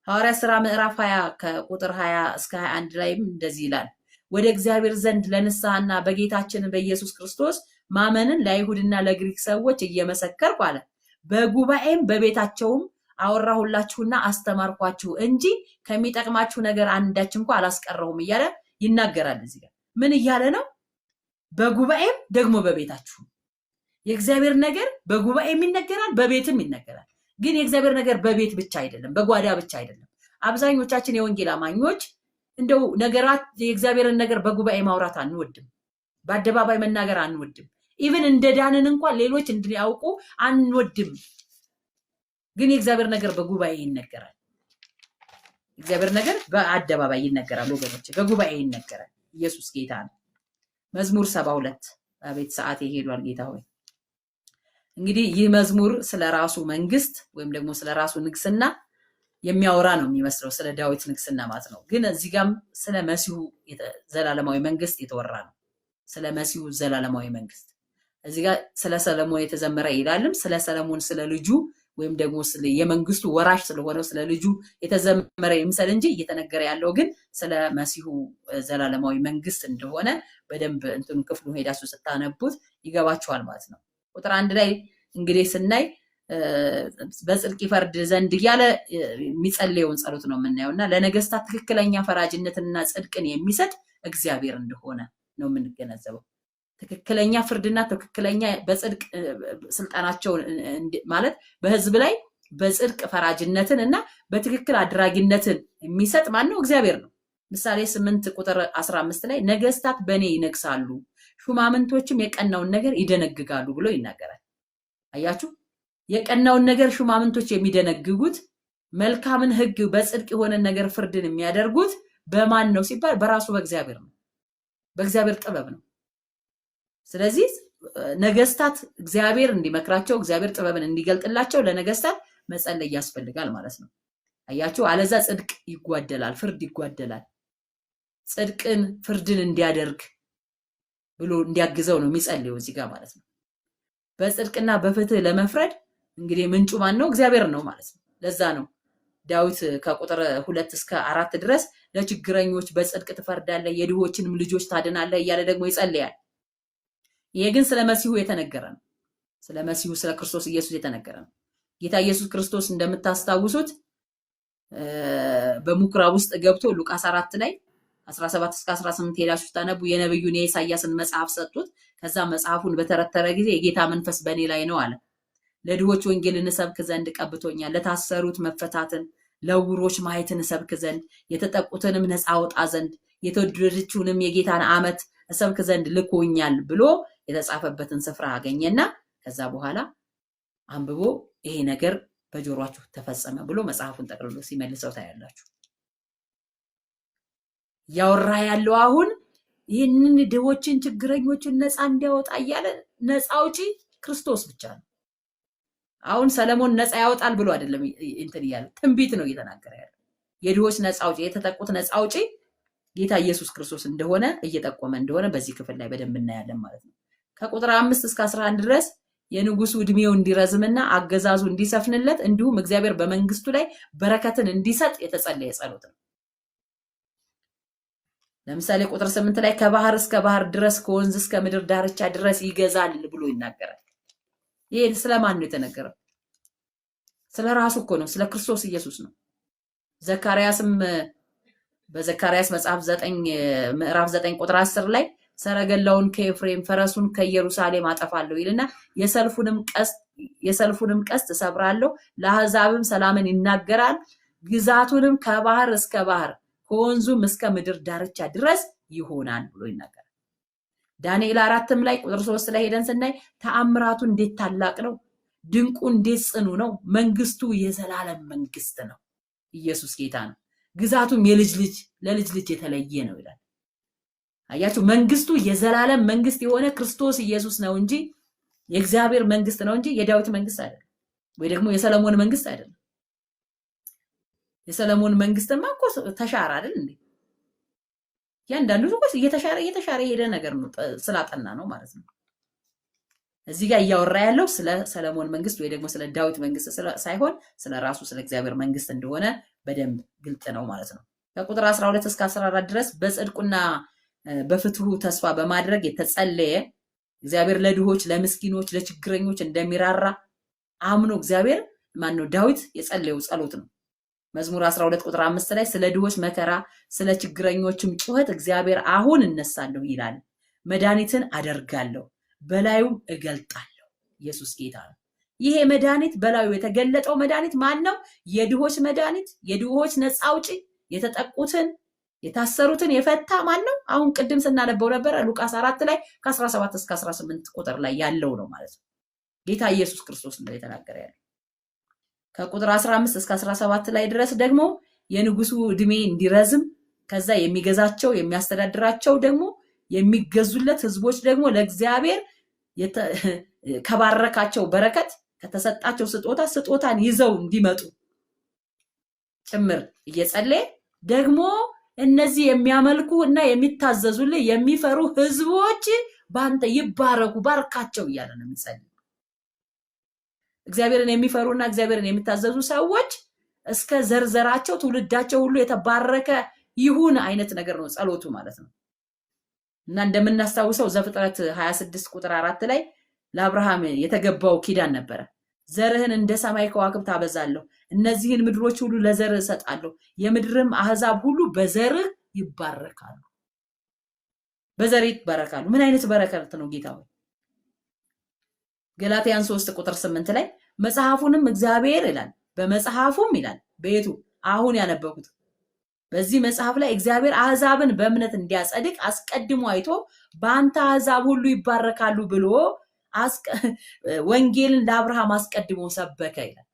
ሐዋርያት ሥራ ምዕራፍ 20 ከቁጥር 20-21 ላይም እንደዚህ ይላል ወደ እግዚአብሔር ዘንድ ለንስሐና በጌታችን በኢየሱስ ክርስቶስ ማመንን ለአይሁድና ለግሪክ ሰዎች እየመሰከርኩ አለ በጉባኤም በቤታቸውም አወራሁላችሁና አስተማርኳችሁ እንጂ ከሚጠቅማችሁ ነገር አንዳች እንኳን አላስቀረሁም እያለ ይናገራል። እዚህ ጋር ምን እያለ ነው? በጉባኤም ደግሞ በቤታችሁ። የእግዚአብሔር ነገር በጉባኤም ይነገራል፣ በቤትም ይነገራል። ግን የእግዚአብሔር ነገር በቤት ብቻ አይደለም፣ በጓዳ ብቻ አይደለም። አብዛኞቻችን የወንጌል አማኞች እንደው ነገራት የእግዚአብሔርን ነገር በጉባኤ ማውራት አንወድም፣ በአደባባይ መናገር አንወድም። ኢቭን እንደ ዳንን እንኳን ሌሎች እንዲያውቁ አንወድም። ግን የእግዚአብሔር ነገር በጉባኤ ይነገራል። እግዚአብሔር ነገር በአደባባይ ይነገራል ወገኖች፣ በጉባኤ ይነገራል። ኢየሱስ ጌታ ነው። መዝሙር 72 አቤት ሰዓት ይሄዷል ጌታ ሆይ። እንግዲህ ይህ መዝሙር ስለራሱ መንግስት ወይም ደግሞ ስለራሱ ንግስና የሚያወራ ነው የሚመስለው፣ ስለ ዳዊት ንግስና ማለት ነው። ግን እዚህ ጋርም ስለ መሲሁ ዘላለማዊ መንግስት የተወራ ነው። ስለ መሲሁ ዘላለማዊ መንግስት እዚህ ጋር ስለ ሰለሞን የተዘመረ ይላልም ስለ ሰለሞን ስለ ልጁ ወይም ደግሞ የመንግስቱ ወራሽ ስለሆነው ስለ ልጁ የተዘመረ ይምሰል እንጂ እየተነገረ ያለው ግን ስለ መሲሁ ዘላለማዊ መንግስት እንደሆነ በደንብ እንትኑ ክፍሉ ሄዳችሁ ስታነቡት ይገባችኋል ማለት ነው። ቁጥር 1 ላይ እንግዲህ ስናይ በጽድቅ ይፈርድ ዘንድ እያለ የሚጸልየውን ጸሎት ነው የምናየውና ለነገስታት ትክክለኛ ፈራጅነትና ጽድቅን የሚሰጥ እግዚአብሔር እንደሆነ ነው የምንገነዘበው። ትክክለኛ ፍርድና ትክክለኛ በጽድቅ ስልጣናቸውን ማለት በህዝብ ላይ በጽድቅ ፈራጅነትን እና በትክክል አድራጊነትን የሚሰጥ ማን ነው? እግዚአብሔር ነው። ምሳሌ 8 ቁጥር 15 ላይ ነገስታት በእኔ ይነግሳሉ፣ ሹማምንቶችም የቀናውን ነገር ይደነግጋሉ ብሎ ይናገራል። አያችሁ፣ የቀናውን ነገር ሹማምንቶች የሚደነግጉት መልካምን ህግ በጽድቅ የሆነ ነገር ፍርድን የሚያደርጉት በማን ነው ሲባል በራሱ በእግዚአብሔር ነው፣ በእግዚአብሔር ጥበብ ነው። ስለዚህ ነገስታት እግዚአብሔር እንዲመክራቸው እግዚአብሔር ጥበብን እንዲገልጥላቸው ለነገስታት መጸለይ ያስፈልጋል ማለት ነው። አያችሁ፣ አለዛ ጽድቅ ይጓደላል፣ ፍርድ ይጓደላል። ጽድቅን ፍርድን እንዲያደርግ ብሎ እንዲያግዘው ነው የሚጸልየው እዚህ ጋር ማለት ነው። በጽድቅና በፍትህ ለመፍረድ እንግዲህ ምንጩ ማን ነው? እግዚአብሔር ነው ማለት ነው። ለዛ ነው ዳዊት ከቁጥር 2-4 ድረስ ለችግረኞች በጽድቅ ትፈርዳለህ፣ የድሆችንም ልጆች ታድናለህ እያለ ደግሞ ይጸልያል። ይሄ ግን ስለ መሲሁ የተነገረ ነው። ስለ መሲሁ ስለ ክርስቶስ ኢየሱስ የተነገረ ነው። ጌታ ኢየሱስ ክርስቶስ እንደምታስታውሱት በምኩራብ ውስጥ ገብቶ ሉቃስ 4 ላይ 17 እስከ 18 ሄዳችሁ ታነቡ የነብዩን የኢሳያስን መጽሐፍ ሰጡት። ከዛ መጽሐፉን በተረተረ ጊዜ የጌታ መንፈስ በእኔ ላይ ነው አለ። ለድሆች ወንጌልን እሰብክ ዘንድ ቀብቶኛል፣ ለታሰሩት መፈታትን፣ ለዕውሮች ማየትን እሰብክ ዘንድ፣ የተጠቁትንም ነፃ አወጣ ዘንድ፣ የተወደደችውንም የጌታን ዓመት እሰብክ ዘንድ ልኮኛል ብሎ የተጻፈበትን ስፍራ አገኘና ከዛ በኋላ አንብቦ ይሄ ነገር በጆሮአችሁ ተፈጸመ ብሎ መጽሐፉን ጠቅልሎ ሲመልሰው ታያላችሁ። ያወራ ያለው አሁን ይህንን ድሆችን ችግረኞችን ነፃ እንዲያወጣ እያለ ነፃ አውጪ ክርስቶስ ብቻ ነው። አሁን ሰለሞን ነፃ ያወጣል ብሎ አይደለም እንትን እያለ ትንቢት ነው እየተናገረ ያለው። የድሆች ነፃ አውጪ፣ የተጠቁት ነፃ አውጪ ጌታ ኢየሱስ ክርስቶስ እንደሆነ እየጠቆመ እንደሆነ በዚህ ክፍል ላይ በደንብ እናያለን ማለት ነው። ከቁጥር 5 እስከ 11 ድረስ የንጉሱ እድሜው እንዲረዝምና አገዛዙ እንዲሰፍንለት እንዲሁም እግዚአብሔር በመንግስቱ ላይ በረከትን እንዲሰጥ የተጸለየ ጸሎት ነው። ለምሳሌ ቁጥር 8 ላይ ከባህር እስከ ባህር ድረስ ከወንዝ እስከ ምድር ዳርቻ ድረስ ይገዛል ብሎ ይናገራል። ይሄ ስለማን ነው የተነገረው? ስለ ራሱ እኮ ነው፣ ስለ ክርስቶስ ኢየሱስ ነው። ዘካርያስም በዘካርያስ መጽሐፍ 9 ምዕራፍ 9 ቁጥር 10 ላይ ሰረገላውን ከኤፍሬም ፈረሱን ከኢየሩሳሌም አጠፋለሁ ይልና የሰልፉንም ቀስት እሰብራለሁ፣ ለአሕዛብም ሰላምን ይናገራል፣ ግዛቱንም ከባህር እስከ ባህር ከወንዙም እስከ ምድር ዳርቻ ድረስ ይሆናል ብሎ ይናገራል። ዳንኤል 4 ላይ ቁጥር 3 ላይ ሄደን ስናይ ተአምራቱ እንዴት ታላቅ ነው፣ ድንቁ እንዴት ጽኑ ነው፣ መንግስቱ የዘላለም መንግስት ነው። ኢየሱስ ጌታ ነው። ግዛቱም የልጅ ልጅ ለልጅ ልጅ የተለየ ነው ይላል። አያችሁ፣ መንግስቱ የዘላለም መንግስት የሆነ ክርስቶስ ኢየሱስ ነው እንጂ የእግዚአብሔር መንግስት ነው እንጂ የዳዊት መንግስት አይደለም፣ ወይ ደግሞ የሰለሞን መንግስት አይደለም። የሰለሞን መንግስትማ እኮ ተሻረ አይደል እንዴ? ያንዳንዱ እኮ እየተሻረ የሄደ ነገር ነው፣ ስላጠና ነው ማለት ነው። እዚህ ጋር እያወራ ያለው ስለ ሰለሞን መንግስት ወይ ደግሞ ስለ ዳዊት መንግስት ሳይሆን ስለ ራሱ ስለ እግዚአብሔር መንግስት እንደሆነ በደንብ ግልጽ ነው ማለት ነው። ከቁጥር 12 እስከ 14 ድረስ በጽድቁና በፍትሁ ተስፋ በማድረግ የተጸለየ እግዚአብሔር ለድሆች፣ ለምስኪኖች፣ ለችግረኞች እንደሚራራ አምኖ እግዚአብሔር ማነው ዳዊት የጸለየው ጸሎት ነው። መዝሙር 12 ቁጥር 5 ላይ ስለ ድሆች መከራ ስለ ችግረኞችም ጩኸት እግዚአብሔር አሁን እነሳለሁ ይላል፣ መድኃኒትን አደርጋለሁ በላዩም እገልጣለሁ። ኢየሱስ ጌታ ነው። ይሄ መድኃኒት በላዩ የተገለጠው መድኃኒት ማን ነው? የድሆች መድኃኒት፣ የድሆች ነፃ አውጪ፣ የተጠቁትን የታሰሩትን የፈታ ማን ነው? አሁን ቅድም ስናነበው ነበር ሉቃስ 4 ላይ ከ17 እስከ 18 ቁጥር ላይ ያለው ነው ማለት ነው። ጌታ ኢየሱስ ክርስቶስ ነው የተናገረ ያለው። ከቁጥር 15 እስከ 17 ላይ ድረስ ደግሞ የንጉሱ እድሜ እንዲረዝም ከዛ የሚገዛቸው የሚያስተዳድራቸው ደግሞ የሚገዙለት ህዝቦች ደግሞ ለእግዚአብሔር ከባረካቸው በረከት ከተሰጣቸው ስጦታን ይዘው እንዲመጡ ጭምር እየጸለየ ደግሞ እነዚህ የሚያመልኩ እና የሚታዘዙልህ የሚፈሩ ህዝቦች ባንተ ይባረኩ ባርካቸው እያለ ነው የሚጸልይ። እግዚአብሔርን የሚፈሩና እግዚአብሔርን የሚታዘዙ ሰዎች እስከ ዘርዘራቸው ትውልዳቸው ሁሉ የተባረከ ይሁን አይነት ነገር ነው ጸሎቱ ማለት ነው። እና እንደምናስታውሰው ዘፍጥረት 26 ቁጥር 4 ላይ ለአብርሃም የተገባው ኪዳን ነበረ። ዘርህን እንደ ሰማይ ከዋክብት አበዛለሁ፣ እነዚህን ምድሮች ሁሉ ለዘርህ እሰጣለሁ፣ የምድርም አህዛብ ሁሉ በዘርህ ይባረካሉ። በዘርህ ይባረካሉ። ምን አይነት በረከት ነው ጌታ ሆይ? ገላትያን 3 ቁጥር 8 ላይ መጽሐፉንም እግዚአብሔር ይላል፣ በመጽሐፉም ይላል በየቱ አሁን ያነበብኩት በዚህ መጽሐፍ ላይ እግዚአብሔር አህዛብን በእምነት እንዲያጸድቅ አስቀድሞ አይቶ በአንተ አህዛብ ሁሉ ይባረካሉ ብሎ ወንጌልን ለአብርሃም አስቀድሞ ሰበከ ይላል።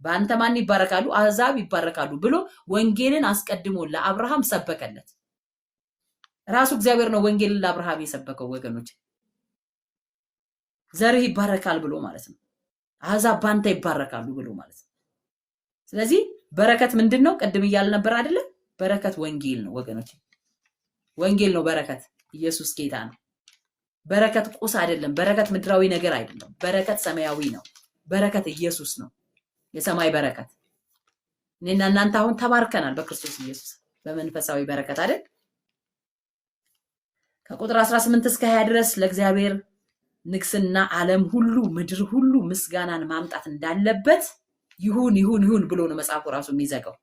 በአንተ ማን ይባረካሉ? አህዛብ ይባረካሉ ብሎ ወንጌልን አስቀድሞ ለአብርሃም ሰበከለት። ራሱ እግዚአብሔር ነው ወንጌልን ለአብርሃም የሰበከው ወገኖች። ዘርህ ይባረካል ብሎ ማለት ነው። አህዛብ በአንተ ይባረካሉ ብሎ ማለት ነው። ስለዚህ በረከት ምንድነው? ቅድም እያል ነበር አይደለ? በረከት ወንጌል ነው ወገኖች። ወንጌል ነው በረከት። ኢየሱስ ጌታ ነው። በረከት ቁስ አይደለም። በረከት ምድራዊ ነገር አይደለም። በረከት ሰማያዊ ነው። በረከት ኢየሱስ ነው። የሰማይ በረከት። እኔና እናንተ አሁን ተባርከናል በክርስቶስ ኢየሱስ በመንፈሳዊ በረከት አይደል? ከቁጥር 18 እስከ 20 ድረስ ለእግዚአብሔር ንግስና ዓለም ሁሉ ምድር ሁሉ ምስጋናን ማምጣት እንዳለበት ይሁን ይሁን ይሁን ብሎ ነው መጽሐፉ ራሱ የሚዘጋው።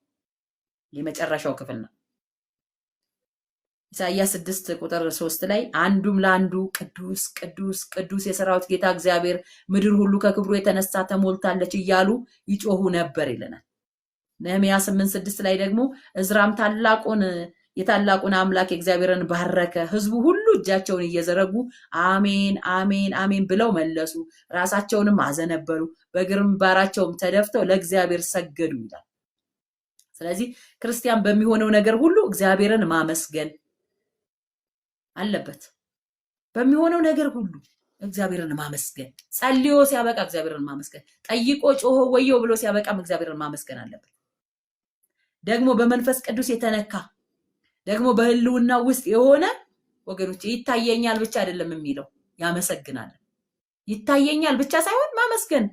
የመጨረሻው ክፍል ነው። ኢሳይያስ 6 ቁጥር 3 ላይ አንዱም ለአንዱ ቅዱስ ቅዱስ ቅዱስ የሰራዊት ጌታ እግዚአብሔር ምድር ሁሉ ከክብሩ የተነሳ ተሞልታለች እያሉ ይጮሁ ነበር ይለናል። ነህምያ 8:6 ላይ ደግሞ እዝራም የታላቁን አምላክ እግዚአብሔርን ባረከ፣ ህዝቡ ሁሉ እጃቸውን እየዘረጉ አሜን አሜን አሜን ብለው መለሱ፣ ራሳቸውንም አዘነበሉ፣ በግንባራቸውም ተደፍተው ለእግዚአብሔር ሰገዱ ይላል። ስለዚህ ክርስቲያን በሚሆነው ነገር ሁሉ እግዚአብሔርን ማመስገን አለበት። በሚሆነው ነገር ሁሉ እግዚአብሔርን ማመስገን፣ ጸልዮ ሲያበቃ እግዚአብሔርን ማመስገን፣ ጠይቆ ጮሆ ወዮ ብሎ ሲያበቃም እግዚአብሔርን ማመስገን አለበት። ደግሞ በመንፈስ ቅዱስ የተነካ ደግሞ በህልውና ውስጥ የሆነ ወገኖች ይታየኛል ብቻ አይደለም የሚለው ያመሰግናል። ይታየኛል ብቻ ሳይሆን ማመስገን።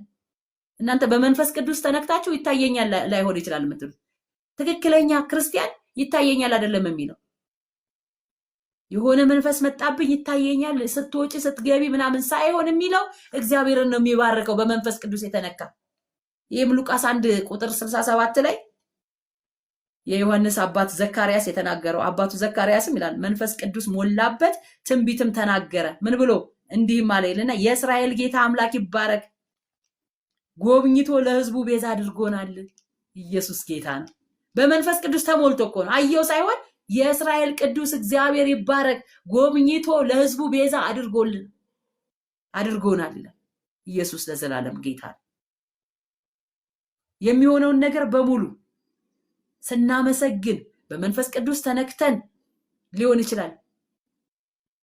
እናንተ በመንፈስ ቅዱስ ተነክታችሁ ይታየኛል ላይሆን ይችላል የምትሉት፣ ትክክለኛ ክርስቲያን ይታየኛል አይደለም የሚለው። የሆነ መንፈስ መጣብኝ ይታየኛል ስትወጪ ስትገቢ ምናምን ሳይሆን የሚለው እግዚአብሔርን ነው የሚባርከው በመንፈስ ቅዱስ የተነካ። ይህም ሉቃስ 1 ቁጥር 67 ላይ የዮሐንስ አባት ዘካርያስ የተናገረው፣ አባቱ ዘካርያስም ይላል መንፈስ ቅዱስ ሞላበት ትንቢትም ተናገረ። ምን ብሎ እንዲህም አለ ይልና የእስራኤል ጌታ አምላክ ይባረክ፣ ጎብኝቶ ለህዝቡ ቤዛ አድርጎናል። ኢየሱስ ጌታ ነው። በመንፈስ ቅዱስ ተሞልቶ እኮ ነው፣ አየው ሳይሆን የእስራኤል ቅዱስ እግዚአብሔር ይባረክ፣ ጎብኝቶ ለህዝቡ ቤዛ አድርጎናል። ኢየሱስ ለዘላለም ጌታ ነው። የሚሆነውን ነገር በሙሉ ስናመሰግን በመንፈስ ቅዱስ ተነክተን ሊሆን ይችላል።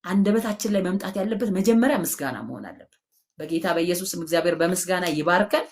አንደበታችን ላይ መምጣት ያለበት መጀመሪያ ምስጋና መሆን አለበት። በጌታ በኢየሱስም እግዚአብሔር በምስጋና ይባርከን።